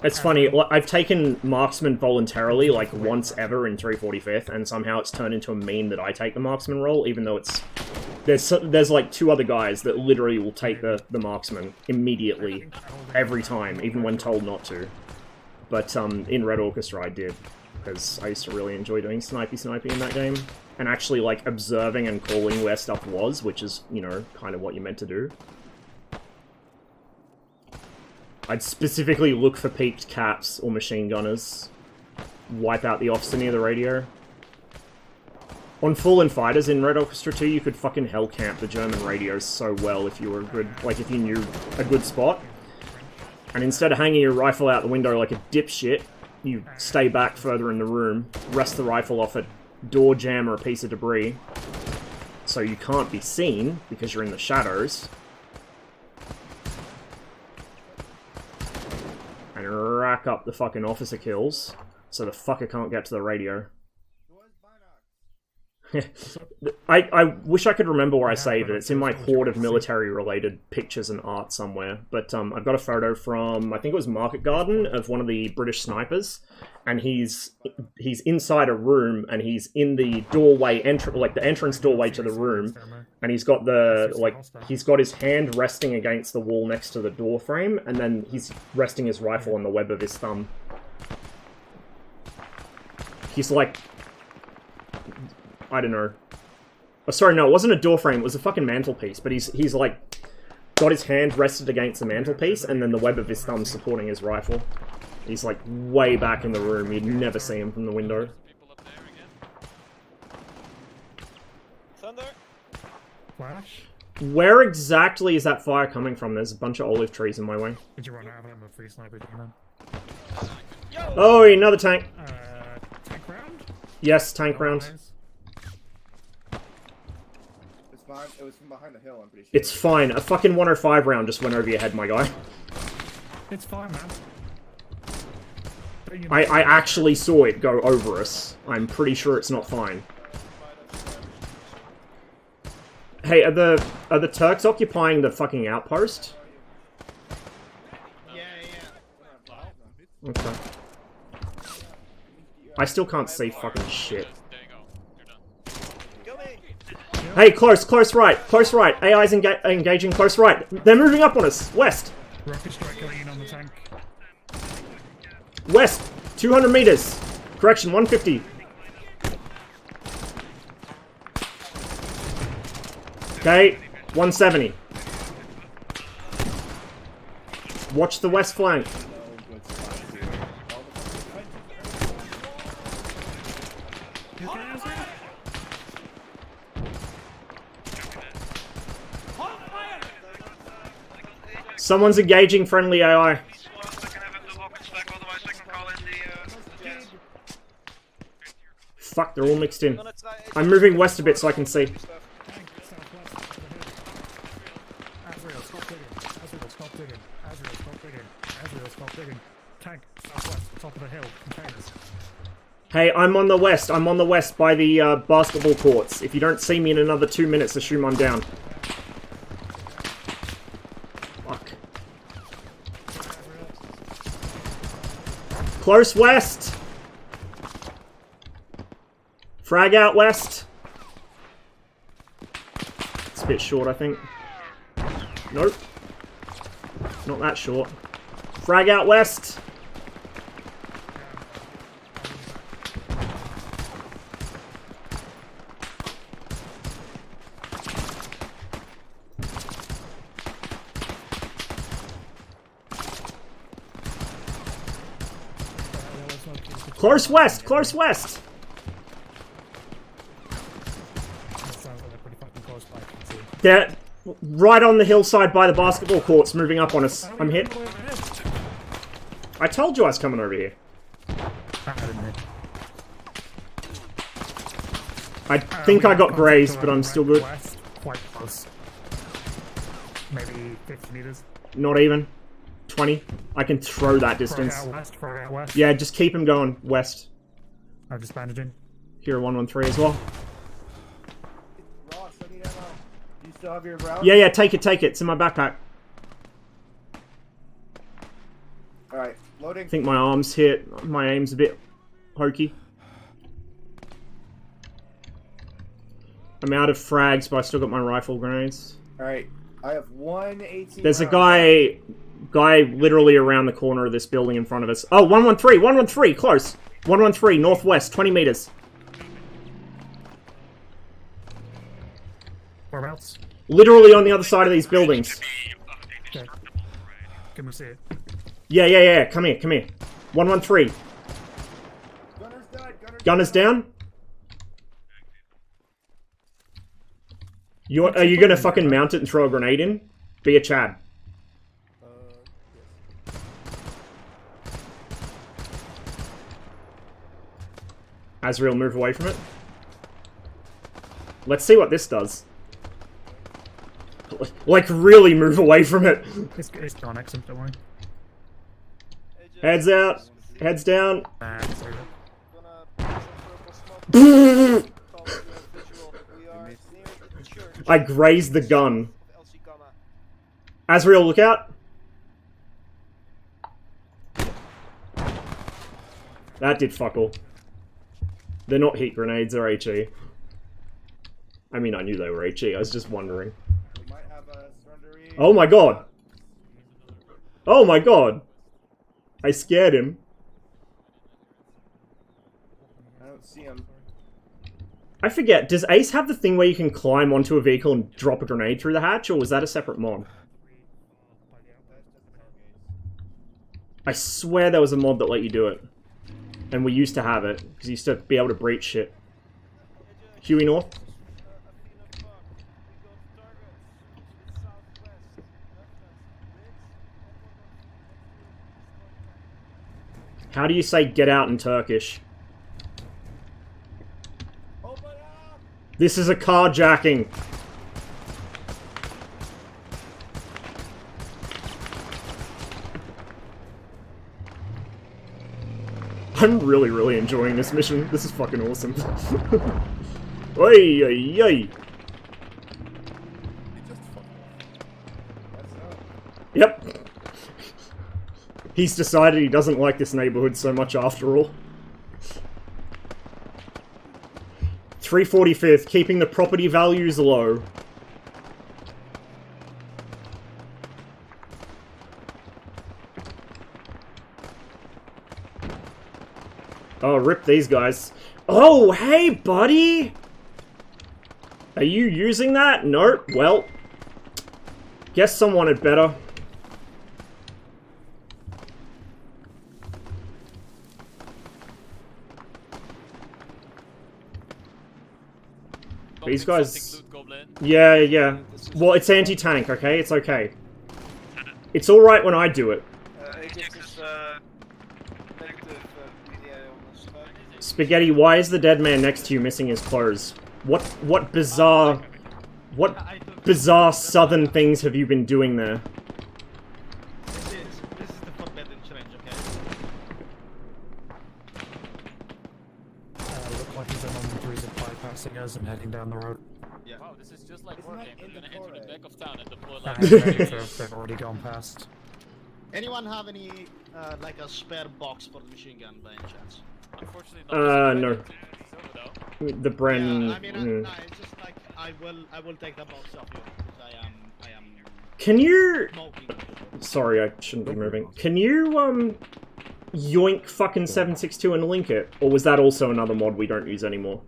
It's funny, I've taken Marksman voluntarily, like, once ever in 345th, and somehow it's turned into a meme that I take the Marksman role, even though it's... There's like, two other guys that literally will take the Marksman immediately, every time, even when told not to. But, in Red Orchestra I did, because I used to really enjoy doing snipey in that game, and actually, like, observing and calling where stuff was, which is, you know, kind of what you're meant to do. I'd specifically look for peaked caps or machine gunners. Wipe out the officer near the radio. On Fallen Fighters in Red Orchestra 2, you could fucking hell camp the German radios so well if you were a good, like, if you knew a good spot. And instead of hanging your rifle out the window like a dipshit, you stay back further in the room, rest the rifle off a door jamb or a piece of debris, so you can't be seen because you're in the shadows. And rack up the fucking officer kills, so the fucker can't get to the radio. I wish I could remember where I saved it. It's in my hoard of military-related pictures and art somewhere. But I've got a photo from, I think it was Market Garden, of one of the British snipers, and he's inside a room, and he's in the doorway, like the entrance doorway to the room, and he's got he's got his hand resting against the wall next to the door frame, and then he's resting his rifle on the web of his thumb. He's like, I don't know. Oh, sorry, no, it wasn't a door frame, it was a fucking mantelpiece, but he's like, got his hand rested against the mantelpiece, and then the web of his thumb supporting his rifle. He's like way back in the room, you'd never see him from the window. Thunder. Flash. Where exactly is that fire coming from? There's a bunch of olive trees in my way. Did you run out of ammo for your sniper team then? Oh, another tank! Tank round? Yes, tank round. It was from behind the hill, I'm pretty sure. It's fine. A fucking 105 round just went over your head, my guy. It's fine, man. I actually saw it go over us. I'm pretty sure it's not fine. Hey, are the Turks occupying the fucking outpost? Okay. I still can't see fucking shit. Hey, close right. AI's engaging close right. They're moving up on us. West. Rocket strike going in on the tank. West. 200 meters. Correction, 150. Okay, 170. Watch the west flank. Someone's engaging friendly AI. Fuck, they're all mixed in. I'm moving west a bit so I can see. Azrael, stop digging. Azrael, stop digging. Azrael, stop digging. Azrael, stop digging. Tank, southwest, top of the hill. Containers. Hey, I'm on the west by the basketball courts. If you don't see me in another 2 minutes, assume I'm down. Fuck. Close west. Frag out west. It's a bit short, I think. Nope. Not that short. Frag out west. Close west! Close west! They're right on the hillside by the basketball courts, moving up on us. I'm hit. I told you I was coming over here. I think I got grazed, but I'm still good. Quite close. Maybe 50 meters. Not even. 20. I can throw that distance. Frag out west. Yeah, just keep him going west. I'm just bandaging. Here, 113 as well. Ross, I need ammo. Do you still have your round? Yeah, take it. It's in my backpack. Alright, loading. I think my arm's hit. My aim's a bit hokey. I'm out of frags, but I still got my rifle grenades. Alright, I have 118. There's a guy literally around the corner of this building in front of us. Oh, 113, close. 113, northwest, 20 meters. Whereabouts? Literally on the other side of these buildings. Okay. Can we see it? Yeah. Come here. 113. Gunner's dead. Gunner's down? Are you gonna fucking mount it and throw a grenade in? Be a Chad. Azrael, move away from it. Let's see what this does. Like, really move away from it. It's gone, excellent, don't worry. Heads out. Heads down. I grazed the gun. Azrael, look out. That did fuck all. They're not heat grenades, they're HE. I mean, I knew they were HE, I was just wondering. Oh my god! Oh my god! I scared him. I don't see him. I forget, does Ace have the thing where you can climb onto a vehicle and drop a grenade through the hatch, or was that a separate mod? I swear there was a mod that let you do it. And we used to have it, because you used to be able to breach shit. Huey North? How do you say get out in Turkish? This is a carjacking. I'm really enjoying this mission. This is fucking awesome. Oi, oi, oi. Yep. He's decided he doesn't like this neighborhood so much after all. 345th, keeping the property values low. Oh, rip these guys. Oh, hey, buddy! Are you using that? Nope. Well, guess someone had better. These guys... Yeah. Well, it's anti-tank, okay? It's okay. It's alright when I do it. Spaghetti, why is the dead man next to you missing his clothes? What bizarre southern things have you been doing there? This is the forbidden challenge, okay? Look like he's on the trees and bypassing us and heading down the road. Yeah. Wow, this is just like working. We're gonna enter the back of town and deploy They've already gone past. Anyone have any, like a spare box for the machine gun by any chance? Unfortunately, No. The Bren... Yeah, I mean, no, it's just like, I will take the box off you, because I am... Can you... smoking. Sorry, I shouldn't be moving. Can you, yoink fucking 762 and link it? Or was that also another mod we don't use anymore?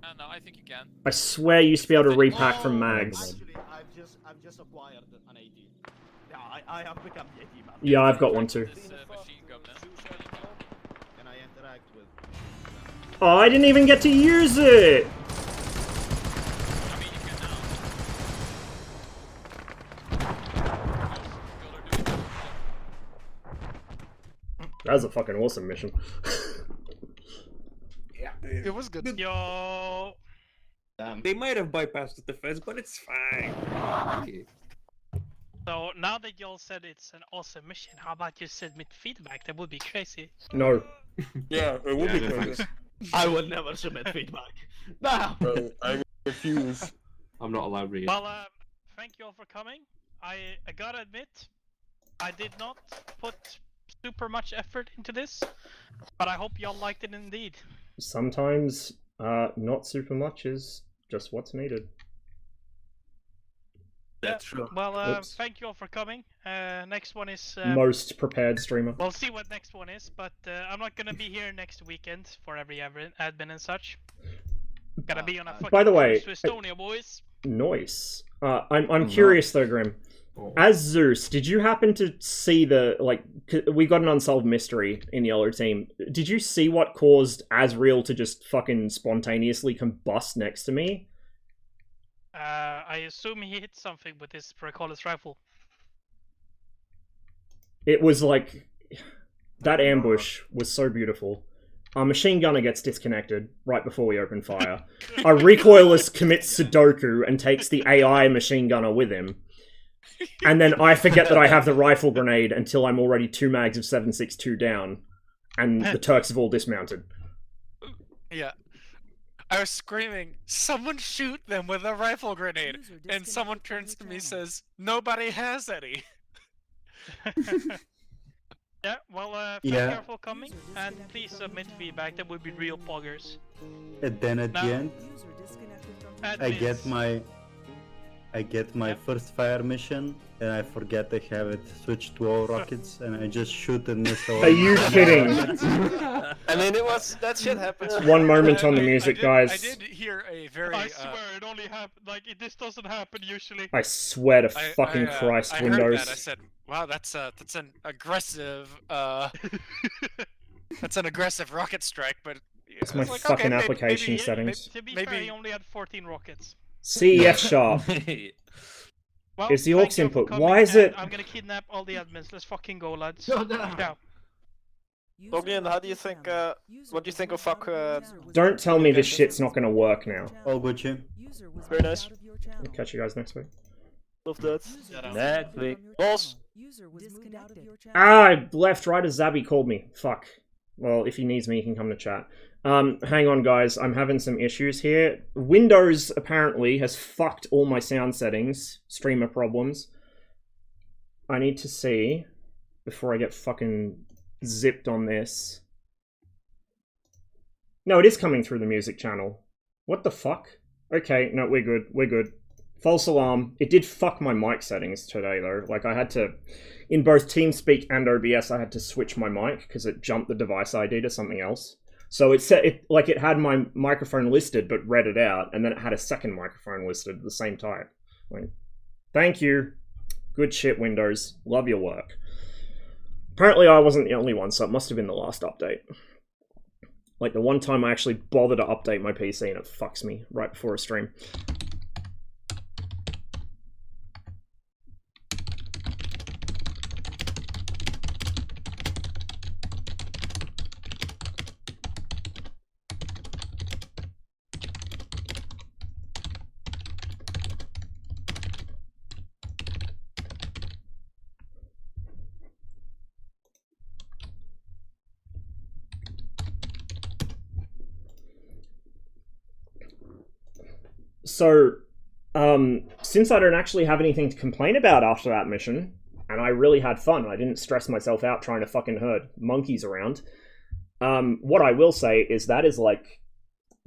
No, I think you can. I swear you used to be able to repack from mags. Actually, I've just acquired an AD. Yeah, I have become the AD man. Yeah, I've got one too. Can I interact with... Oh, I didn't even get to use it! That was a fucking awesome mission. Yeah, it was good. Yo. They might have bypassed the defense, but it's fine. Okay. So now that y'all said it's an awesome mission, how about you submit feedback? That would be crazy. No. Yeah, it would be crazy. I will never submit feedback. No. Bro, I refuse. I'm not allowed read. Well, thank you all for coming. I gotta admit, I did not put super much effort into this, but I hope y'all liked it indeed. Sometimes, not super much is just what's needed. That's true. Well, thank you all for coming. Next one is... Most prepared streamer. We'll see what next one is, but I'm not gonna be here next weekend for every admin and such. Gotta be on a fucking By the way, cruise to Estonia, boys. Nice. I'm curious though, Grim. As Zeus, did you happen to see the, like, we got an unsolved mystery in the yellow team. Did you see what caused Asriel to just fucking spontaneously combust next to me? I assume he hit something with his recaller's rifle. It was like, that ambush was so beautiful. Our machine gunner gets disconnected right before we open fire. Our recoilless commits Sudoku and takes the AI machine gunner with him. And then I forget that I have the rifle grenade until I'm already 2 mags of 7.62 down. And the Turks have all dismounted. Yeah. I was screaming, someone shoot them with a rifle grenade! And someone turns to me and says, nobody has any! Yeah, well, thank you for coming, and please submit feedback. That would be real poggers. And then at the end, I get my first fire mission, and I forget I have it switched to all rockets, and I just shoot and miss all. Are you kidding? I mean, that shit happens. One moment on the music, guys. I did hear a very... I swear, it only happened, like, this doesn't happen usually. I swear to fucking Christ, I Windows. heard that. I said, wow, that's an aggressive, that's an aggressive rocket strike, but... It's my fucking application settings. To be fair, he only had 14 rockets. CEF sharp. Well, Is the aux thank you for input? coming, Why is and it? I'm gonna kidnap all the admins. Let's fucking go, lads. No. Ciao. Doglian, how do you think, what do you think of fuck, Don't tell me this shit's not gonna work now. All good, Jim. Very nice. I'll catch you guys next week. Love that. Next week. Boss. Ah, left, right as Zabby called me. Fuck. Well, if he needs me, he can come to chat. Hang on, guys. I'm having some issues here. Windows, apparently, has fucked all my sound settings. Streamer problems. I need to see, before I get fucking zipped on this. No, it is coming through the music channel. What the fuck? Okay, no, we're good. We're good. False alarm. It did fuck my mic settings today, though. Like, I had to... In both TeamSpeak and OBS, I had to switch my mic because it jumped the device ID to something else. So it said... it had my microphone listed, but read it out, and then it had a second microphone listed at the same time. Like, thank you. Good shit, Windows. Love your work. Apparently, I wasn't the only one, so it must have been the last update. Like, the one time I actually bothered to update my PC and it fucks me right before a stream. So, since I don't actually have anything to complain about after that mission, and I really had fun, I didn't stress myself out trying to fucking herd monkeys around, what I will say is that is, like,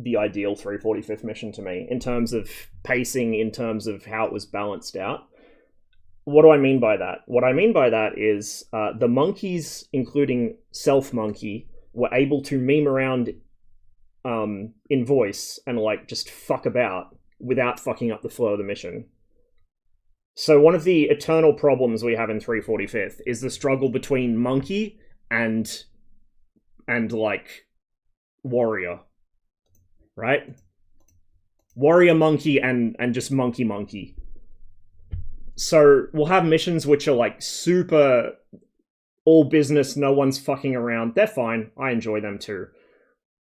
the ideal 345th mission to me, in terms of pacing, in terms of how it was balanced out. What do I mean by that? What I mean by that is, the monkeys, including Self Monkey, were able to meme around in voice and, like, just fuck about without fucking up the flow of the mission. So one of the eternal problems we have in 345th is the struggle between Monkey and like, Warrior. Right? Warrior Monkey and just Monkey. So we'll have missions which are, like, super all business, no one's fucking around. They're fine. I enjoy them too.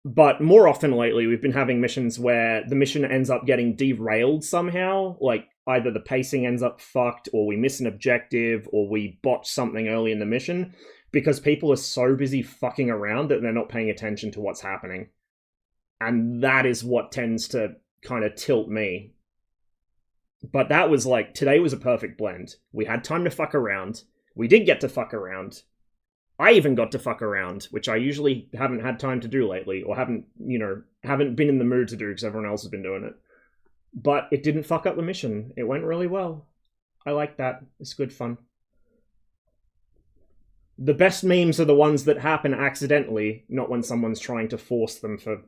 But more often lately, we've been having missions where the mission ends up getting derailed somehow. Like, either the pacing ends up fucked, or we miss an objective, or we botch something early in the mission, because people are so busy fucking around that they're not paying attention to what's happening. And that is what tends to kind of tilt me. But that was, like, today was a perfect blend. We had time to fuck around. We did get to fuck around. I even got to fuck around, which I usually haven't had time to do lately, or haven't been in the mood to do because everyone else has been doing it. But it didn't fuck up the mission. It went really well. I like that. It's good fun. The best memes are the ones that happen accidentally, not when someone's trying to force them for,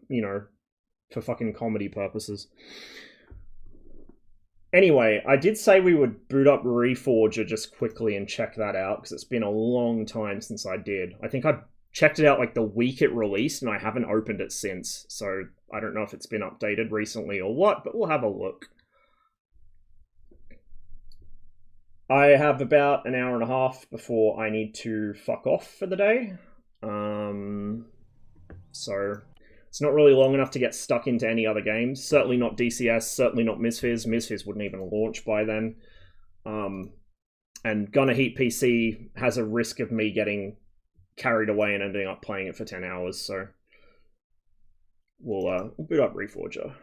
for fucking comedy purposes. Anyway, I did say we would boot up Reforger just quickly and check that out, because it's been a long time since I did. I think I checked it out, like, the week it released, and I haven't opened it since, so I don't know if it's been updated recently or what, but we'll have a look. I have about an hour and a half before I need to fuck off for the day. So it's not really long enough to get stuck into any other games. Certainly not DCS, certainly not Misfizz. Misfizz wouldn't even launch by then. And Gonna Heat PC has a risk of me getting carried away and ending up playing it for 10 hours, so we'll boot up Reforger.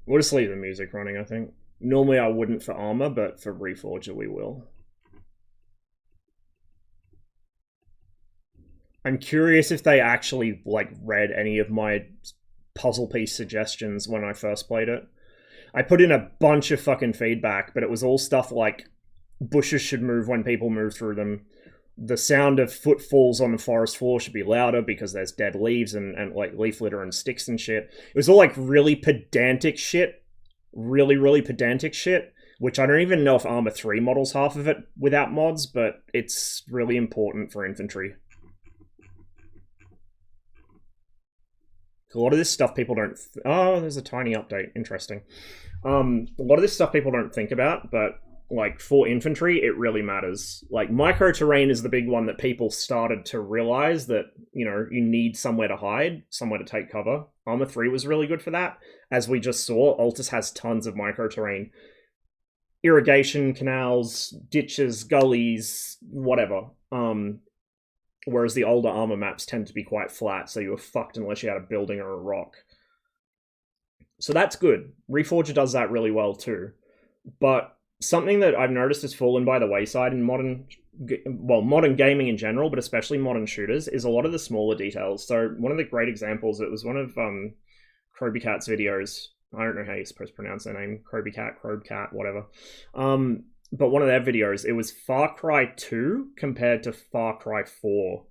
We'll just leave the music running, I think. Normally I wouldn't for ArmA, but for Reforger we will. I'm curious if they actually, like, read any of my puzzle piece suggestions when I first played it. I put in a bunch of fucking feedback, but it was all stuff like bushes should move when people move through them. The sound of footfalls on the forest floor should be louder because there's dead leaves and like leaf litter and sticks and shit. It was all, like, really pedantic shit. Really pedantic shit. Which I don't even know if ArmA 3 models half of it without mods, but it's really important for infantry. A lot of this stuff people don't... Oh, there's a tiny update. Interesting. A lot of this stuff people don't think about, but, like, for infantry, it really matters. Like, micro-terrain is the big one that people started to realize that, you need somewhere to hide, somewhere to take cover. ArmA 3 was really good for that. As we just saw, Altus has tons of micro-terrain. Irrigation canals, ditches, gullies, whatever. Whereas the older ArmA maps tend to be quite flat, so you were fucked unless you had a building or a rock. So that's good. Reforger does that really well too. But something that I've noticed has fallen by the wayside in modern gaming in general, but especially modern shooters, is a lot of the smaller details. So one of the great examples, it was one of Crowbycat's videos. I don't know how you're supposed to pronounce their name. Crowbycat, whatever. But one of their videos, it was Far Cry 2 compared to Far Cry 4.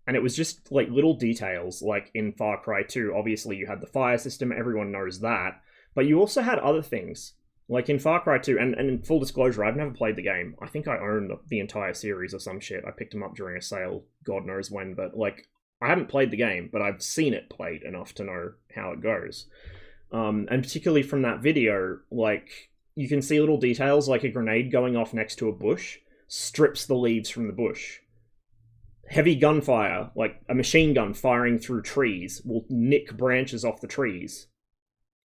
And it was just like little details, like in Far Cry 2, obviously you had the fire system, everyone knows that. But you also had other things. Like in Far Cry 2, and in full disclosure, I've never played the game. I think I own the entire series or some shit. I picked them up during a sale, God knows when, but like, I haven't played the game, but I've seen it played enough to know how it goes. And particularly from that video, like, you can see little details, like a grenade going off next to a bush strips the leaves from the bush. Heavy gunfire, like a machine gun firing through trees, will nick branches off the trees.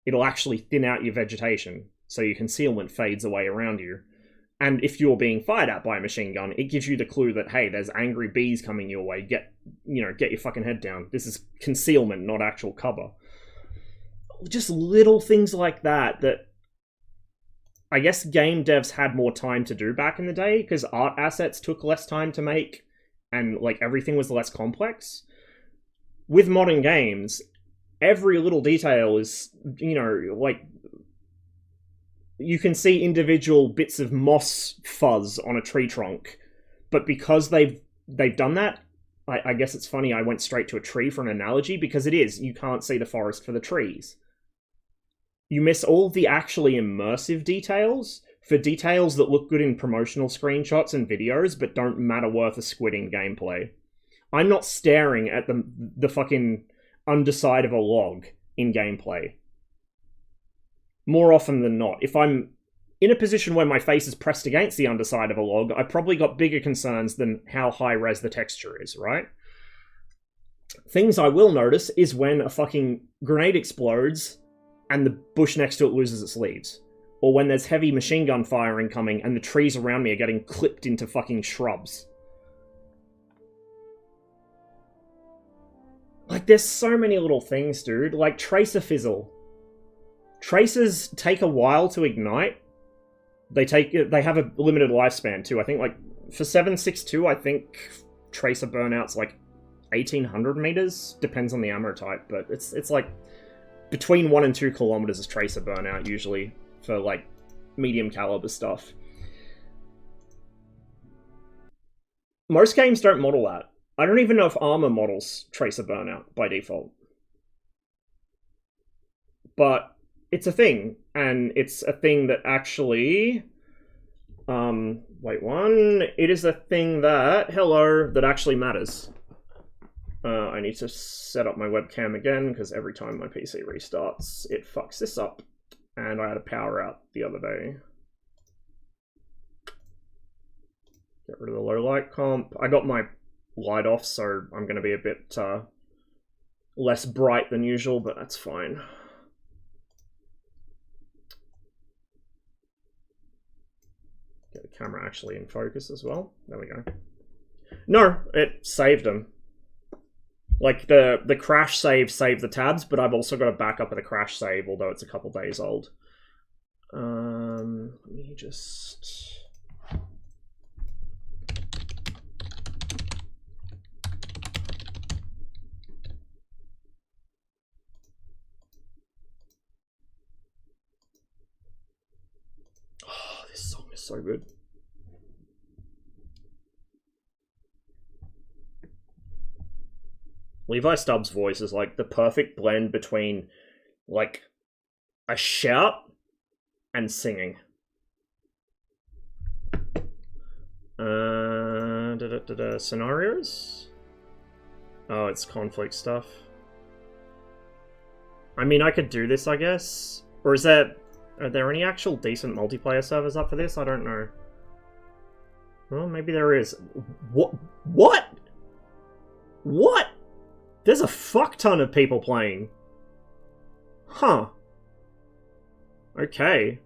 It'll actually thin out your vegetation, so your concealment fades away around you. And if you're being fired at by a machine gun, it gives you the clue that, hey, there's angry bees coming your way. Get your fucking head down. This is concealment, not actual cover. Just little things like that I guess game devs had more time to do back in the day, because art assets took less time to make, and like everything was less complex. With modern games, every little detail is, like, you can see individual bits of moss fuzz on a tree trunk, but because they've done that, I guess it's funny I went straight to a tree for an analogy, because it is, you can't see the forest for the trees. You miss all the actually immersive details for details that look good in promotional screenshots and videos, but don't matter worth a squid in gameplay. I'm not staring at the fucking underside of a log in gameplay. More often than not, if I'm in a position where my face is pressed against the underside of a log, I've probably got bigger concerns than how high res the texture is, right? Things I will notice is when a fucking grenade explodes and the bush next to it loses its leaves. Or when there's heavy machine gun fire incoming and the trees around me are getting clipped into fucking shrubs. Like, there's so many little things, dude. Like, tracer fizzle. Tracers take a while to ignite. They have a limited lifespan, too. I think, like, for 7.62, I think tracer burnout's, like, 1,800 meters. Depends on the ammo type, but it's like, between 1 and 2 kilometers is tracer burnout, usually, for, like, medium caliber stuff. Most games don't model that. I don't even know if ArmA models tracer burnout by default. But it's a thing, and it's a thing that actually... It is a thing that, that actually matters. I need to set up my webcam again, because every time my PC restarts, it fucks this up. And I had a power out the other day. Get rid of the low light comp. I got my light off, so I'm going to be a bit less bright than usual, but that's fine. Get the camera actually in focus as well. There we go. No, it saved them. Like, the crash save saved the tabs, but I've also got a backup of the crash save, although it's a couple days old. Let me just... Oh, this song is so good. Levi Stubbs' voice is like the perfect blend between like a shout and singing. Scenarios? Oh, it's conflict stuff. I mean, I could do this, I guess. Or is there... Are there any actual decent multiplayer servers up for this? I don't know. Well, maybe there is. What? What? What? There's a fuck ton of people playing. Huh. Okay.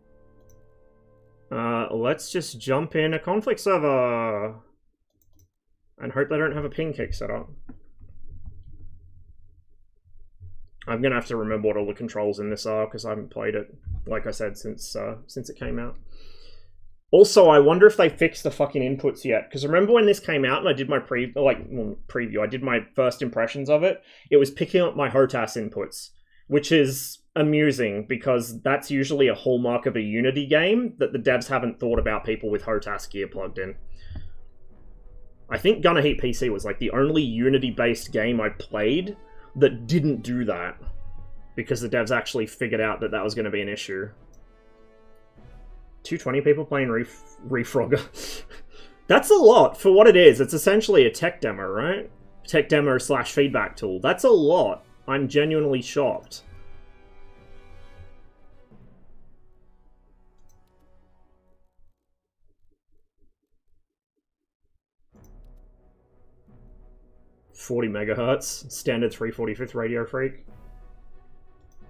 Let's just jump in a conflict server. And hope they don't have a ping kick set up. I'm gonna have to remember what all the controls in this are, because I haven't played it, like I said, since it came out. Also, I wonder if they fixed the fucking inputs yet. Because remember when this came out and I did my preview, I did my first impressions of it, it was picking up my HOTAS inputs, which is amusing because that's usually a hallmark of a Unity game that the devs haven't thought about people with HOTAS gear plugged in. I think Gunner Heat PC was like the only Unity-based game I played that didn't do that because the devs actually figured out that that was going to be an issue. 220 people playing Reforger. That's a lot for what it is. It's essentially a tech demo, right? Tech demo / feedback tool. That's a lot. I'm genuinely shocked. $40 megahertz. Standard 345th Radio Freak.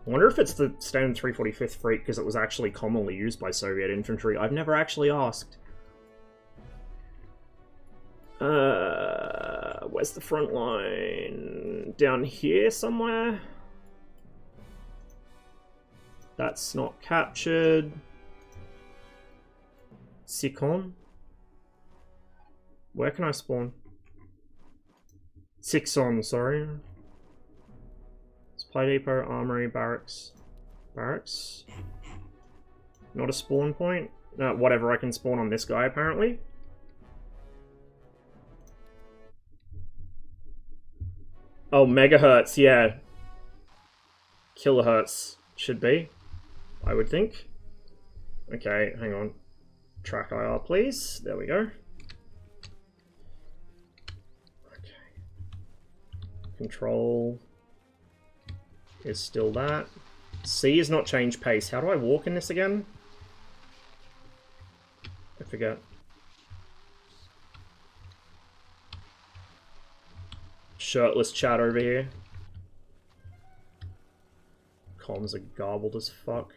I wonder if it's the standard 345th Freak because it was actually commonly used by Soviet infantry. I've never actually asked. Where's the front line? Down here somewhere? That's not captured. Sikon? Where can I spawn? Sixon, sorry. Supply depot, armory, barracks. Barracks? Not a spawn point? Whatever, I can spawn on this guy apparently. Oh, megahertz, yeah. Kilohertz should be, I would think. Okay, hang on. Track IR, please. There we go. Okay. Control is still that. C is not change pace. How do I walk in this again? I forget. Shirtless chat over here. Comms are garbled as fuck.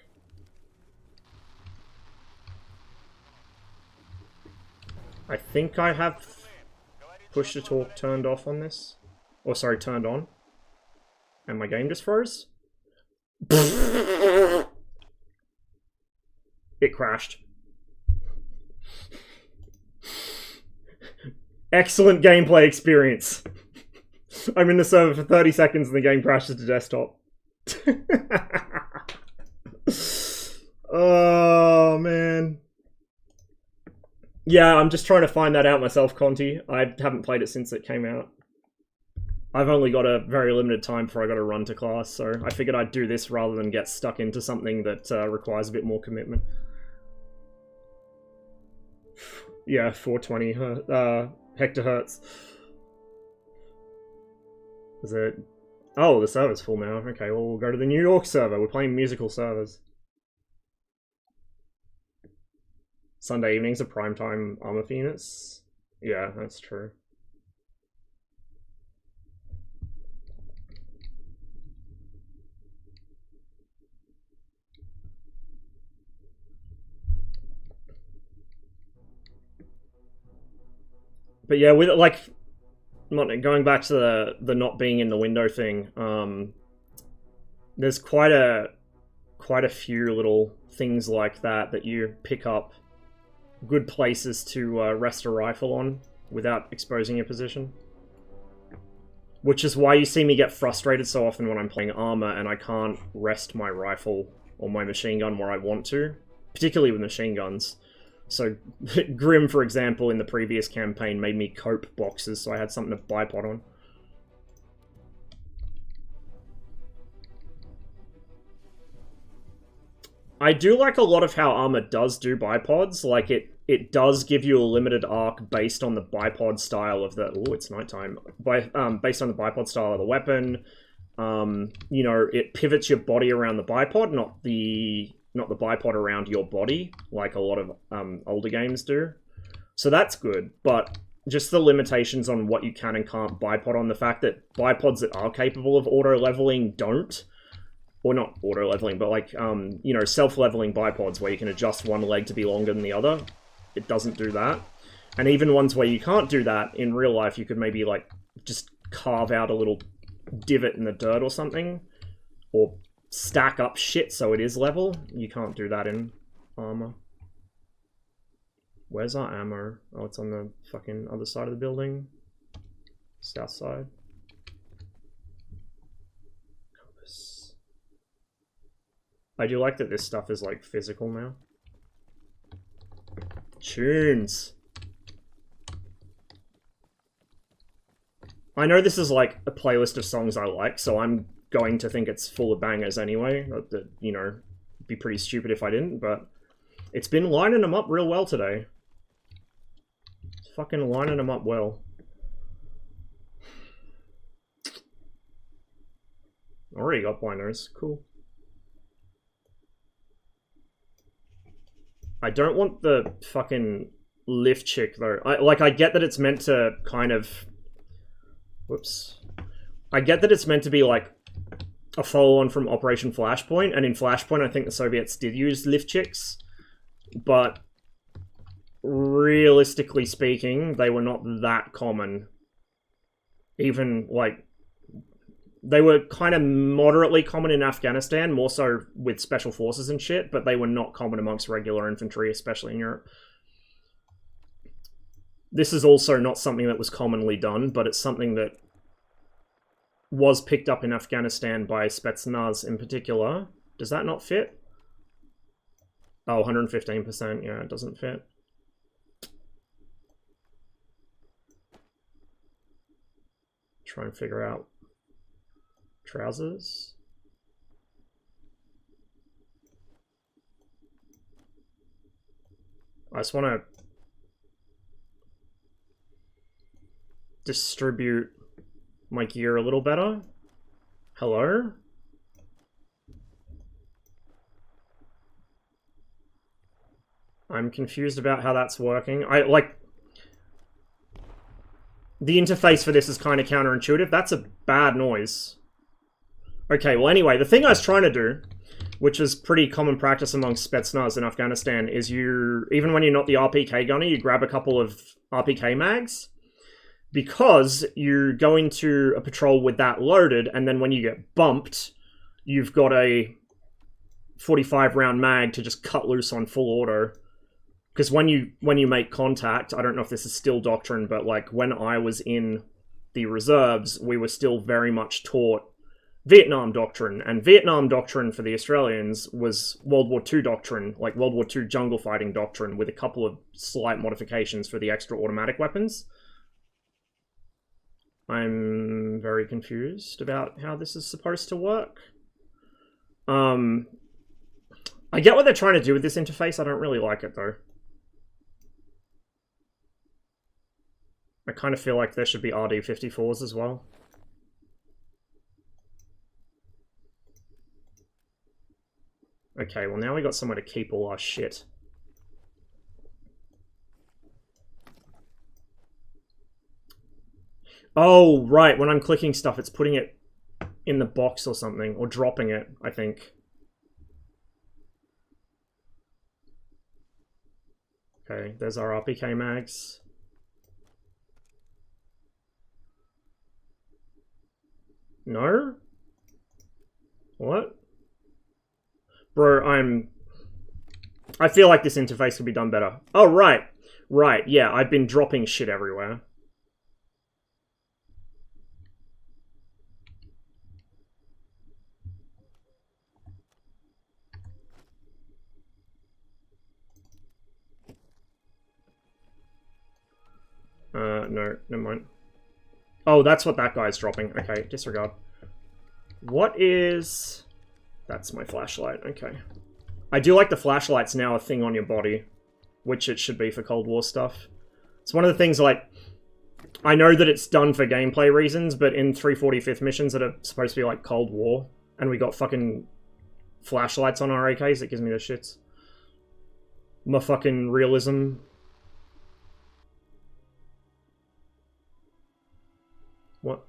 I think I have push to talk turned off on this. Or sorry, turned on. And my game just froze. It crashed. Excellent gameplay experience. I'm in the server for 30 seconds and the game crashes to desktop. Oh, man. Yeah, I'm just trying to find that out myself, Conti. I haven't played it since it came out. I've only got a very limited time before I got to run to class, so I figured I'd do this rather than get stuck into something that requires a bit more commitment. Yeah, 420 hectahertz. Is it? Oh, the server's full now. Okay, well, we'll go to the New York server. We're playing musical servers. Sunday evenings are primetime ArmA for units. Yeah, that's true. But yeah, with like, going back to the not being in the window thing, there's quite a few little things like that you pick up good places to rest a rifle on without exposing your position. Which is why you see me get frustrated so often when I'm playing ArmA and I can't rest my rifle or my machine gun where I want to, particularly with machine guns. So, Grim, for example, in the previous campaign made me cope boxes, so I had something to bipod on. I do like a lot of how ArmA does do bipods. Like, it does give you a limited arc based on the bipod style of the... Ooh, it's nighttime. Based on the bipod style of the weapon. You know, it pivots your body around the bipod, not the bipod around your body, like a lot of older games do. So that's good, but just the limitations on what you can and can't bipod on, the fact that bipods that are capable of auto-leveling don't, or not auto-leveling, but like, you know, self-leveling bipods where you can adjust one leg to be longer than the other, it doesn't do that. And even ones where you can't do that, in real life, you could maybe, like, just carve out a little divot in the dirt or something, or stack up shit so it is level. You can't do that in ArmA. Where's our ammo? Oh, it's on the fucking other side of the building. South side. Compass. I do like that this stuff is like physical now. Tunes. I know this is like a playlist of songs I like, so I'm going to think it's full of bangers anyway. That, you know, it'd be pretty stupid if I didn't, but it's been lining them up real well today. It's fucking lining them up well. Already got blinders. Cool. I don't want the fucking lift chick though. I get that it's meant to kind of... Whoops. I get that it's meant to be like a follow-on from Operation Flashpoint, and in Flashpoint I think the Soviets did use lift chicks, but realistically speaking, they were not that common. Even, like, they were kind of moderately common in Afghanistan, more so with special forces and shit, but they were not common amongst regular infantry, especially in Europe. This is also not something that was commonly done, but it's something that was picked up in Afghanistan by Spetsnaz in particular. Does that not fit? Oh, 115%, yeah, it doesn't fit. Try and figure out trousers. I just want to distribute my gear a little better. Hello? I'm confused about how that's working. The interface for this is kind of counterintuitive. That's a bad noise. Okay, well anyway, the thing I was trying to do, which is pretty common practice amongst Spetsnaz in Afghanistan, is you, even when you're not the RPK gunner, you grab a couple of RPK mags, because you go into a patrol with that loaded, and then when you get bumped, you've got a 45 round mag to just cut loose on full auto. Because when you make contact, I don't know if this is still doctrine, but like when I was in the reserves, we were still very much taught Vietnam doctrine, and Vietnam doctrine for the Australians was World War II doctrine, like World War II jungle fighting doctrine, with a couple of slight modifications for the extra automatic weapons. I'm very confused about how this is supposed to work. I get what they're trying to do with this interface. I don't really like it though. I kind of feel like there should be RD54s as well. Okay, well now we got somewhere to keep all our shit. Oh, right, when I'm clicking stuff, it's putting it in the box or something, or dropping it, I think. Okay, there's our RPK mags. No? What? Bro, I feel like this interface could be done better. Oh, right. Right, yeah, I've been dropping shit everywhere. No, never mind. Oh, that's what that guy's dropping. Okay, disregard. What is... That's my flashlight, okay. I do like the flashlight's now a thing on your body, which it should be for Cold War stuff. It's one of the things, like, I know that it's done for gameplay reasons, but in 345th missions that are supposed to be like Cold War, and we got fucking flashlights on our AKs, it gives me the shits. My fucking realism. What?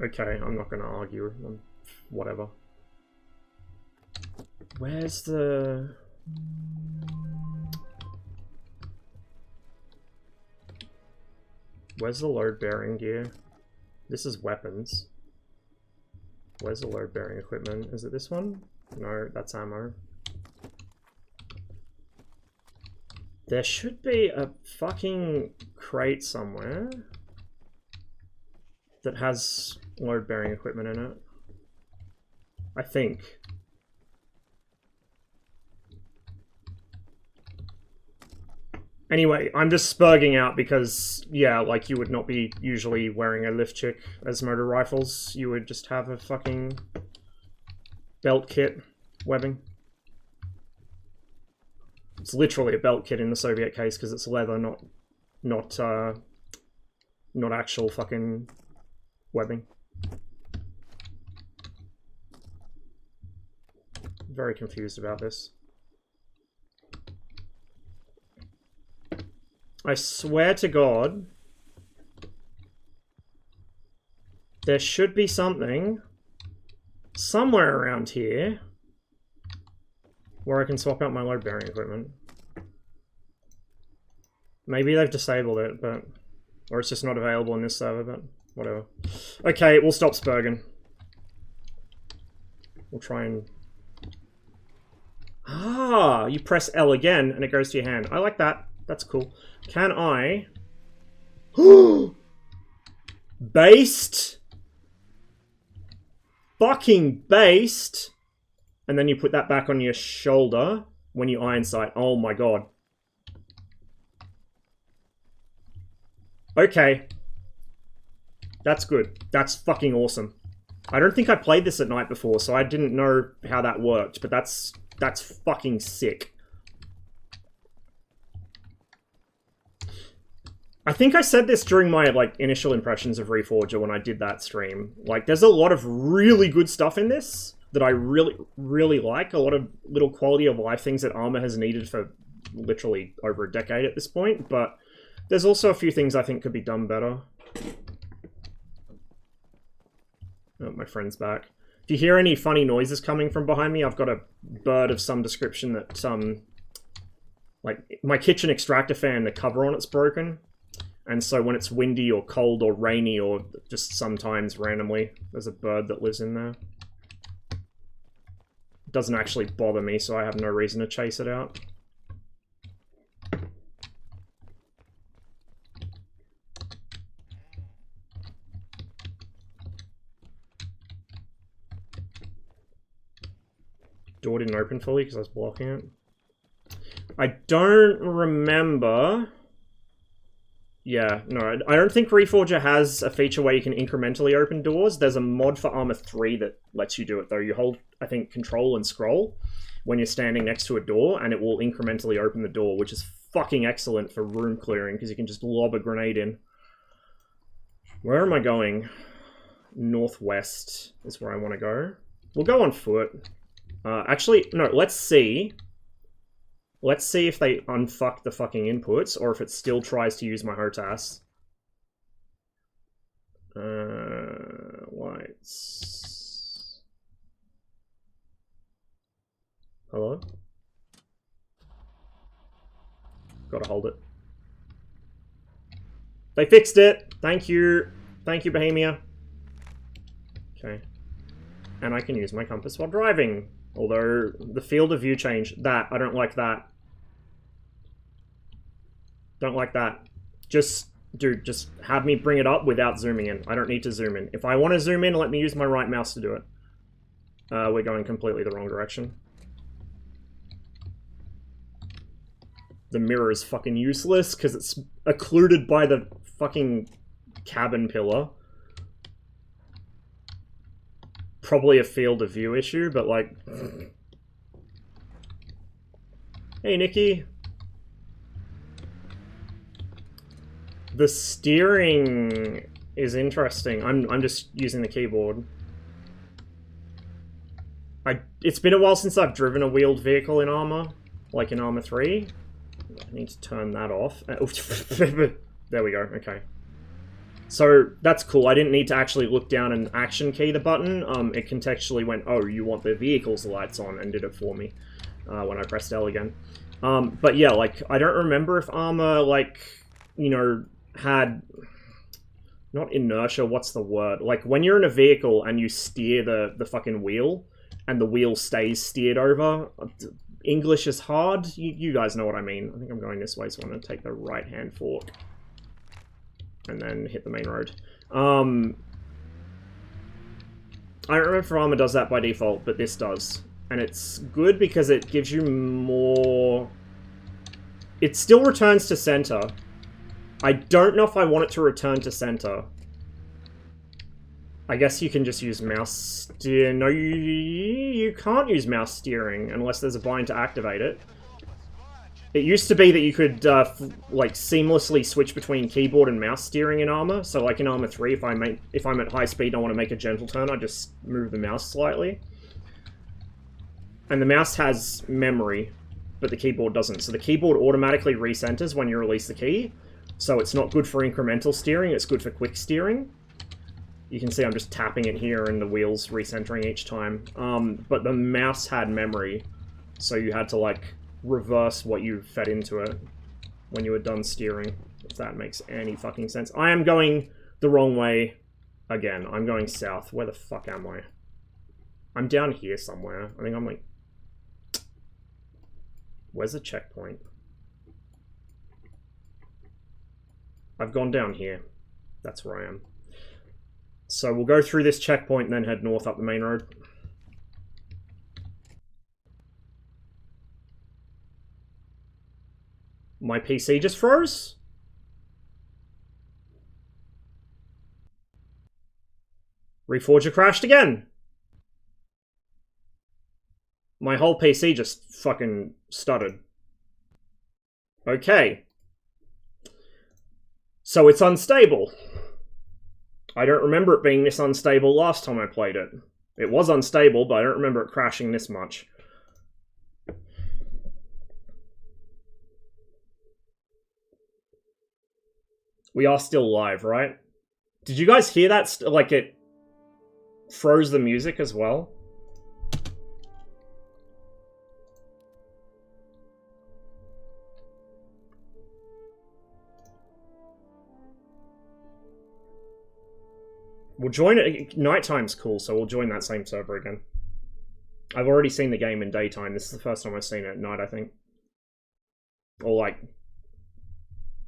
Okay, I'm not gonna argue. Whatever. Where's the... Where's the load-bearing gear? This is weapons. Where's the load-bearing equipment? Is it this one? No, that's ammo. There should be a fucking crate somewhere that has load-bearing equipment in it. I think. Anyway, I'm just spurging out because, yeah, like, you would not be usually wearing a lift chick as motor rifles. You would just have a fucking belt kit webbing. It's literally a belt kit in the Soviet case because it's leather, not actual fucking webbing. Very confused about this. I swear to God, there should be something somewhere around here where I can swap out my load-bearing equipment. Maybe they've disabled it, but... or it's just not available in this server, but whatever. Okay, we'll stop spurging. We'll try and... ah, you press L again and it goes to your hand. I like that. That's cool. Can I... based? Fucking based? And then you put that back on your shoulder when you iron sight. Oh my god. Okay. That's good. That's fucking awesome. I don't think I played this at night before, so I didn't know how that worked, but that's fucking sick. I think I said this during my, like, initial impressions of Reforger when I did that stream. Like, there's a lot of really good stuff in this that I really, really like. A lot of little quality of life things that ArmA has needed for literally over a decade at this point, but there's also a few things I think could be done better. Oh, my friend's back. If you hear any funny noises coming from behind me, I've got a bird of some description that, like, my kitchen extractor fan, the cover on it's broken. And so when it's windy or cold or rainy or just sometimes randomly, there's a bird that lives in there. It doesn't actually bother me, so I have no reason to chase it out. Door didn't open fully because I was blocking it. I don't remember... yeah, no, I don't think Reforger has a feature where you can incrementally open doors. There's a mod for ArmA 3 that lets you do it, though. You hold, I think, control and scroll when you're standing next to a door, and it will incrementally open the door, which is fucking excellent for room clearing, because you can just lob a grenade in. Where am I going? Northwest is where I want to go. We'll go on foot. Actually, no, let's see. Let's see if they unfuck the fucking inputs, or if it still tries to use my HOTAS. Lights. Hello? Gotta hold it. They fixed it! Thank you! Thank you, Bohemia. Okay. And I can use my compass while driving. Although, the field of view change. That, I don't like that. Don't like that. Just, dude, just have me bring it up without zooming in. I don't need to zoom in. If I want to zoom in, let me use my right mouse to do it. We're going completely the wrong direction. The mirror is fucking useless, because it's occluded by the fucking cabin pillar. Probably a field of view issue, but like... Hey, Nikki. The steering is interesting. I'm just using the keyboard. It's been a while since I've driven a wheeled vehicle in ArmA, like in ArmA 3. I need to turn that off. There we go, okay. So, that's cool. I didn't need to actually look down and action key the button. It contextually went, oh, you want the vehicle's lights on, and did it for me when I pressed L again. But yeah, like, I don't remember if ArmA, like, you know, had... not inertia, what's the word? Like, when you're in a vehicle and you steer the fucking wheel, and the wheel stays steered over, English is hard. You guys know what I mean. I think I'm going this way, so I'm going to take the right-hand fork. And then hit the main road. I don't remember if ArmA does that by default, but this does. And it's good because it gives you more... It still returns to center. I don't know if I want it to return to center. I guess you can just use mouse steer. No, you can't use mouse steering unless there's a bind to activate it. It used to be that you could like seamlessly switch between keyboard and mouse steering in ArmA. So like in ArmA 3, if I'm at high speed and I want to make a gentle turn, I just move the mouse slightly. And the mouse has memory, but the keyboard doesn't. So the keyboard automatically recenters when you release the key. So it's not good for incremental steering, it's good for quick steering. You can see I'm just tapping it here and the wheel's recentering each time. But the mouse had memory, so you had to like reverse what you fed into it when you were done steering, if that makes any fucking sense. I am going the wrong way again. I'm going south. Where the fuck am I? I'm down here somewhere. I think I'm like... Where's the checkpoint? I've gone down here. That's where I am. So we'll go through this checkpoint and then head north up the main road. My PC just froze? Reforger crashed again. My whole PC just fucking stuttered. Okay. So it's unstable. I don't remember it being this unstable last time I played it. It was unstable, but I don't remember it crashing this much. We are still live, right? Did you guys hear that? Like, it froze the music as well? We'll join it. Nighttime's cool, so we'll join that same server again. I've already seen the game in daytime. This is the first time I've seen it at night, I think. Or, like,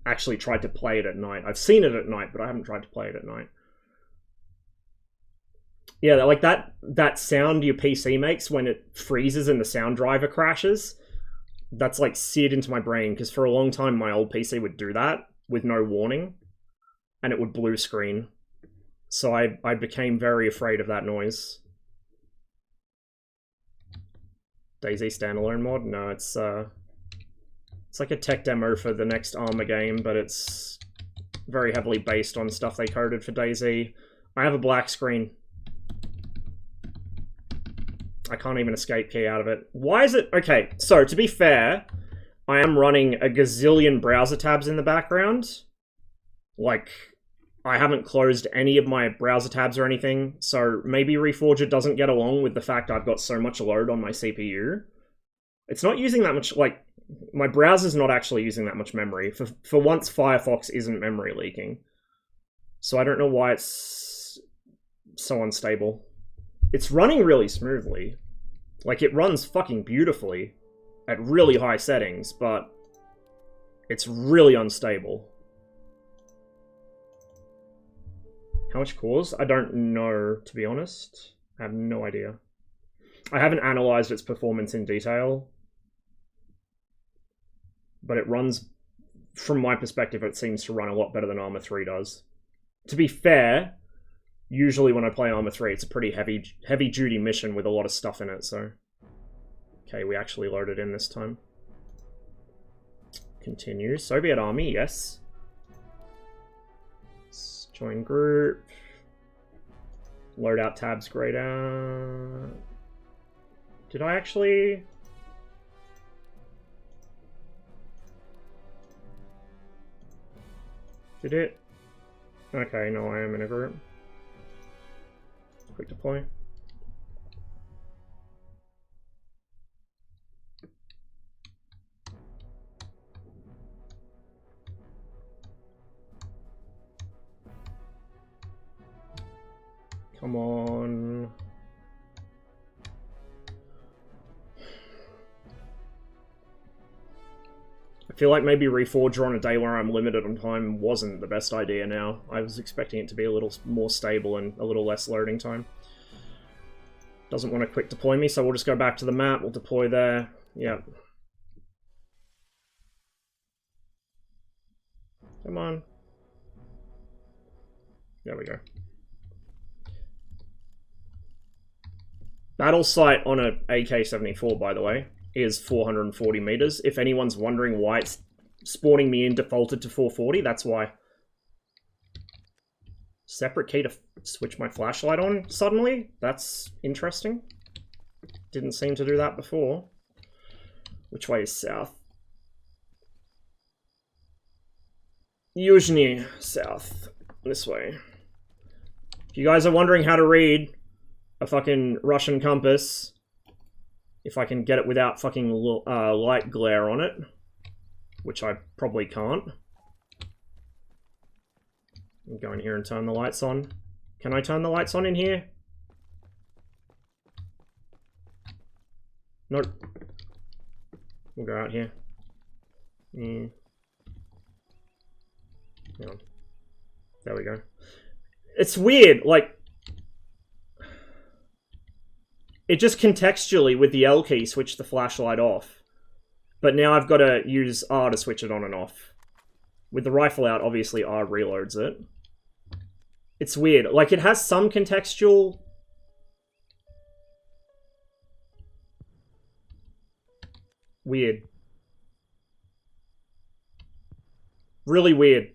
actually tried to play it at night. I've seen it at night, but I haven't tried to play it at night. Yeah, like that sound your PC makes when it freezes and the sound driver crashes, that's like seared into my brain, because for a long time my old PC would do that with no warning, and it would blue screen. So I became very afraid of that noise. DayZ standalone mod? No, it's like a tech demo for the next ArmA game, but it's very heavily based on stuff they coded for DayZ. I have a black screen. I can't even escape key out of it. Why is it... Okay, so to be fair, I am running a gazillion browser tabs in the background. Like, I haven't closed any of my browser tabs or anything, so maybe Reforger doesn't get along with the fact I've got so much load on my CPU. It's not using that much, like, my browser's not actually using that much memory. For once, Firefox isn't memory leaking. So I don't know why it's so unstable. It's running really smoothly. Like, it runs fucking beautifully at really high settings, but it's really unstable. How much cores? I don't know, to be honest. I have no idea. I haven't analyzed its performance in detail, but it runs, from my perspective, it seems to run a lot better than ArmA 3 does. To be fair, usually when I play ArmA 3, it's a pretty heavy-duty mission with a lot of stuff in it, so... Okay, we actually loaded in this time. Continue. Soviet Army, yes. Let's join group. Loadout tabs grayed out. Did I actually... Did it? Okay, no, I am in a group. Quick deploy. Come on. feel like maybe Reforger on a day where I'm limited on time wasn't the best idea now. I was expecting it to be a little more stable and a little less loading time. Doesn't want to quick deploy me, so we'll just go back to the map. We'll deploy there. Yep. Come on. There we go. Battle site on a AK-74, by the way, is 440 meters. If anyone's wondering why it's spawning me in defaulted to 440, that's why. Separate key to switch my flashlight on suddenly? That's interesting. Didn't seem to do that before. Which way is south? Yuzhny, south. This way. If you guys are wondering how to read a fucking Russian compass, if I can get it without fucking light glare on it, which I probably can't. I'll go in here and turn the lights on. Can I turn the lights on in here? Nope. We'll go out here. Hang on. There we go. It's weird, like... It just contextually, with the L key, switched the flashlight off. But now I've got to use R to switch it on and off. With the rifle out, obviously R reloads it. It's weird. Like, it has some contextual... Weird. Really weird.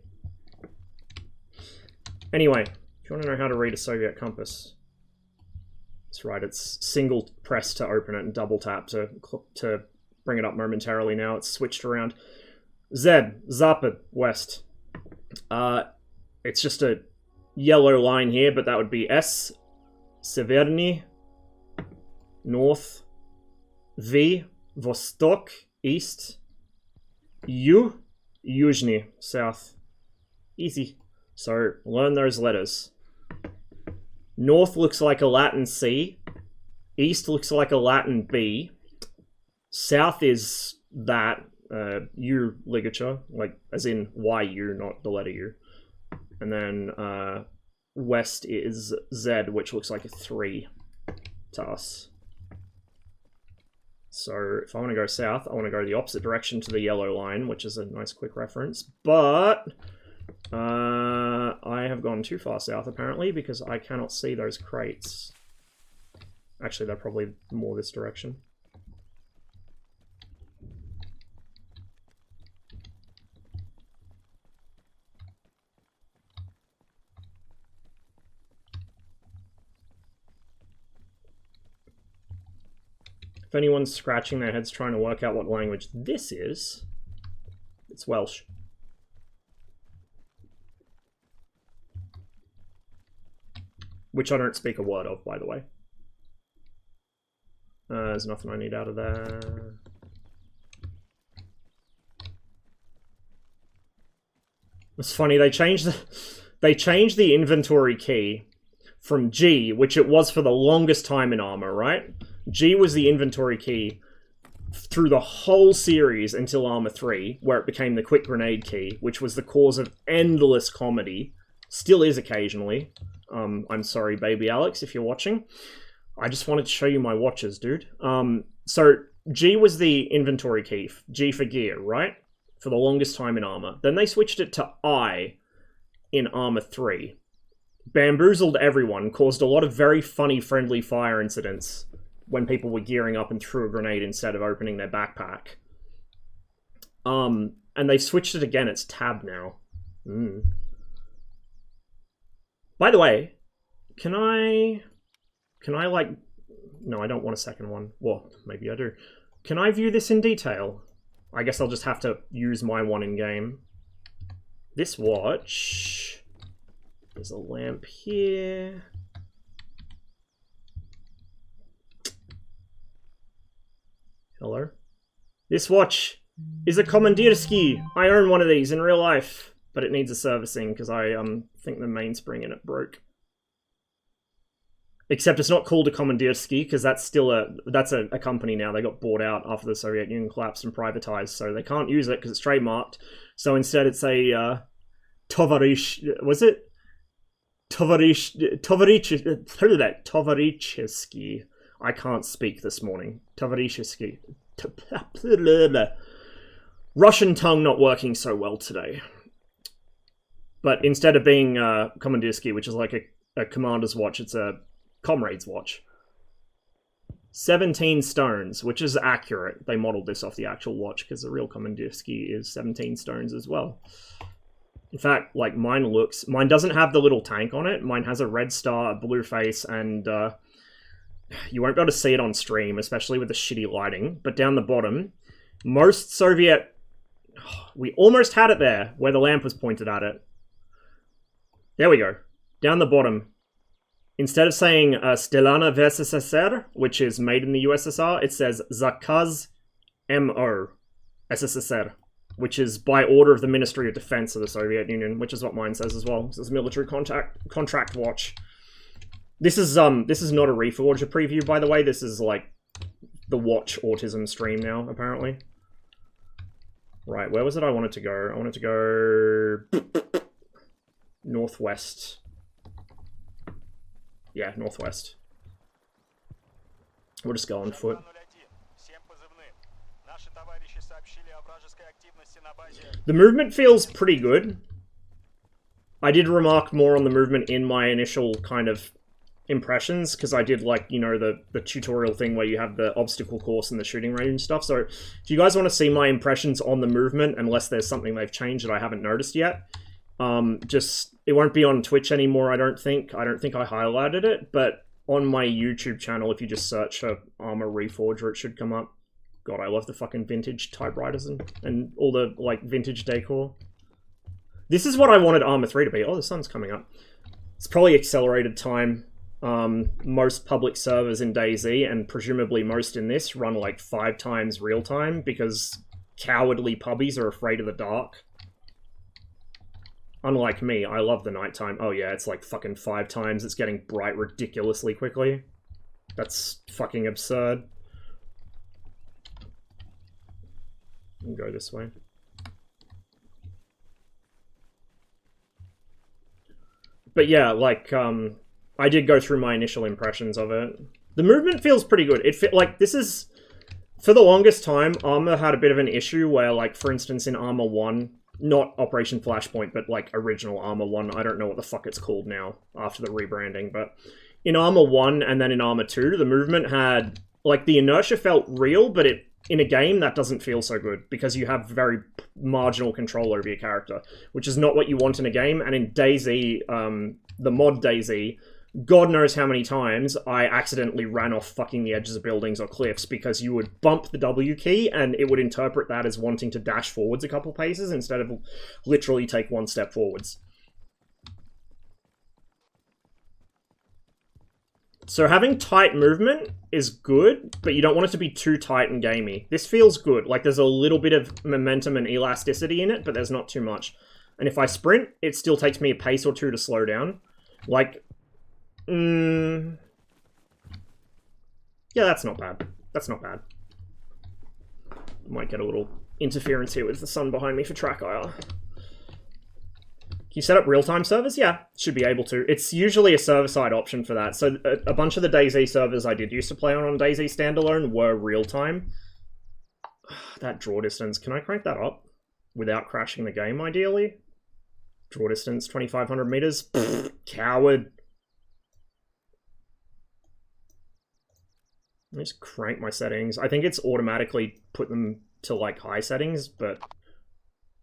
Anyway, if you want to know how to read a Soviet compass... That's right, it's single press to open it and double tap to bring it up momentarily. Now it's switched around. Z, Zapad, west. It's just a yellow line here, but that would be S, Severny, north, V, Vostok, east, U, Yuzhny, south. Easy. So learn those letters. North looks like a Latin C. East looks like a Latin B. South is that, U ligature, like as in YU, not the letter U. And then west is Z, which looks like a 3 to us. So if I want to go south, I want to go the opposite direction to the yellow line, which is a nice quick reference. But... I have gone too far south, apparently, because I cannot see those crates. Actually, they're probably more this direction. If anyone's scratching their heads trying to work out what language this is, it's Welsh. Which I don't speak a word of, by the way. There's nothing I need out of there. It's funny, they changed the inventory key from G, which it was for the longest time in ArmA, right? G was the inventory key through the whole series until ArmA 3, where it became the quick grenade key, which was the cause of endless comedy. Still is occasionally. I'm sorry, baby Alex, if you're watching. I just wanted to show you my watches, dude. So G was the inventory key, G for gear, right? For the longest time in ArmA. Then they switched it to I in ArmA 3. Bamboozled everyone, caused a lot of very funny friendly fire incidents when people were gearing up and threw a grenade instead of opening their backpack. And they've switched it again, it's tab now. By the way, can I like... No, I don't want a second one. Well, maybe I do. Can I view this in detail? I guess I'll just have to use my one in-game. This watch... There's a lamp here. Hello? This watch is a Kommandirsky. I own one of these in real life. But it needs a servicing because I think the mainspring in it broke. Except it's not called a Kommandierski because that's a company now. They got bought out after the Soviet Union collapsed and privatized, so they can't use it because it's trademarked. So instead, it's a Tovarish. Was it Tovarichevsky? I can't speak this morning. Tovarichevsky. Russian tongue not working so well today. But instead of being Kommandierski, which is like a commander's watch, it's a comrade's watch. 17 stones, which is accurate. They modeled this off the actual watch because the real Kommandierski is 17 stones as well. In fact, like mine doesn't have the little tank on it. Mine has a red star, a blue face, and you won't be able to see it on stream, especially with the shitty lighting. But down the bottom, most Soviet... We almost had it there, where the lamp was pointed at it. There we go. Down the bottom. Instead of saying Stelana v SSSR, which is made in the USSR, it says Zakaz MO SSSR, which is by order of the Ministry of Defense of the Soviet Union, which is what mine says as well. This is military contract watch. This is not a Reforger preview, by the way. This is like the watch autism stream now, apparently. Right, where was it I wanted to go? I wanted to go northwest. Yeah, northwest. We'll just go on foot. The movement feels pretty good. I did remark more on the movement in my initial kind of impressions, because I did, like, you know, the tutorial thing where you have the obstacle course and the shooting range and stuff. So if you guys want to see my impressions on the movement, unless there's something they've changed that I haven't noticed yet, it won't be on Twitch anymore, I don't think. I don't think I highlighted it, but on my YouTube channel, if you just search for ArmA Reforger, it should come up. God, I love the fucking vintage typewriters and all the, like, vintage decor. This is what I wanted ArmA 3 to be. Oh, the sun's coming up. It's probably accelerated time. Most public servers in DayZ, and presumably most in this, run like 5 times real time because cowardly pubbies are afraid of the dark. Unlike me, I love the nighttime. Oh yeah, it's like fucking 5 times. It's getting bright ridiculously quickly. That's fucking absurd. We'll go this way. But yeah, like, I did go through my initial impressions of it. The movement feels pretty good. Like, this is... For the longest time, ArmA had a bit of an issue where, like, for instance, in ArmA 1... Not Operation Flashpoint, but, like, original ArmA 1. I don't know what the fuck it's called now, after the rebranding, but... In ArmA 1 and then in ArmA 2, the movement had... Like, the inertia felt real, but in a game, that doesn't feel so good, because you have very marginal control over your character, which is not what you want in a game, and in DayZ, the mod DayZ, God knows how many times I accidentally ran off fucking the edges of buildings or cliffs because you would bump the W key and it would interpret that as wanting to dash forwards a couple paces instead of literally take 1 step forwards. So having tight movement is good, but you don't want it to be too tight and gamey. This feels good. Like, there's a little bit of momentum and elasticity in it, but there's not too much. And if I sprint, it still takes me a pace or 2 to slow down. Like... Yeah, that's not bad. That's not bad. Might get a little interference here with the sun behind me for track IR. Can you set up real-time servers? Yeah, should be able to. It's usually a server-side option for that. So a bunch of the DayZ servers I did used to play on DayZ Standalone were real-time. That draw distance, can I crank that up without crashing the game, ideally? Draw distance, 2,500 meters? Pfft, coward. Let me just crank my settings. I think it's automatically put them to, like, high settings, but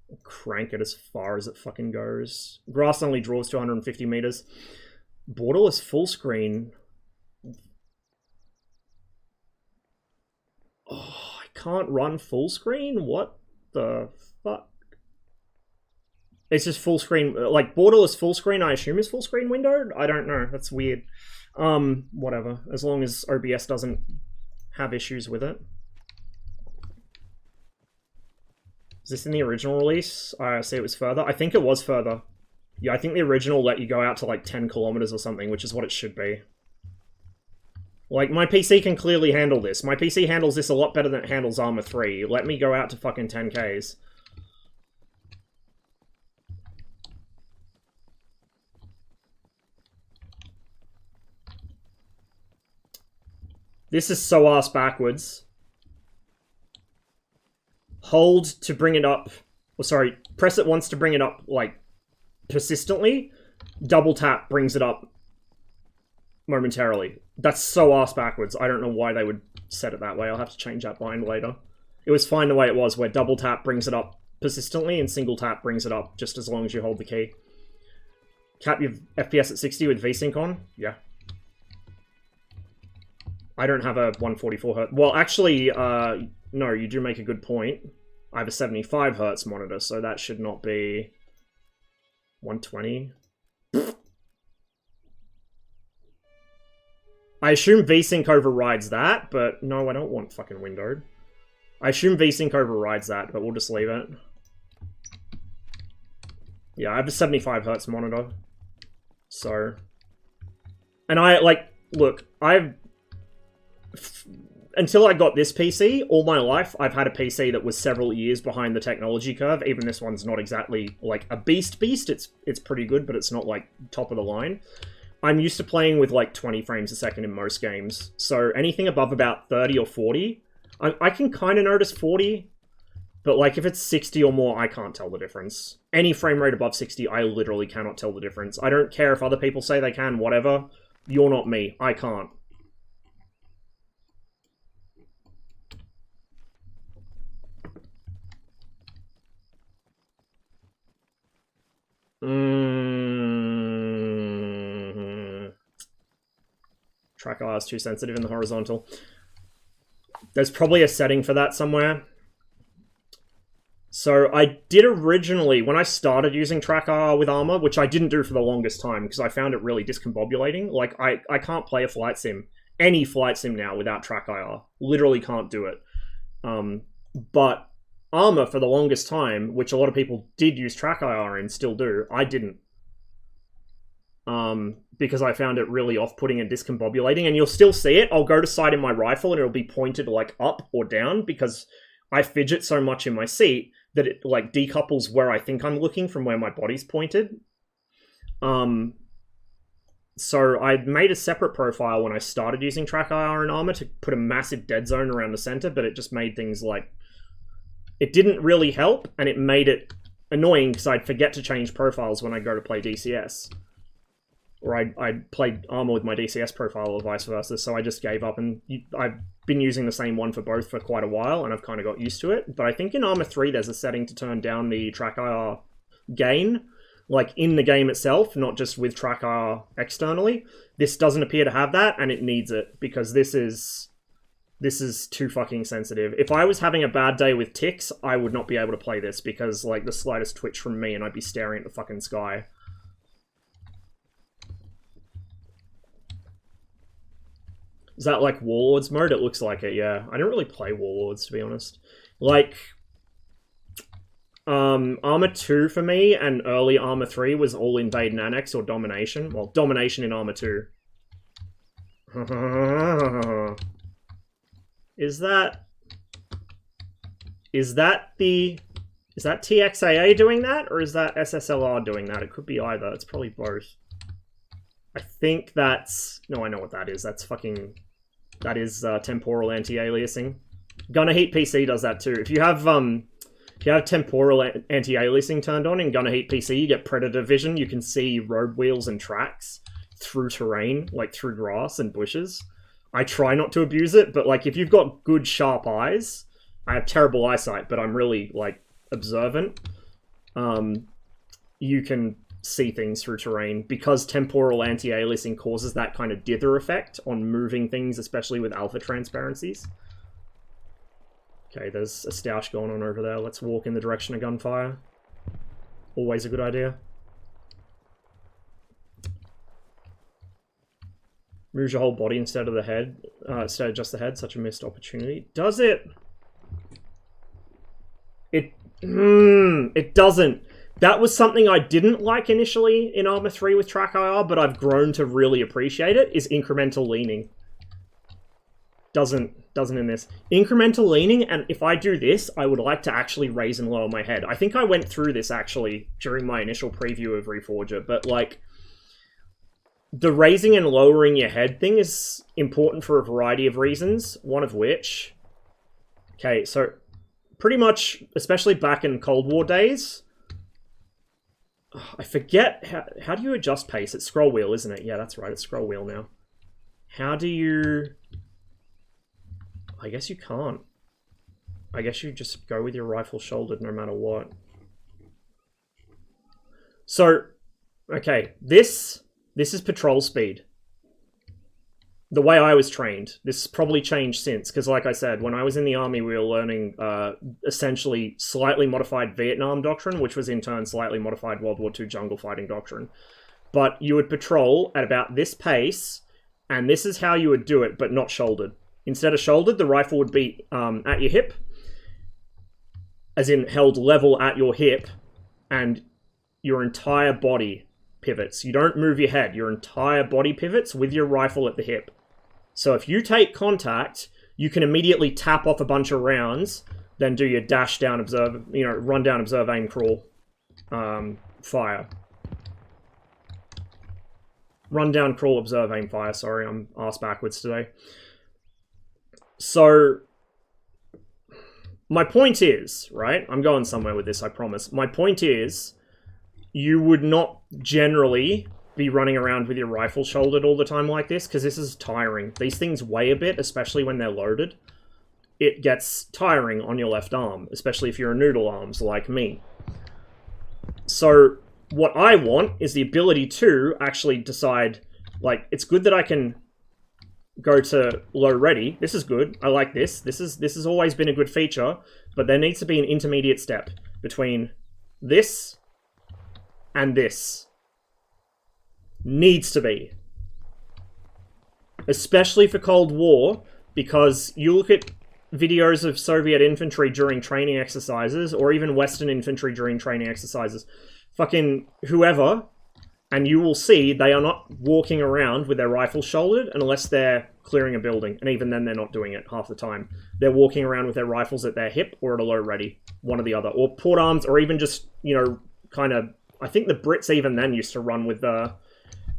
I'll crank it as far as it fucking goes. Grass only draws to 150 meters. Borderless full screen. Oh, I can't run full screen? What the fuck? It's just full screen, like, borderless full screen, I assume is full screen windowed? I don't know, that's weird. Whatever. As long as OBS doesn't have issues with it. Is this in the original release? I see it was further. I think it was further. Yeah, I think the original let you go out to like 10 kilometers or something, which is what it should be. Like, my PC can clearly handle this. My PC handles this a lot better than it handles ArmA 3. Let me go out to fucking 10Ks. This is so ass backwards. Hold to bring it up. Oh, sorry, press it once to bring it up, like, persistently. Double tap brings it up momentarily. That's so ass backwards. I don't know why they would set it that way. I'll have to change that bind later. It was fine the way it was, where double tap brings it up persistently and single tap brings it up just as long as you hold the key. Cap your FPS at 60 with VSync on? Yeah. I don't have a 144 Hz. Well, actually, no, you do make a good point. I have a 75 Hz monitor, so that should not be 120. I assume VSync overrides that, but no, I don't want fucking windowed. I assume VSync overrides that, but we'll just leave it. Yeah, I have a 75 Hz monitor. So... And I, like, look, until I got this PC, all my life, I've had a PC that was several years behind the technology curve. Even this one's not exactly, like, a beast. It's pretty good, but it's not, like, top of the line. I'm used to playing with, like, 20 frames a second in most games. So anything above about 30 or 40, I can kind of notice 40. But, like, if it's 60 or more, I can't tell the difference. Any frame rate above 60, I literally cannot tell the difference. I don't care if other people say they can, whatever. You're not me. I can't. Track IR is too sensitive in the horizontal. There's probably a setting for that somewhere. So I did originally, when I started using track IR with ArmA, which I didn't do for the longest time because I found it really discombobulating. Like, I can't play a flight sim, any flight sim now without track IR. Literally can't do it. But ArmA for the longest time, which a lot of people did use track IR and still do, I didn't. Because I found it really off-putting and discombobulating, and you'll still see it. I'll go to sight in my rifle and it'll be pointed like up or down because I fidget so much in my seat that it like decouples where I think I'm looking from where my body's pointed. So I made a separate profile when I started using track IR in ArmA to put a massive dead zone around the center, but it just made things like... It didn't really help, and it made it annoying because I'd forget to change profiles when I go to play DCS. Or I'd played ArmA with my DCS profile or vice versa, so I just gave up, and I've been using the same one for both for quite a while, and I've kind of got used to it. But I think in ArmA 3 there's a setting to turn down the track IR gain, like in the game itself, not just with track IR externally. This doesn't appear to have that, and it needs it, because this is too fucking sensitive. If I was having a bad day with ticks, I would not be able to play this, because like the slightest twitch from me and I'd be staring at the fucking sky. Is that like Warlords mode? It looks like it, yeah. I don't really play Warlords, to be honest. Like, ArmA 2 for me and early ArmA 3 was all Invade and Annex or Domination. Well, Domination in ArmA 2. Is that TXAA doing that, or is that SSLR doing that? It could be either. It's probably both. I think that's... No, I know what that is. That's fucking... That is temporal anti-aliasing. Gunner Heat PC does that too. If you have temporal anti-aliasing turned on in Gunner Heat PC, you get predator vision. You can see road wheels and tracks through terrain, like through grass and bushes. I try not to abuse it, but like if you've got good sharp eyes, I have terrible eyesight, but I'm really like observant. You can see things through terrain because temporal anti-aliasing causes that kind of dither effect on moving things, especially with alpha transparencies. Okay, there's a stoush going on over there. Let's walk in the direction of gunfire. Always a good idea. Moves your whole body instead of the head, instead of just the head. Such a missed opportunity. Does it? It doesn't. That was something I didn't like initially in ArmA 3 with track IR, but I've grown to really appreciate it, is incremental leaning. doesn't in this. Incremental leaning, and if I do this, I would like to actually raise and lower my head. I think I went through this actually during my initial preview of Reforger, but like the raising and lowering your head thing is important for a variety of reasons, one of which... Okay, so pretty much, especially back in Cold War days, I forget, how do you adjust pace? It's scroll wheel, isn't it? Yeah, that's right, it's scroll wheel now. How do you... I guess you can't. I guess you just go with your rifle shouldered no matter what. So, okay, this is patrol speed. The way I was trained. This probably changed since, because like I said, when I was in the army, we were learning essentially slightly modified Vietnam doctrine, which was in turn slightly modified World War II jungle fighting doctrine. But you would patrol at about this pace, and this is how you would do it, but not shouldered. Instead of shouldered, the rifle would be at your hip, as in held level at your hip, and your entire body pivots. You don't move your head, your entire body pivots with your rifle at the hip. So if you take contact, you can immediately tap off a bunch of rounds, then do your dash down, observe, run down, observe, aim, crawl, fire. Run down, crawl, observe, aim, fire. Sorry, I'm arse backwards today. So, my point is, right? I'm going somewhere with this, I promise. My point is, you would not generally be running around with your rifle shouldered all the time like this, because this is tiring. These things weigh a bit, especially when they're loaded. It gets tiring on your left arm, especially if you're a noodle arms like me. So, what I want is the ability to actually decide, like, it's good that I can go to low ready. This is good. I like this. This has always been a good feature, but there needs to be an intermediate step between this and this. Needs to be. Especially for Cold War, because you look at videos of Soviet infantry during training exercises, or even Western infantry during training exercises, fucking whoever, and you will see they are not walking around with their rifles shouldered unless they're clearing a building. And even then, they're not doing it half the time. They're walking around with their rifles at their hip or at a low ready, one or the other. Or port arms, or even just, kind of... I think the Brits even then used to run with the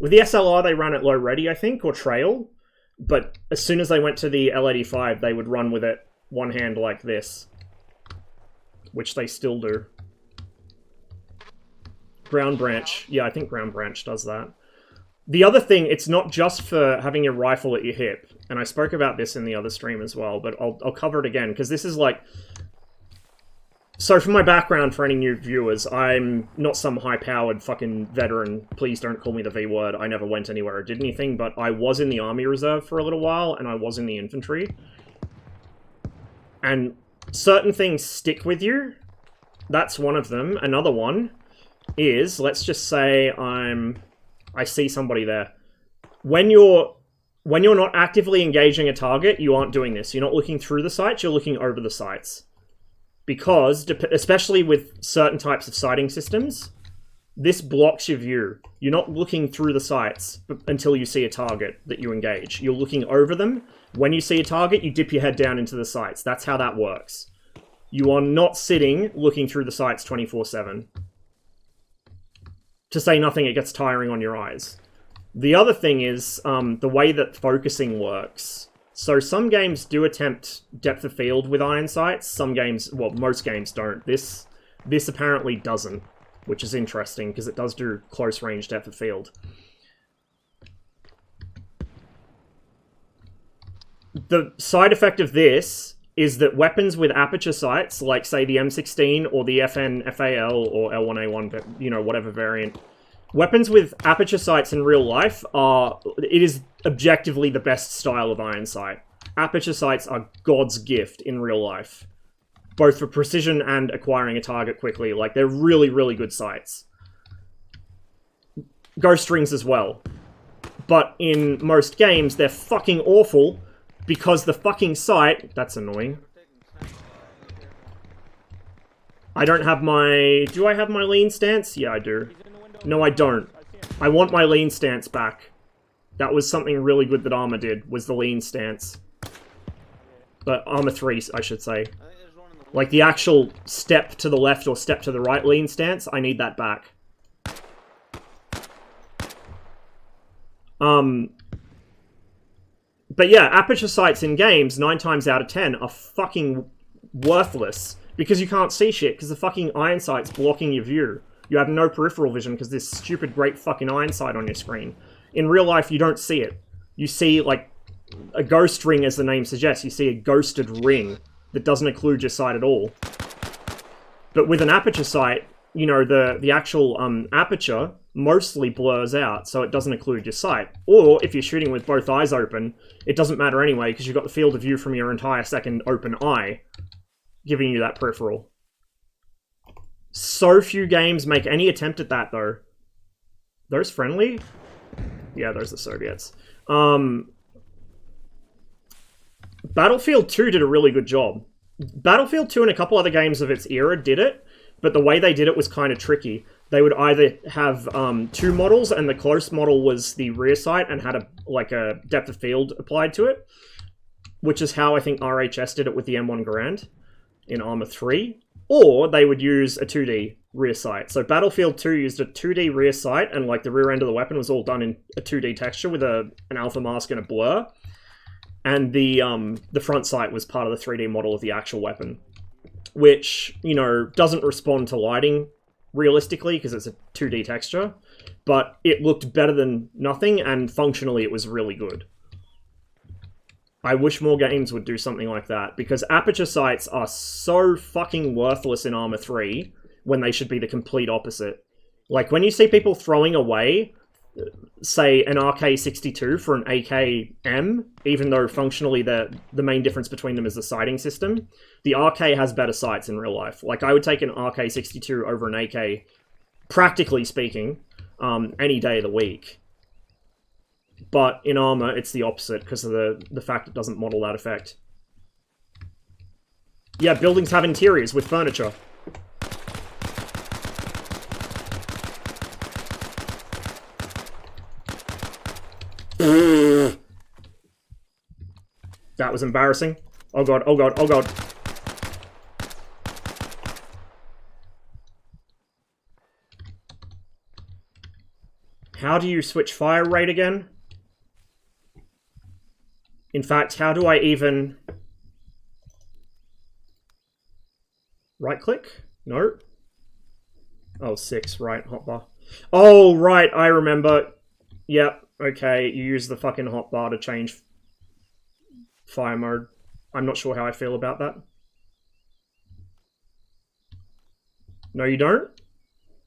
SLR, they ran at low ready, I think, or trail. But as soon as they went to the L85, they would run with it one hand like this. Which they still do. Ground branch. Yeah, I think ground branch does that. The other thing, it's not just for having your rifle at your hip. And I spoke about this in the other stream as well, but I'll cover it again, because this is like... So for my background, for any new viewers, I'm not some high-powered fucking veteran. Please don't call me the V-word. I never went anywhere or did anything, but I was in the Army Reserve for a little while, and I was in the infantry. And certain things stick with you. That's one of them. Another one is, let's just say I see somebody there. When you're not actively engaging a target, you aren't doing this. You're not looking through the sights, you're looking over the sights. Because, especially with certain types of sighting systems, this blocks your view. You're not looking through the sights until you see a target that you engage. You're looking over them. When you see a target, you dip your head down into the sights. That's how that works. You are not sitting looking through the sights 24/7. To say nothing, it gets tiring on your eyes. The other thing is the way that focusing works. So some games do attempt depth of field with iron sights. Some games, well, most games don't. This apparently doesn't, which is interesting because it does do close range depth of field. The side effect of this is that weapons with aperture sights, like say the M16 or the FN FAL or L1A1, whatever variant, weapons with aperture sights in real life it is objectively the best style of iron sight. Aperture sights are God's gift in real life, both for precision and acquiring a target quickly. Like, they're really, really good sights. Ghost rings as well. But in most games, they're fucking awful because the fucking sight... That's annoying. I don't have my... Do I have my lean stance? Yeah, I do. No, I don't. I want my lean stance back. That was something really good that ArmA did, was the lean stance. but Armor 3, I should say. Like the actual step to the left or step to the right lean stance, I need that back. But yeah, aperture sights in games, 9 times out of 10, are fucking worthless. Because you can't see shit, because the fucking iron sight's blocking your view. You have no peripheral vision because this stupid great fucking iron sight on your screen. In real life, you don't see it. You see, like, a ghost ring, as the name suggests. You see a ghosted ring that doesn't occlude your sight at all. But with an aperture sight, you know, the actual aperture mostly blurs out, so it doesn't occlude your sight. Or, if you're shooting with both eyes open, it doesn't matter anyway, because you've got the field of view from your entire second open eye, giving you that peripheral. So few games make any attempt at that, though. Those friendly? Yeah, those are Soviets. Battlefield 2 did a really good job. Battlefield 2 and a couple other games of its era did it, but the way they did it was kind of tricky. They would either have 2 models, and the close model was the rear sight and had a depth of field applied to it, which is how I think RHS did it with the M1 Garand in Arma 3. Or they would use a 2D rear sight. So Battlefield 2 used a 2D rear sight, and like the rear end of the weapon was all done in a 2D texture with an alpha mask and a blur. And the front sight was part of the 3D model of the actual weapon, which, you know, doesn't respond to lighting realistically because it's a 2D texture, but it looked better than nothing, and functionally it was really good. I wish more games would do something like that, because aperture sights are so fucking worthless in Arma 3 when they should be the complete opposite. Like, when you see people throwing away, say, an RK62 for an AKM, even though functionally the main difference between them is the sighting system, the RK has better sights in real life. Like, I would take an RK62 over an AK, practically speaking, any day of the week. But in Arma, it's the opposite because of the fact it doesn't model that effect. Yeah, buildings have interiors with furniture. That was embarrassing. Oh god, oh god, oh god. How do you switch fire rate again? In fact, how do I even... Right-click? No. Oh, 6, right, hotbar. Oh, right, I remember. Yep, okay, you use the fucking hotbar to change fire mode. I'm not sure how I feel about that. No, you don't?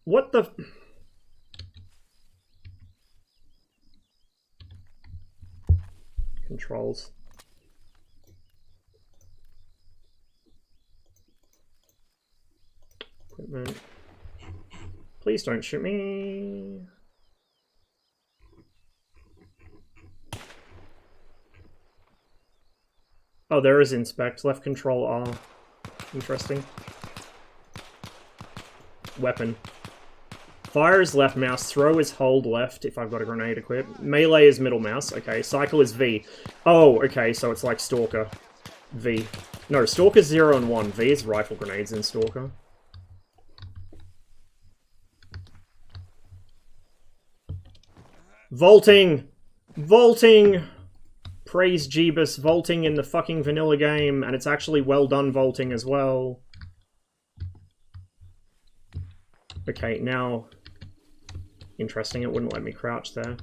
What the... Controls. Equipment. Please don't shoot me. Oh, there is inspect. Left control R. Interesting. Weapon. Fire is left mouse, throw is hold left if I've got a grenade equipped. Melee is middle mouse, okay. Cycle is V. Oh, okay, so it's like Stalker. V. No, Stalker's 0 and 1. V is rifle grenades in Stalker. Vaulting! Vaulting! Praise Jeebus, vaulting in the fucking vanilla game, and it's actually well done vaulting as well. Okay, now... Interesting, it wouldn't let me crouch there.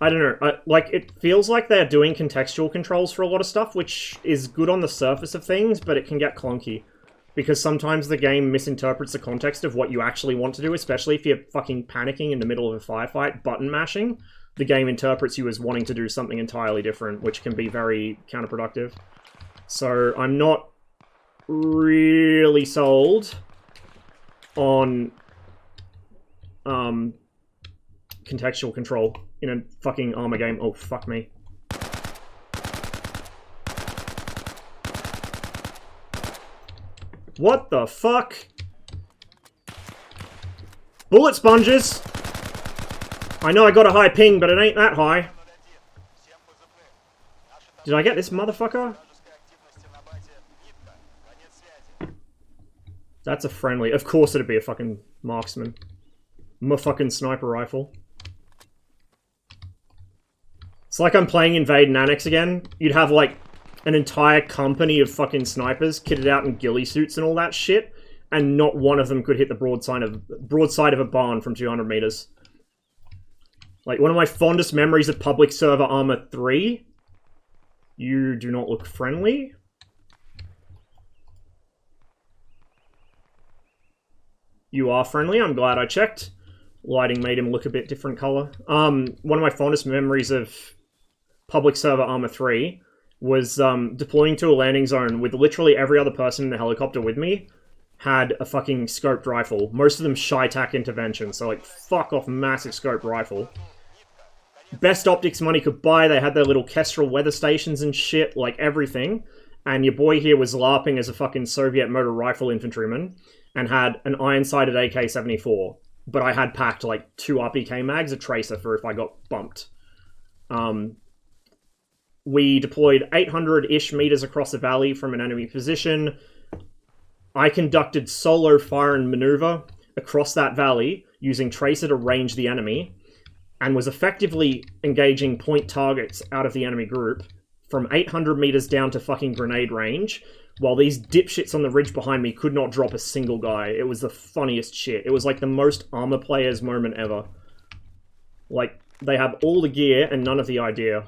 I don't know, like, it feels like they're doing contextual controls for a lot of stuff, which is good on the surface of things, but it can get clunky. Because sometimes the game misinterprets the context of what you actually want to do, especially if you're fucking panicking in the middle of a firefight, button mashing. The game interprets you as wanting to do something entirely different, which can be very counterproductive. So, I'm not really sold on contextual control in a fucking Arma game. Oh, fuck me. What the fuck? Bullet sponges! I know I got a high ping, but it ain't that high. Did I get this motherfucker? That's a friendly. Of course it'd be a fucking marksman. Fucking sniper rifle. It's like I'm playing Invade and Annex again. You'd have like an entire company of fucking snipers kitted out in ghillie suits and all that shit, and not one of them could hit the broadside of a barn from 200 meters. Like, one of my fondest memories of public server ArmA 3. You do not look friendly. You are friendly, I'm glad I checked. Lighting made him look a bit different color. One of my fondest memories of public server ArmA 3 was deploying to a landing zone with literally every other person in the helicopter with me had a fucking scoped rifle. Most of them shy-tac intervention, so like, fuck off, massive scoped rifle. Best optics money could buy, they had their little Kestrel weather stations and shit, like everything. And your boy here was LARPing as a fucking Soviet motor rifle infantryman and had an iron-sighted AK-74. But I had packed like 2 RPK mags, a tracer for if I got bumped. We deployed 800-ish meters across the valley from an enemy position. I conducted solo fire and maneuver across that valley using tracer to range the enemy, and was effectively engaging point targets out of the enemy group from 800 meters down to fucking grenade range, while these dipshits on the ridge behind me could not drop a single guy. It was the funniest shit. It was like the most ArmA players moment ever. Like, they have all the gear and none of the idea.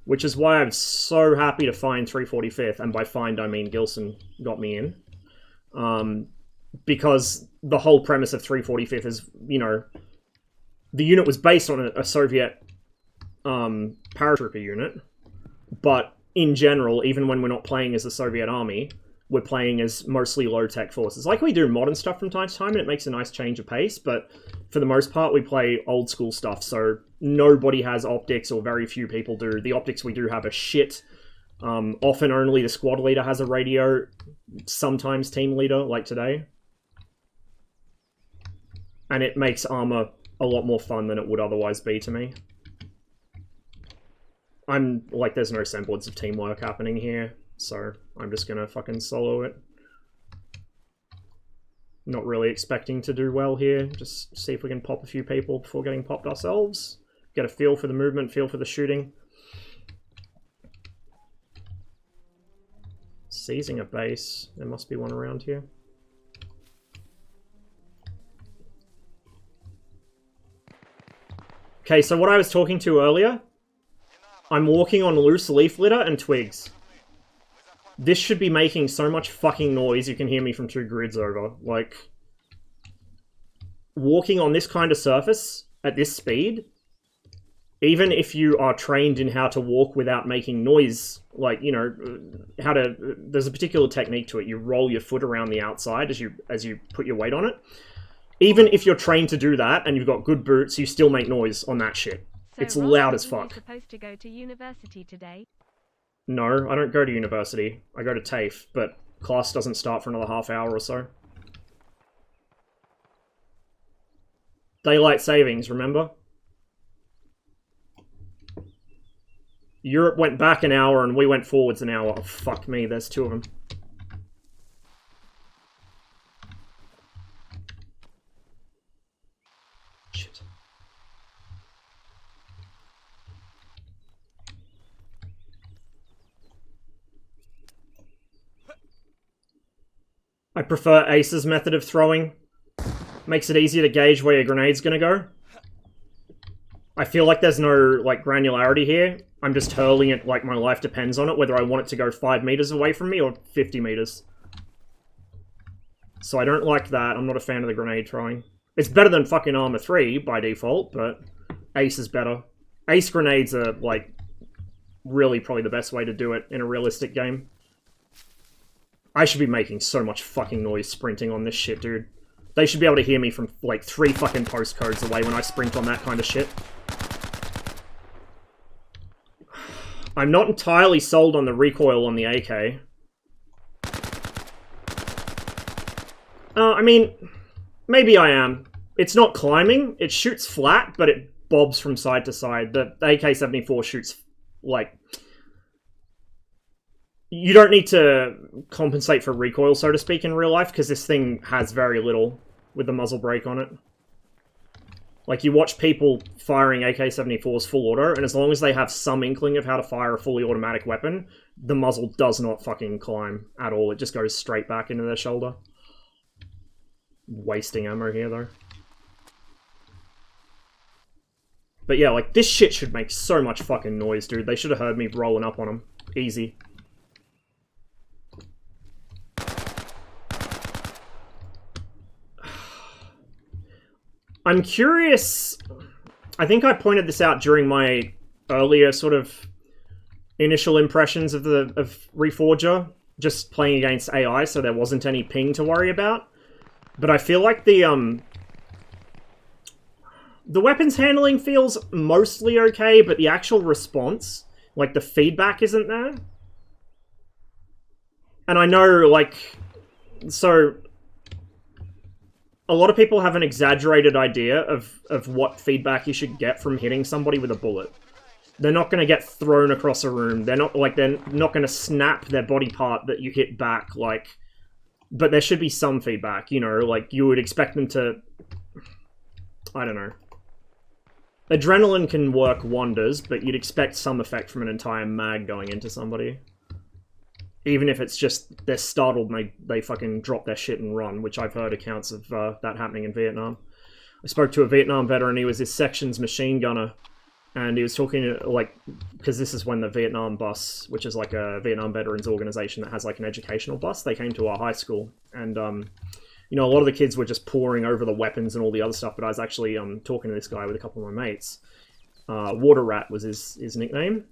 Which is why I'm so happy to find 345th, and by find I mean Gilson got me in. Because the whole premise of 345th is, you know, the unit was based on a Soviet paratrooper unit, but in general, even when we're not playing as the Soviet army, we're playing as mostly low-tech forces. Like, we do modern stuff from time to time, and it makes a nice change of pace, but for the most part, we play old-school stuff, so nobody has optics, or very few people do. The optics we do have are shit. Often only the squad leader has a radio, sometimes team leader, like today. And it makes ArmA a lot more fun than it would otherwise be to me. I'm, like, there's no semblance of teamwork happening here, so I'm just gonna fucking solo it. Not really expecting to do well here, just see if we can pop a few people before getting popped ourselves. Get a feel for the movement, feel for the shooting. Seizing a base, there must be one around here. Okay, so what I was talking to earlier, I'm walking on loose leaf litter and twigs. This should be making so much fucking noise you can hear me from 2 grids over. Like, walking on this kind of surface at this speed, even if you are trained in how to walk without making noise, like, you know, how to, there's a particular technique to it. You roll your foot around the outside as you put your weight on it. Even if you're trained to do that and you've got good boots, you still make noise on that shit. So it's loud as fuck. You're supposed to go to university today? No, I don't go to university. I go to TAFE, but class doesn't start for another half hour or so. Daylight savings, remember? Europe went back an hour and we went forwards an hour. Oh, fuck me, there's 2 of them. Shit. I prefer Ace's method of throwing. Makes it easier to gauge where your grenade's gonna go. I feel like there's no, like, granularity here. I'm just hurling it like my life depends on it, whether I want it to go 5 meters away from me or 50 meters. So I don't like that. I'm not a fan of the grenade throwing. It's better than fucking ArmA 3 by default, but Ace is better. Ace grenades are, like, really probably the best way to do it in a realistic game. I should be making so much fucking noise sprinting on this shit, dude. They should be able to hear me from, like, 3 fucking postcodes away when I sprint on that kind of shit. I'm not entirely sold on the recoil on the AK. I mean, maybe I am. It's not climbing. It shoots flat, but it bobs from side to side. The AK-74 shoots, like... You don't need to compensate for recoil, so to speak, in real life, because this thing has very little with the muzzle brake on it. Like, you watch people firing AK-74s full auto, and as long as they have some inkling of how to fire a fully automatic weapon, the muzzle does not fucking climb at all. It just goes straight back into their shoulder. Wasting ammo here, though. But yeah, like, this shit should make so much fucking noise, dude. They should have heard me rolling up on them. Easy. I'm curious... I think I pointed this out during my earlier sort of initial impressions of Reforger, just playing against AI, so there wasn't any ping to worry about. But I feel like the weapons handling feels mostly okay, but the actual response, like the feedback isn't there. And I know, like, so a lot of people have an exaggerated idea of what feedback you should get from hitting somebody with a bullet. They're not going to get thrown across a room. They're not going to snap their body part that you hit back, like, but there should be some feedback, you know, like you would expect them to, I don't know. Adrenaline can work wonders, but you'd expect some effect from an entire mag going into somebody. Even if it's just they're startled and they fucking drop their shit and run, which I've heard accounts of that happening in Vietnam. I spoke to a Vietnam veteran, he was his section's machine gunner, and he was talking, like, because this is when the Vietnam bus, which is like a Vietnam veterans organization that has like an educational bus, they came to our high school, and you know, a lot of the kids were just poring over the weapons and all the other stuff, but I was actually talking to this guy with a couple of my mates. Water Rat was his nickname.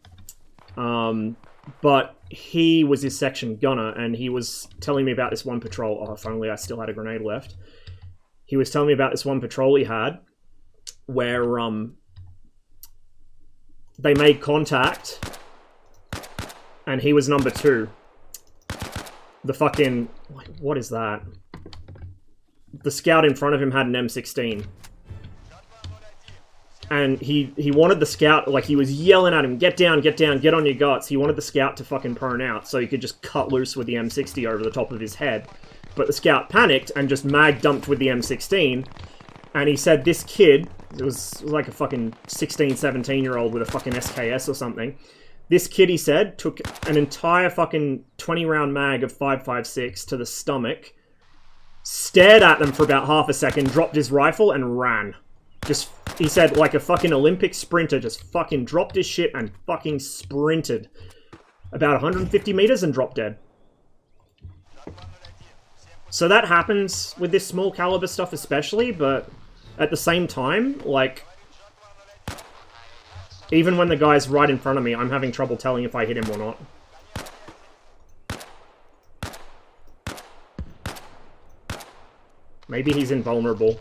But he was his section gunner, and he was telling me about this one patrol. Oh, if only I still had a grenade left. He was telling me about this one patrol he had, where they made contact, and he was number 2. The fucking... what is that? The scout in front of him had an M16. And he wanted the scout, like, he was yelling at him, get down, get on your guts. He wanted the scout to fucking prone out so he could just cut loose with the M60 over the top of his head. But the scout panicked and just mag dumped with the M16. And he said this kid, it was like a fucking 16, 17-year-old with a fucking SKS or something. This kid, he said, took an entire fucking 20-round mag of 5.56 to the stomach, stared at them for about half a second, dropped his rifle, and ran. Just, he said, like a fucking Olympic sprinter, just fucking dropped his shit and fucking sprinted about 150 meters and dropped dead. So that happens with this small caliber stuff especially, but at the same time, like, even when the guy's right in front of me, I'm having trouble telling if I hit him or not. Maybe he's invulnerable.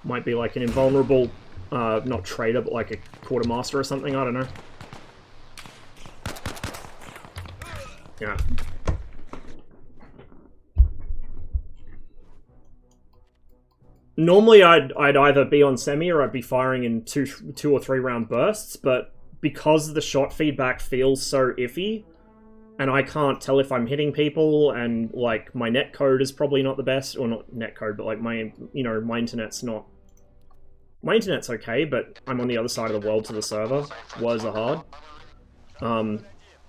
Might be like an invulnerable, not trader, but like a quartermaster or something, I don't know. Yeah. Normally I'd either be on semi or I'd be firing in two or 3 round bursts, but because the shot feedback feels so iffy, and I can't tell if I'm hitting people, and like my netcode is probably not the best, or not netcode, but like my, you know, my internet's not... My internet's okay, but I'm on the other side of the world to the server. Woes are hard.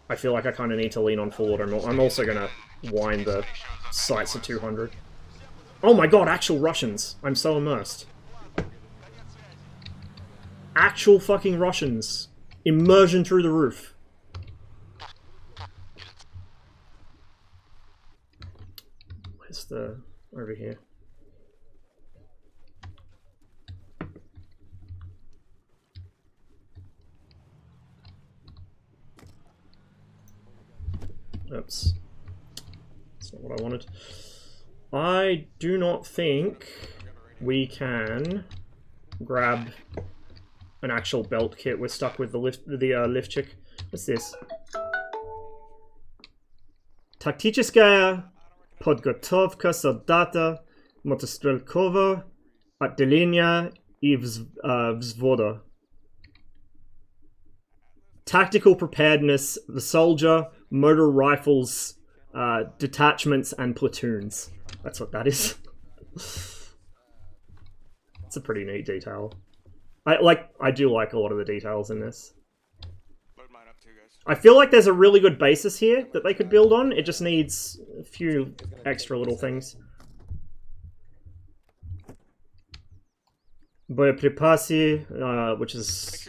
I feel like I kind of need to lean on full auto. I'm also gonna wind the sights to 200. Oh my god, actual Russians! I'm so immersed. Actual fucking Russians. Immersion through the roof. Where's the... over here. Oops. That's not what I wanted. I do not think we can grab an actual belt kit. We're stuck with the lift chick. What's this? Тактическая подготовка солдата Motostrelkovo, Отделение и Wzwoda. Tactical preparedness, the soldier, motor rifles, detachments, and platoons. That's what that is. It's a pretty neat detail. I do like a lot of the details in this. I feel like there's a really good basis here that they could build on. It just needs a few extra little things. Boyaprypasi, which is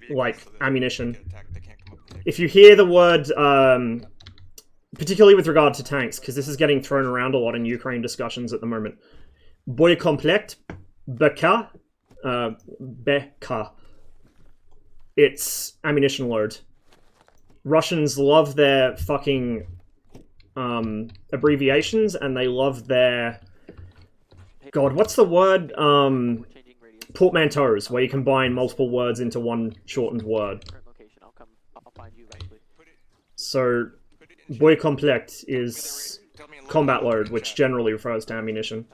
like ammunition. If you hear the word, particularly with regard to tanks, because this is getting thrown around a lot in Ukraine discussions at the moment. Boykomplekt, BK, BK. It's ammunition load. Russians love their fucking abbreviations, and they love their... God, what's the word? Portmanteaus, where you combine multiple words into one shortened word. So, Boykomplekt is combat load, which generally refers to ammunition.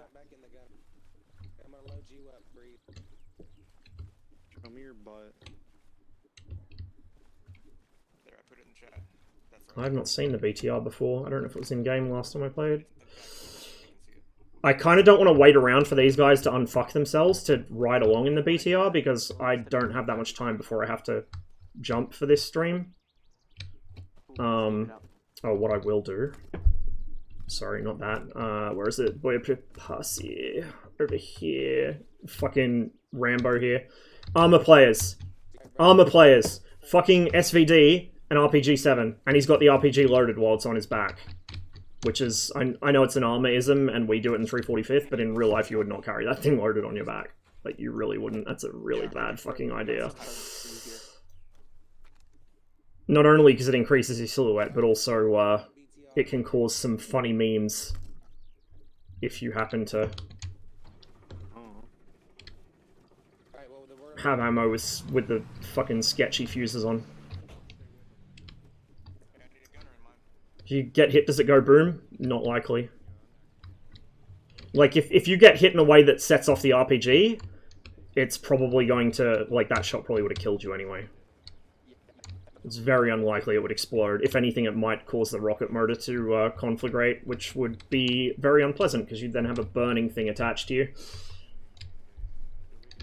I've not seen the BTR before. I don't know if it was in-game last time I played. I kind of don't want to wait around for these guys to unfuck themselves to ride along in the BTR, because I don't have that much time before I have to jump for this stream. Oh, what I will do... Sorry, not that. Where is it? Boyaprypasi. Over here. Fucking Rambo here. ArmA players. ArmA players. Fucking SVD and RPG-7. And he's got the RPG loaded while it's on his back. Which is... I know it's an ArmA-ism, and we do it in 345th, but in real life you would not carry that thing loaded on your back. Like, you really wouldn't. That's a really bad fucking idea. Not only because it increases your silhouette, but also, it can cause some funny memes if you happen to have ammo with the fucking sketchy fuses on. If you get hit, does it go boom? Not likely. Like, if you get hit in a way that sets off the RPG, it's probably going to... Like, that shot probably would have killed you anyway. It's very unlikely it would explode. If anything, it might cause the rocket motor to conflagrate, which would be very unpleasant, because you'd then have a burning thing attached to you.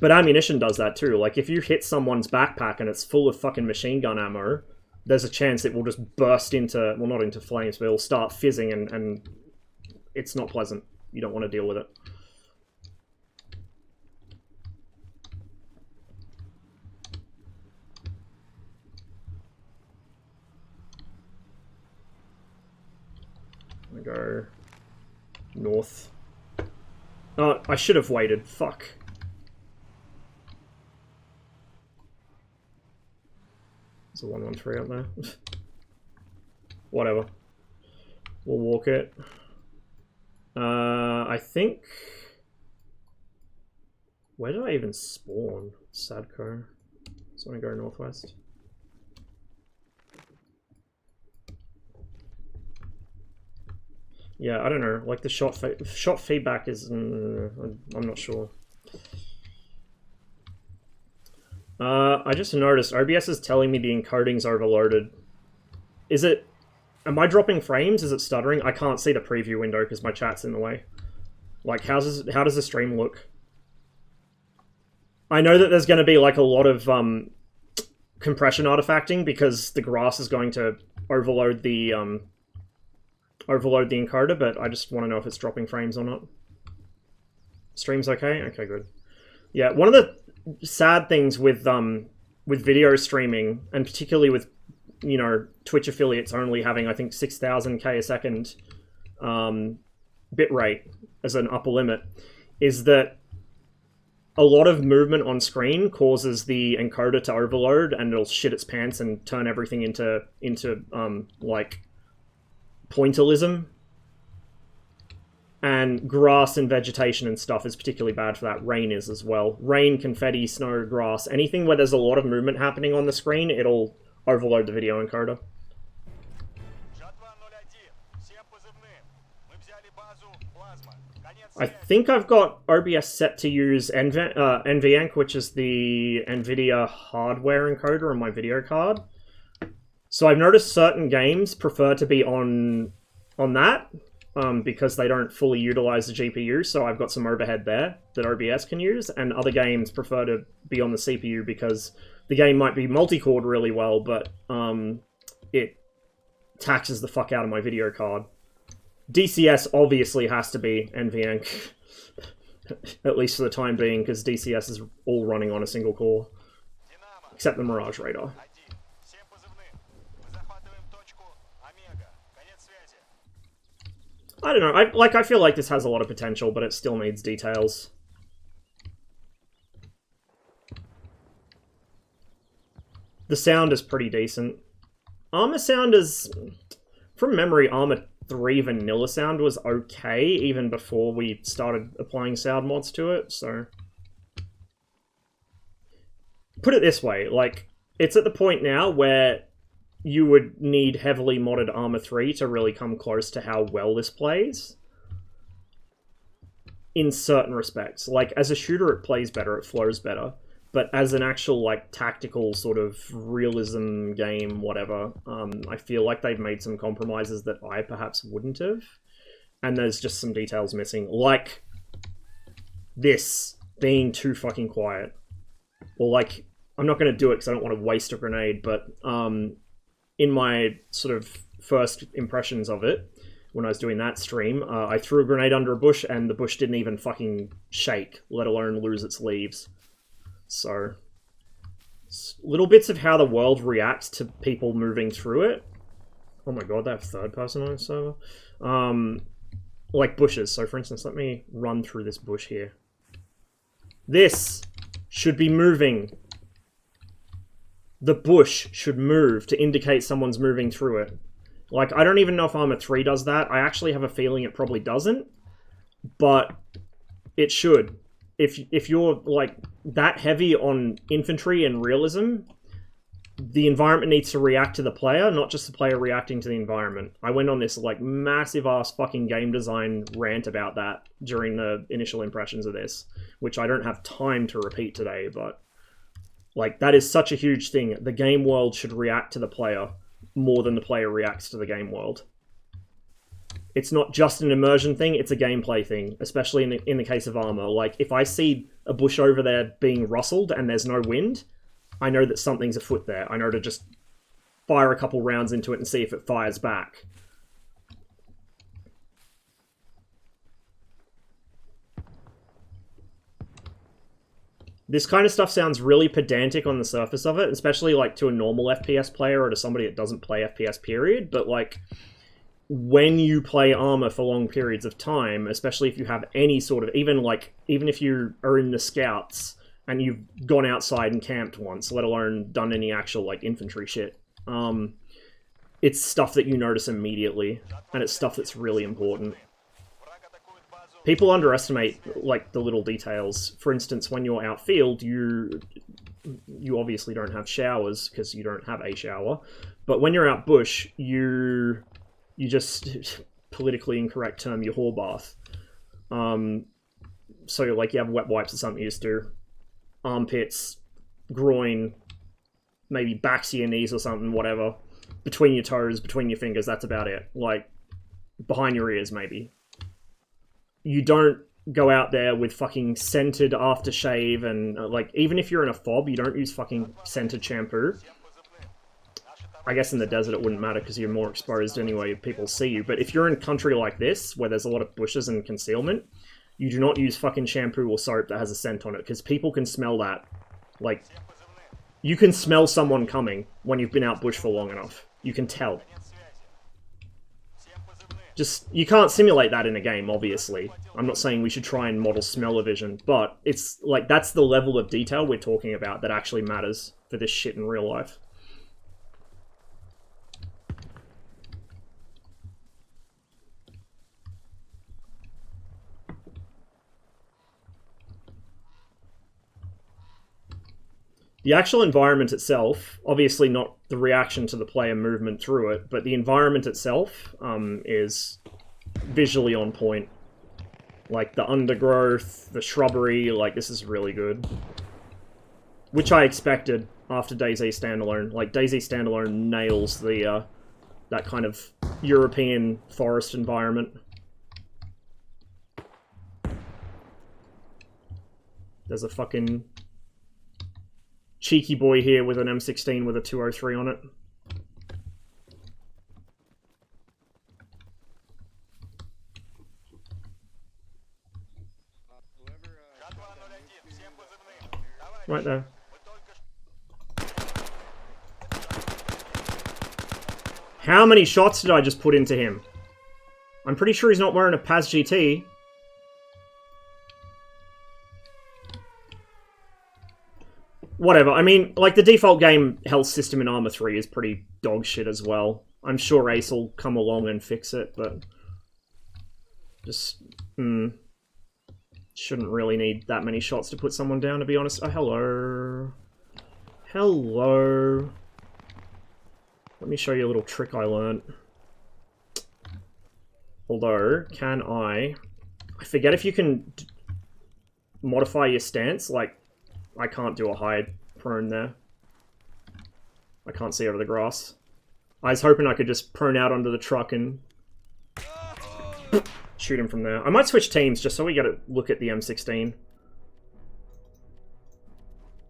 But ammunition does that too. Like, if you hit someone's backpack and it's full of fucking machine gun ammo, there's a chance it will just burst into... Well, not into flames, but it'll start fizzing, and it's not pleasant. You don't want to deal with it. I'm gonna go north. Oh, I should have waited. Fuck. There's a 113 up there. Whatever. We'll walk it. I think... Where did I even spawn? Sadko. Just want to go northwest. Yeah, I don't know. Like, the shot feedback is... I'm not sure. I just noticed OBS is telling me the encoding's overloaded. Is it... Am I dropping frames? Is it stuttering? I can't see the preview window because my chat's in the way. Like, how does the stream look? I know that there's going to be, like, a lot of compression artifacting because the grass is going to overload the encoder, but I just want to know if it's dropping frames or not. Stream's okay? Okay, good. Yeah, one of the sad things with video streaming, and particularly with, you know, Twitch affiliates only having, I think, 6,000k a second bitrate as an upper limit, is that a lot of movement on screen causes the encoder to overload, and it'll shit its pants and turn everything into like pointillism. And grass and vegetation and stuff is particularly bad for that. Rain is as well. Rain, confetti, snow, grass, anything where there's a lot of movement happening on the screen, it'll overload the video encoder. I think I've got OBS set to use NVENC, which is the NVIDIA hardware encoder on my video card. So I've noticed certain games prefer to be on that, because they don't fully utilize the GPU, so I've got some overhead there that OBS can use, and other games prefer to be on the CPU because the game might be multi-cored really well, but it taxes the fuck out of my video card. DCS obviously has to be NVENC, at least for the time being, because DCS is all running on a single core, except the Mirage Radar. I don't know, I feel like this has a lot of potential, but it still needs details. The sound is pretty decent. ArmA sound is... From memory, ArmA 3 vanilla sound was okay, even before we started applying sound mods to it, so... Put it this way, like, it's at the point now where you would need heavily modded ArmA 3 to really come close to how well this plays. In certain respects. Like, as a shooter it plays better, it flows better. But as an actual, like, tactical sort of realism game, whatever, I feel like they've made some compromises that I perhaps wouldn't have. And there's just some details missing. Like, this being too fucking quiet. Or, like, I'm not going to do it because I don't want to waste a grenade, but in my sort of first impressions of it, when I was doing that stream, I threw a grenade under a bush and the bush didn't even fucking shake, let alone lose its leaves. So, little bits of how the world reacts to people moving through it. Oh my god, they have third person on the server. Like bushes. So for instance, let me run through this bush here. This should be moving. The bush should move to indicate someone's moving through it. Like, I don't even know if ArmA 3 does that. I actually have a feeling it probably doesn't. But it should. If you're, like, that heavy on infantry and realism, the environment needs to react to the player, not just the player reacting to the environment. I went on this, like, massive-ass fucking game design rant about that during the initial impressions of this, which I don't have time to repeat today, but... Like, that is such a huge thing. The game world should react to the player more than the player reacts to the game world. It's not just an immersion thing, it's a gameplay thing, especially in the case of ArmA. Like, if I see a bush over there being rustled and there's no wind, I know that something's afoot there. I know to just fire a couple rounds into it and see if it fires back. This kind of stuff sounds really pedantic on the surface of it, especially like to a normal FPS player or to somebody that doesn't play FPS period, but like when you play ArmA for long periods of time, especially if you have any sort of, even if you are in the scouts and you've gone outside and camped once, let alone done any actual like infantry shit, it's stuff that you notice immediately, and it's stuff that's really important. People underestimate, like, the little details. For instance, when you're outfield, you obviously don't have showers, because you don't have a shower. But when you're out bush, you just, politically incorrect term, you whore bath. So, like, you have wet wipes or something you just do. Armpits, groin, maybe backs of your knees or something, whatever. Between your toes, between your fingers, that's about it. Like, behind your ears, maybe. You don't go out there with fucking scented aftershave and, like, even if you're in a fob, you don't use fucking scented shampoo. I guess in the desert it wouldn't matter because you're more exposed anyway, people see you. But if you're in country like this, where there's a lot of bushes and concealment, you do not use fucking shampoo or soap that has a scent on it, because people can smell that. Like, you can smell someone coming when you've been out bush for long enough. You can tell. Just, you can't simulate that in a game, obviously. I'm not saying we should try and model smell-o-vision, but it's, like, that's the level of detail we're talking about that actually matters for this shit in real life. The actual environment itself, obviously not the reaction to the player movement through it, but the environment itself is visually on point. Like, the undergrowth, the shrubbery, like, this is really good. Which I expected after DayZ Standalone. Like, DayZ Standalone nails the, that kind of European forest environment. There's a fucking cheeky boy here with an M16 with a 203 on it. Right there. How many shots did I just put into him? I'm pretty sure he's not wearing a Paz GT. Whatever, I mean, like, the default game health system in ArmA 3 is pretty dog shit as well. I'm sure Ace will come along and fix it, but... just... shouldn't really need that many shots to put someone down, to be honest. Oh, hello. Hello. Let me show you a little trick I learned. Although, can I forget if you can modify your stance, like, I can't do a hide prone there. I can't see over the grass. I was hoping I could just prone out onto the truck and shoot him from there. I might switch teams just so we get a look at the M16.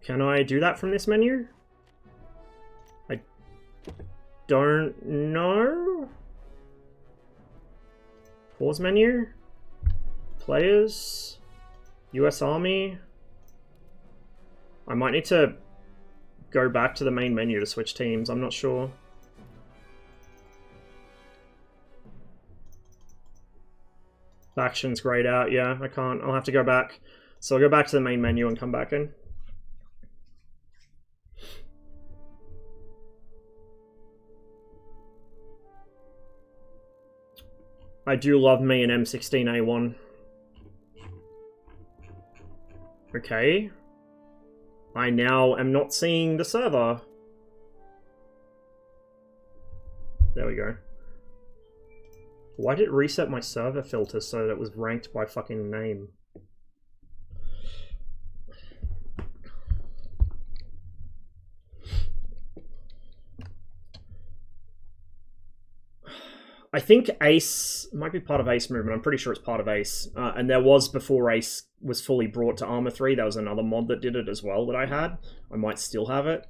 Can I do that from this menu? I don't know. Pause menu. Players. US Army. I might need to go back to the main menu to switch teams. I'm not sure. Factions grayed out. Yeah, I can't. I'll have to go back. So I'll go back to the main menu and come back in. I do love me an M16A1. Okay. I now am not seeing the server. There we go. Why did it reset my server filter so that it was ranked by fucking name? I think Ace might be part of Ace Movement. I'm pretty sure it's part of Ace. And there was, before Ace was fully brought to ArmA 3, there was another mod that did it as well that I had. I might still have it.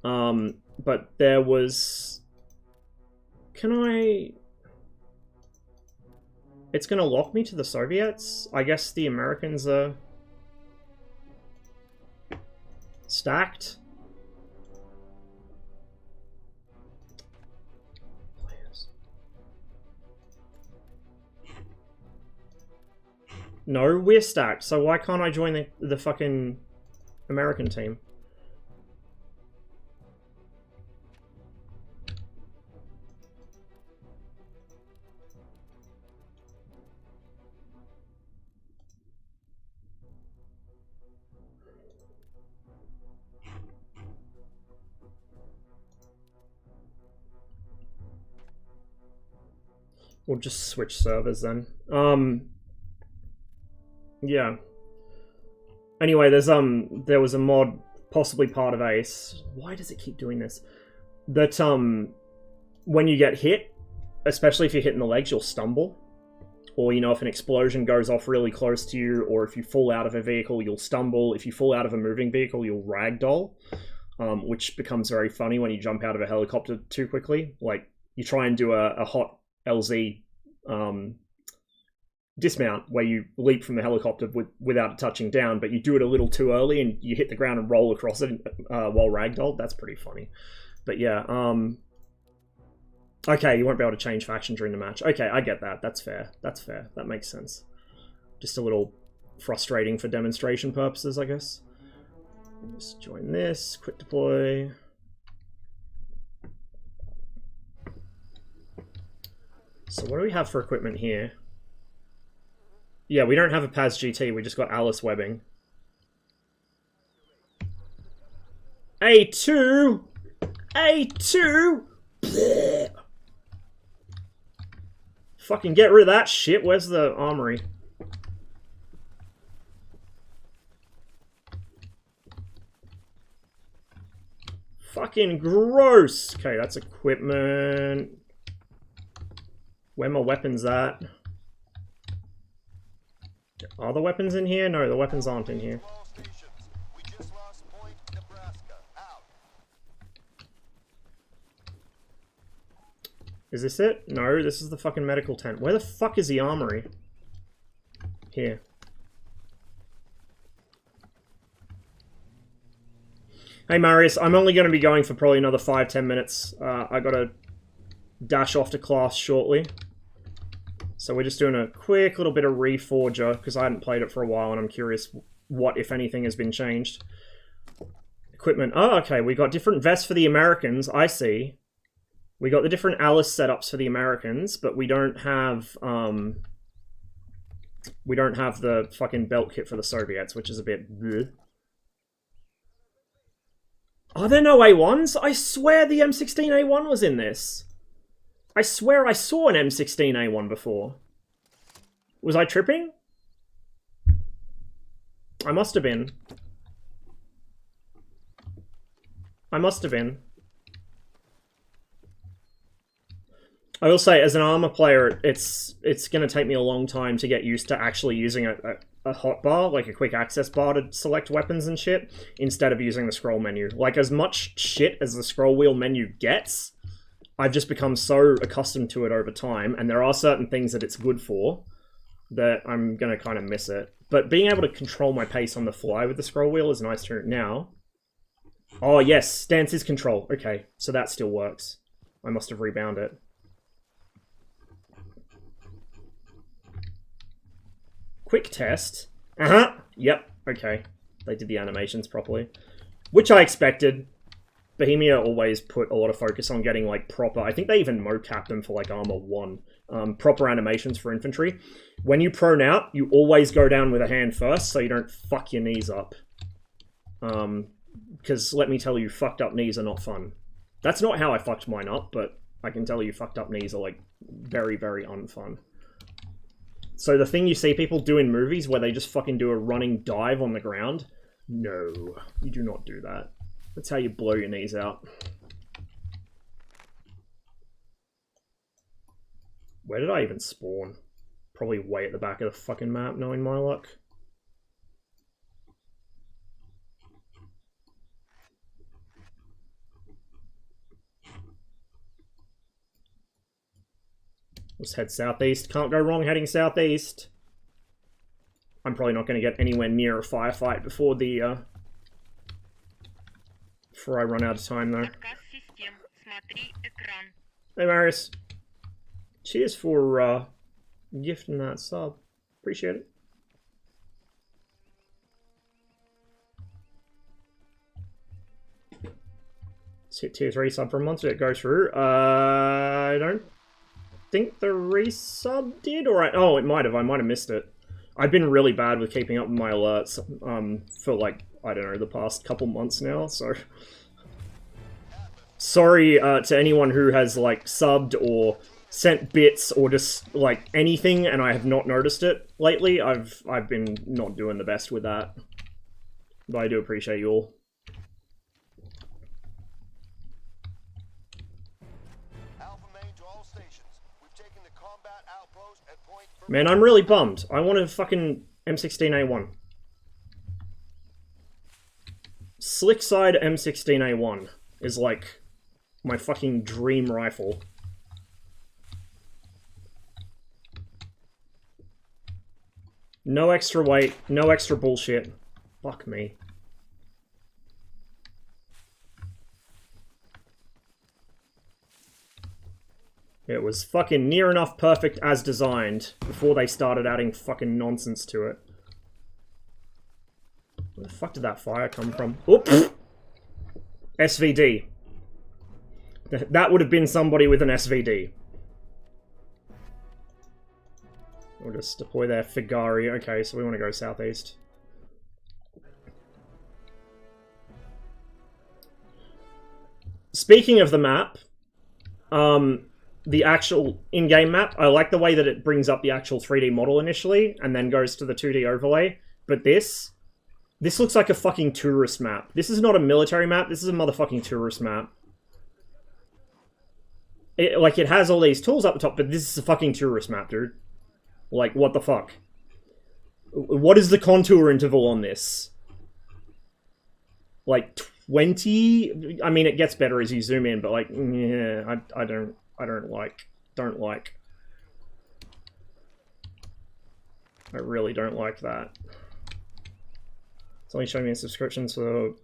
But there was... Can I... It's going to lock me to the Soviets? I guess the Americans are... stacked? No, we're stacked, so why can't I join the fucking American team? We'll just switch servers then. Yeah. Anyway, there was a mod, possibly part of Ace. Why does it keep doing this? That, when you get hit, especially if you're hitting the legs, you'll stumble. Or, you know, if an explosion goes off really close to you, or if you fall out of a vehicle, you'll stumble. If you fall out of a moving vehicle, you'll ragdoll. Which becomes very funny when you jump out of a helicopter too quickly. Like, you try and do a hot LZ, dismount where you leap from the helicopter without touching down, but you do it a little too early and you hit the ground and roll across it while ragdolled. That's pretty funny. But yeah, okay, you won't be able to change faction during the match. Okay, I get that. That's fair. That's fair. That makes sense. Just a little frustrating for demonstration purposes, I guess. Just join this, quick deploy. So what do we have for equipment here? Yeah, we don't have a Paz GT, we just got Alice webbing. A2! A2! Blech. Fucking get rid of that shit. Where's the armory? Fucking gross. Okay, that's equipment. Where my weapons at? Are the weapons in here? No, the weapons aren't in here. Is this it? No, this is the fucking medical tent. Where the fuck is the armory? Here. Hey Marius, I'm only going to be going for probably another 5-10 minutes. I gotta dash off to class shortly. So we're just doing a quick little bit of Reforger, because I hadn't played it for a while and I'm curious what, if anything, has been changed. Equipment. Oh, okay, we got different vests for the Americans, I see. We got the different Alice setups for the Americans, but we don't have the fucking belt kit for the Soviets, which is a bit bleh. Are there no A1s? I swear the M16A1 was in this. I swear I saw an M16A1 before. Was I tripping? I must have been. I must have been. I will say, as an ArmA player, it's going to take me a long time to get used to actually using a hotbar, like a quick access bar to select weapons and shit, instead of using the scroll menu. Like, as much shit as the scroll wheel menu gets, I've just become so accustomed to it over time, and there are certain things that it's good for that I'm going to kind of miss it. But being able to control my pace on the fly with the scroll wheel is nice to now. Oh, yes, stance is control. Okay, so that still works. I must have rebound it. Quick test. Yep, okay. They did the animations properly. Which I expected. Bohemia always put a lot of focus on getting, like, proper... I think they even mocap them for, like, ArmA 1. Proper animations for infantry. When you prone out, you always go down with a hand first, so you don't fuck your knees up. Because, let me tell you, fucked up knees are not fun. That's not how I fucked mine up, but I can tell you fucked up knees are, like, very, very unfun. So the thing you see people do in movies where they just fucking do a running dive on the ground, no, you do not do that. That's how you blow your knees out. Where did I even spawn? Probably way at the back of the fucking map, knowing my luck. Let's head southeast. Can't go wrong heading southeast. I'm probably not going to get anywhere near a firefight before the before I run out of time though. Hey Marius. Cheers for gifting that sub. Appreciate it. Let's hit tier 3 sub for a monster. It goes through. I don't think the resub did, or oh, it might have. I might have missed it. I've been really bad with keeping up with my alerts for, like, I don't know, the past couple months now, so... Sorry to anyone who has, like, subbed or sent bits or just, like, anything, and I have not noticed it lately. I've been not doing the best with that. But I do appreciate you all. Man, I'm really bummed. I want a fucking M16A1. Slick side M16A1 is like my fucking dream rifle. No extra weight, no extra bullshit. Fuck me. It was fucking near enough perfect as designed before they started adding fucking nonsense to it. Where the fuck did that fire come from? Oops! SVD. That would have been somebody with an SVD. We'll just deploy their Figari. Okay, so we want to go southeast. Speaking of the map, the actual in-game map, I like the way that it brings up the actual 3D model initially and then goes to the 2D overlay. But this looks like a fucking tourist map. This is not a military map. This is a motherfucking tourist map. It has all these tools up the top, but this is a fucking tourist map, dude. Like, what the fuck? What is the contour interval on this? Like 20? I mean, it gets better as you zoom in, but like, yeah, I don't like. I really don't like that. It's only showing me subscriptions for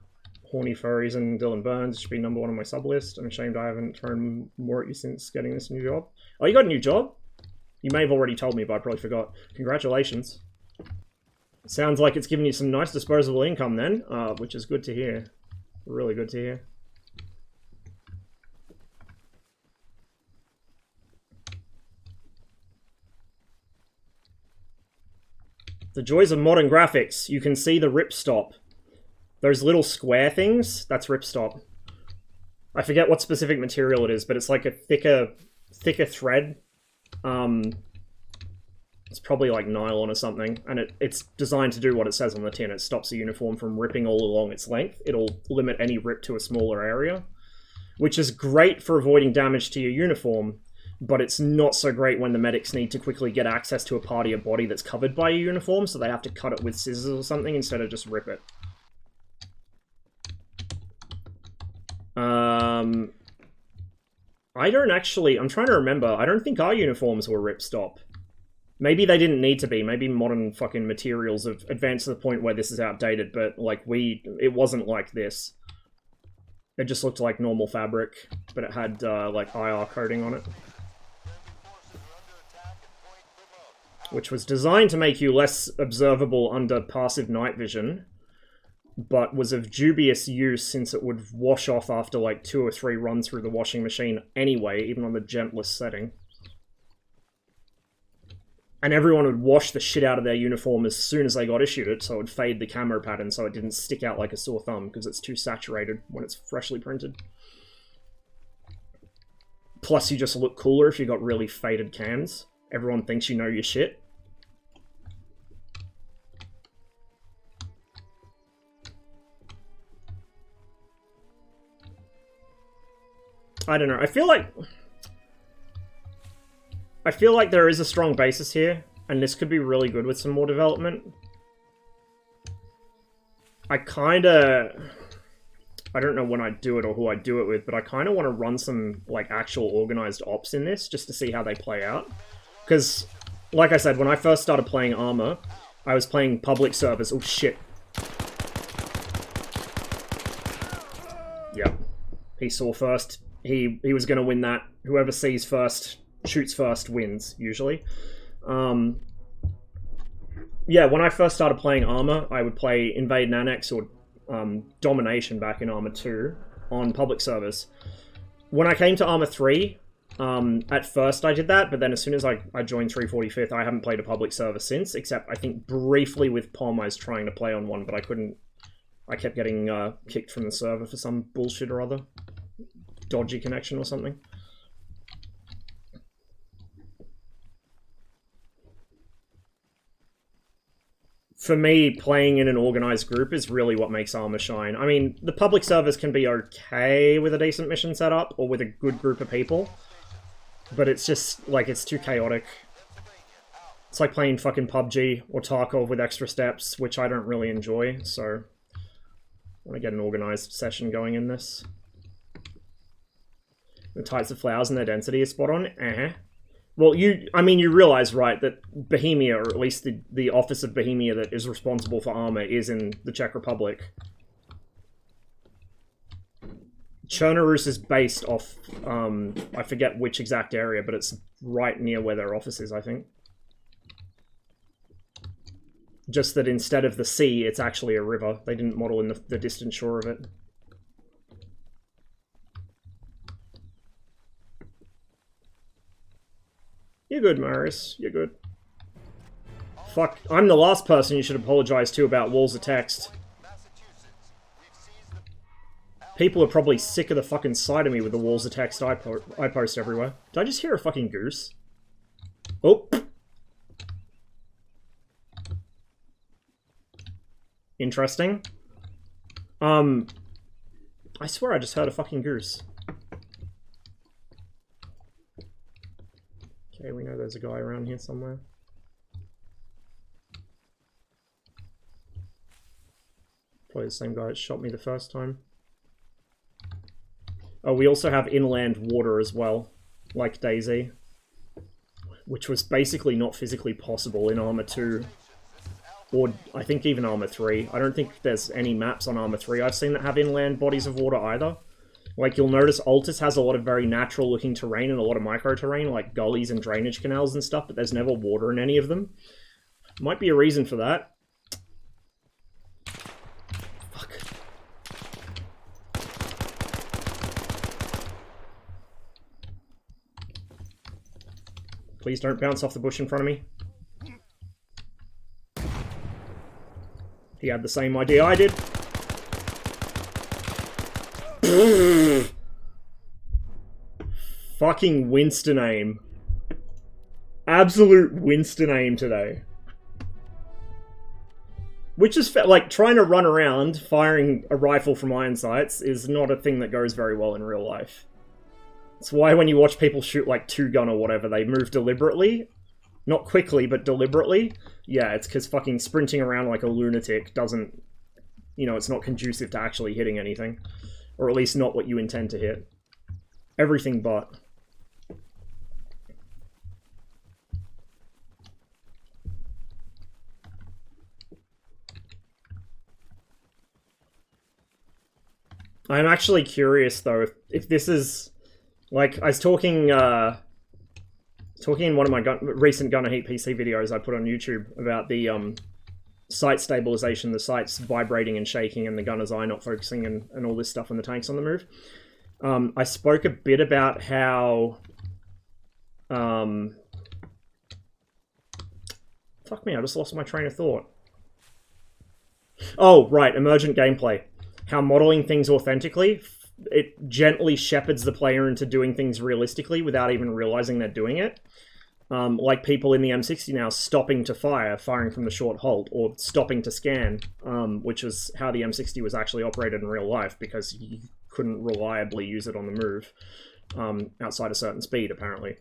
Horny Furries and Dylan Burns. It should be number 1 on my sub list. I'm ashamed I haven't thrown more at you since getting this new job. Oh, you got a new job? You may have already told me, but I probably forgot. Congratulations. Sounds like it's giving you some nice disposable income then, which is good to hear. Really good to hear. The joys of modern graphics. You can see the ripstop. Those little square things, that's ripstop. I forget what specific material it is, but it's like a thicker thread. It's probably like nylon or something, and it's designed to do what it says on the tin. It stops the uniform from ripping all along its length. It'll limit any rip to a smaller area, which is great for avoiding damage to your uniform, but it's not so great when the medics need to quickly get access to a part of your body that's covered by your uniform, so they have to cut it with scissors or something instead of just rip it. I don't actually... I'm trying to remember. I don't think our uniforms were ripstop. Maybe they didn't need to be. Maybe modern fucking materials have advanced to the point where this is outdated, but like it wasn't like this. It just looked like normal fabric, but it had like IR coating on it. Which was designed to make you less observable under passive night vision, but was of dubious use since it would wash off after like 2 or 3 runs through the washing machine anyway, even on the gentlest setting. And everyone would wash the shit out of their uniform as soon as they got issued it, so it would fade the camo pattern so it didn't stick out like a sore thumb, because it's too saturated when it's freshly printed. Plus, you just look cooler if you got really faded cams. Everyone thinks you know your shit. I don't know. I feel like there is a strong basis here, and this could be really good with some more development. I don't know when I'd do it or who I'd do it with, but I kind of want to run some like actual organized ops in this just to see how they play out. Because, like I said, when I first started playing ArmA, I was playing public servers. Oh shit. Yep. He saw first. He was going to win that. Whoever sees first, shoots first, wins, usually. Yeah, when I first started playing ArmA, I would play Invade and Annex or Domination back in ArmA 2 on public servers. When I came to ArmA 3, at first I did that, but then as soon as I joined 345th, I haven't played a public server since, except I think briefly with Pom I was trying to play on one, but I couldn't. I kept getting kicked from the server for some bullshit or other. Dodgy connection or something. For me, playing in an organized group is really what makes ArmA shine. I mean, the public servers can be okay with a decent mission setup or with a good group of people, but it's just, like, it's too chaotic. It's like playing fucking PUBG or Tarkov with extra steps, which I don't really enjoy, so I want to get an organized session going in this. The types of flowers and their density is spot on. Well, you realize, right, that Bohemia, or at least the office of Bohemia that is responsible for ArmA, is in the Czech Republic. Chernarus is based off, I forget which exact area, but it's right near where their office is, I think. Just that instead of the sea, it's actually a river. They didn't model in the distant shore of it. You're good, Marius. You're good. Fuck, I'm the last person you should apologize to about walls of text. People are probably sick of the fucking sight of me with the walls of text I post everywhere. Did I just hear a fucking goose? Oh. Interesting. I swear I just heard a fucking goose. Okay, we know there's a guy around here somewhere. Probably the same guy that shot me the first time. Oh, we also have inland water as well, like DayZ. Which was basically not physically possible in ArmA 2. Or, I think even ArmA 3. I don't think there's any maps on ArmA 3 I've seen that have inland bodies of water either. Like, you'll notice Altus has a lot of very natural-looking terrain and a lot of micro-terrain, like gullies and drainage canals and stuff, but there's never water in any of them. Might be a reason for that. Fuck. Please don't bounce off the bush in front of me. He had the same idea I did. Fucking Winston aim. Absolute Winston aim today. Which is, like, trying to run around firing a rifle from iron sights is not a thing that goes very well in real life. It's why when you watch people shoot, like, two-gun or whatever, they move deliberately. Not quickly, but deliberately. Yeah, it's because fucking sprinting around like a lunatic doesn't... You know, it's not conducive to actually hitting anything. Or at least not what you intend to hit. Everything but. I'm actually curious, though, if this is... Like, I was talking in one of my recent Gunner Heat PC videos I put on YouTube about the sight stabilization, the sights vibrating and shaking, and the gunner's eye not focusing, and all this stuff when the tank's on the move. I spoke a bit about how... Fuck me, I just lost my train of thought. Oh, right, emergent gameplay. How modeling things authentically, it gently shepherds the player into doing things realistically without even realizing they're doing it. Like people in the M60 now stopping to fire, firing from the short hold, or stopping to scan, which was how the M60 was actually operated in real life, because you couldn't reliably use it on the move outside a certain speed, apparently.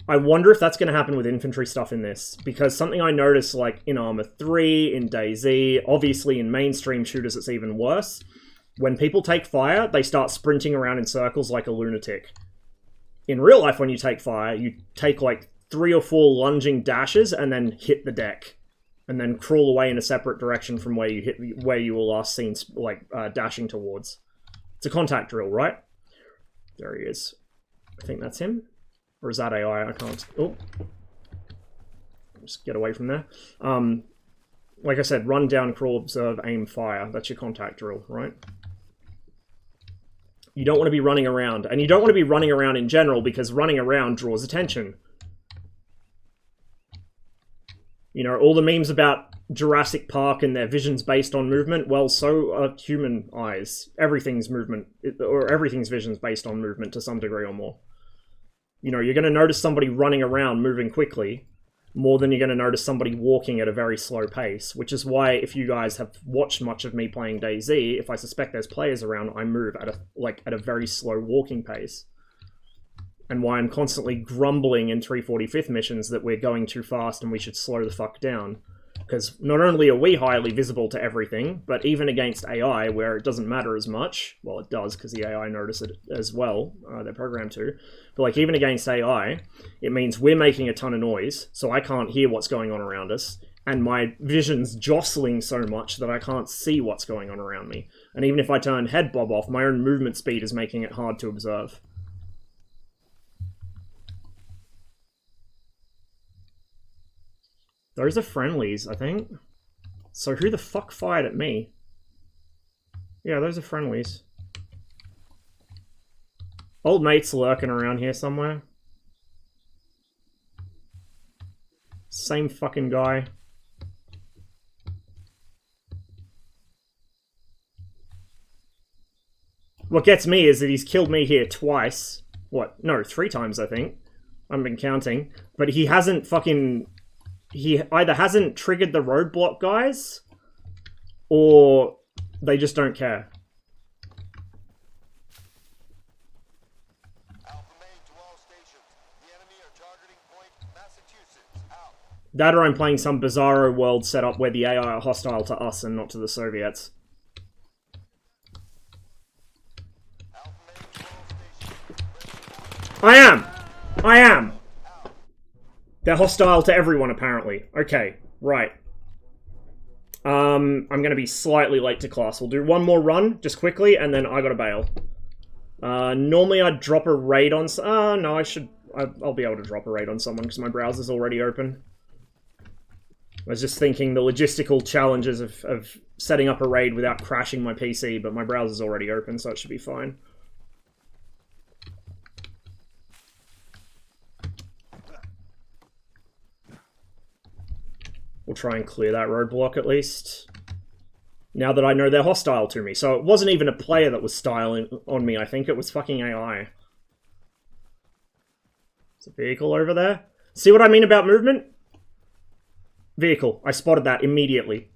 I wonder if that's going to happen with infantry stuff in this, because something I noticed, like, in ArmA 3, in DayZ, obviously in mainstream shooters it's even worse. When people take fire, they start sprinting around in circles like a lunatic. In real life, when you take fire, you take like 3 or 4 lunging dashes and then hit the deck, and then crawl away in a separate direction from where you were last seen, like dashing towards. It's a contact drill, right? There he is. I think that's him, or is that AI? I can't. Oh, just get away from there. Like I said, run, down, crawl, observe, aim, fire. That's your contact drill, right? You don't want to be running around. And you don't want to be running around in general, because running around draws attention. You know, all the memes about Jurassic Park and their visions based on movement, well, so are human eyes. Everything's movement, or everything's vision's based on movement to some degree or more. You know, you're going to notice somebody running around moving quickly more than you're going to notice somebody walking at a very slow pace, which is why, if you guys have watched much of me playing DayZ, if I suspect there's players around, I move at a very slow walking pace. And why I'm constantly grumbling in 345th missions that we're going too fast and we should slow the fuck down. Because not only are we highly visible to everything, but even against AI, where it doesn't matter as much, well, it does, because the AI notice it as well, they're programmed to, but like even against AI, it means we're making a ton of noise, so I can't hear what's going on around us, and my vision's jostling so much that I can't see what's going on around me. And even if I turn head bob off, my own movement speed is making it hard to observe. Those are friendlies, I think. So who the fuck fired at me? Yeah, those are friendlies. Old mate's lurking around here somewhere. Same fucking guy. What gets me is that he's killed me here twice. What? No, 3 times, I think. I haven't been counting. But he hasn't fucking... He either hasn't triggered the roadblock guys, or they just don't care. That or I'm playing some bizarro world setup where the AI are hostile to us and not to the Soviets. I am! They're hostile to everyone, apparently. Okay, right. I'm gonna be slightly late to class. We'll do one more run, just quickly, and then I gotta bail. Normally I'd drop a raid on... no, I'll be able to drop a raid on someone because my browser's already open. I was just thinking the logistical challenges of setting up a raid without crashing my PC, but my browser's already open, so it should be fine. We'll try and clear that roadblock at least. Now that I know they're hostile to me. So it wasn't even a player that was styling on me, I think it was fucking AI. There's a vehicle over there. See what I mean about movement? Vehicle. I spotted that immediately.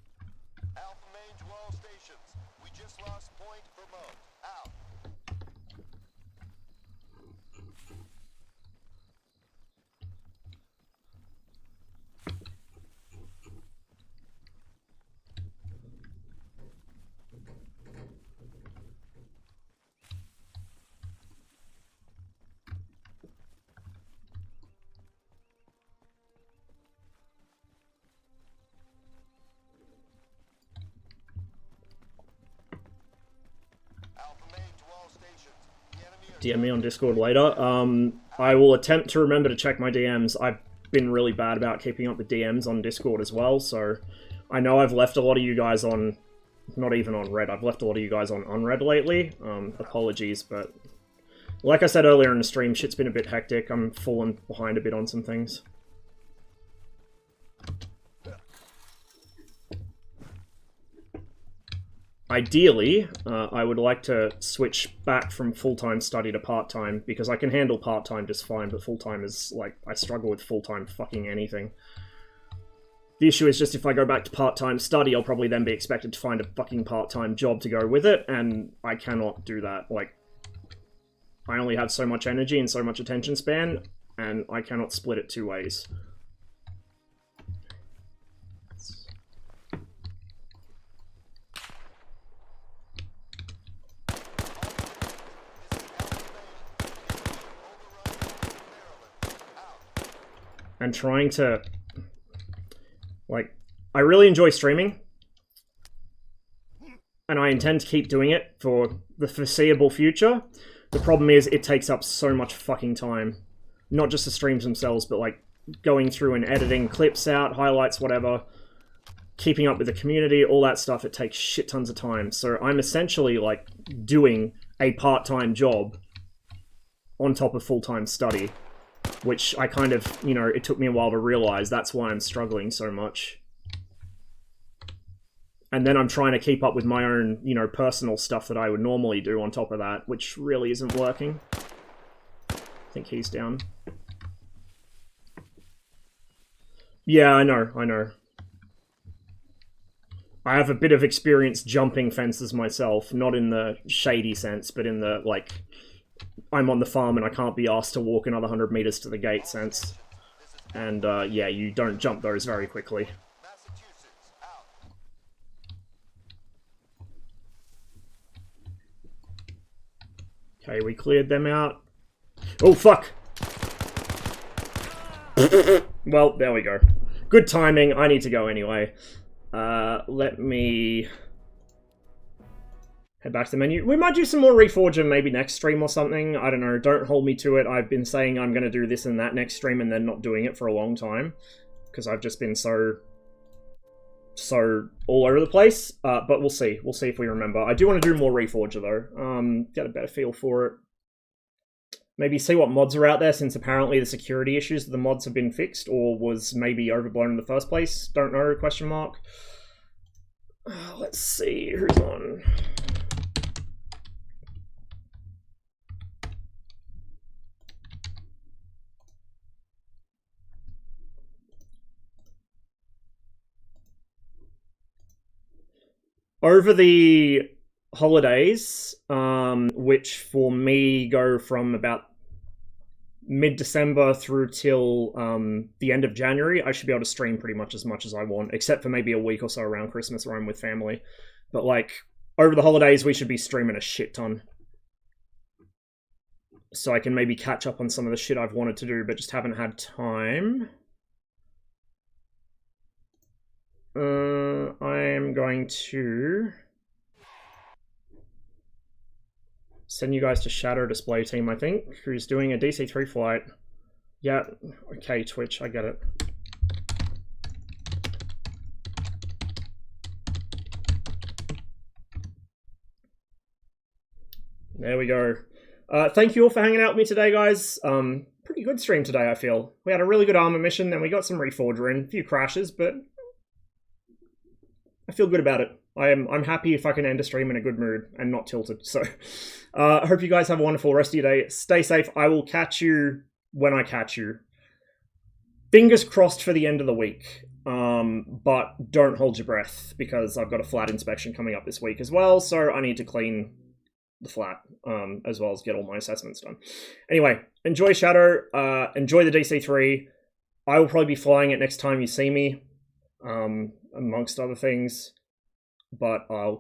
DM me on Discord later. I will attempt to remember to check my DMs. I've been really bad about keeping up with DMs on Discord as well, so I know I've left a lot of you guys on, not even on Red, I've left a lot of you guys on unread lately. Apologies, but like I said earlier in the stream, shit's been a bit hectic. I'm falling behind a bit on some things. Ideally, I would like to switch back from full-time study to part-time, because I can handle part-time just fine, but full-time is, like, I struggle with full-time fucking anything. The issue is just if I go back to part-time study, I'll probably then be expected to find a fucking part-time job to go with it, and I cannot do that. Like, I only have so much energy and so much attention span, and I cannot split it 2 ways. And trying to, like, I really enjoy streaming, and I intend to keep doing it for the foreseeable future. The problem is it takes up so much fucking time. Not just the streams themselves, but like going through and editing clips out, highlights, whatever, keeping up with the community, all that stuff, it takes shit tons of time. So I'm essentially like doing a part-time job on top of full-time study. Which I kind of, you know, it took me a while to realize that's why I'm struggling so much. And then I'm trying to keep up with my own, you know, personal stuff that I would normally do on top of that, which really isn't working. I think he's down. Yeah, I know. I have a bit of experience jumping fences myself, not in the shady sense, but in the, like, I'm on the farm and I can't be asked to walk another 100 meters to the gate sense. And, yeah, you don't jump those very quickly. Okay, we cleared them out. Oh, fuck! Well, there we go. Good timing, I need to go anyway. Let me head back to the menu. We might do some more Reforger maybe next stream or something. I don't know. Don't hold me to it. I've been saying I'm going to do this and that next stream and then not doing it for a long time. Because I've just been so all over the place. But we'll see. We'll see if we remember. I do want to do more Reforger though. Get a better feel for it. Maybe see what mods are out there, since apparently the security issues of the mods have been fixed, or was maybe overblown in the first place. Don't know, question mark. Let's see who's on. over the holidays, which for me go from about mid-December through till the end of January, I should be able to stream pretty much as I want, except for maybe a week or so around Christmas where I'm with family. But like, over the holidays, we should be streaming a shit ton. So I can maybe catch up on some of the shit I've wanted to do, but just haven't had time. I'm going to send you guys to Shadow Display Team, I think, who's doing a DC-3 flight. Yeah, okay, Twitch, I get it. There we go. Thank you all for hanging out with me today, guys. Pretty good stream today, I feel. We had a really good ArmA mission, then we got some Reforger in, a few crashes, but I feel good about it. I'm happy if I can end a stream in a good mood and not tilted. So, I hope you guys have a wonderful rest of your day. Stay safe. I will catch you when I catch you. Fingers crossed for the end of the week. But don't hold your breath because I've got a flat inspection coming up this week as well. So I need to clean the flat as well as get all my assessments done. Anyway, enjoy Shadow. Enjoy the DC-3. I will probably be flying it next time you see me. Amongst other things, but I'll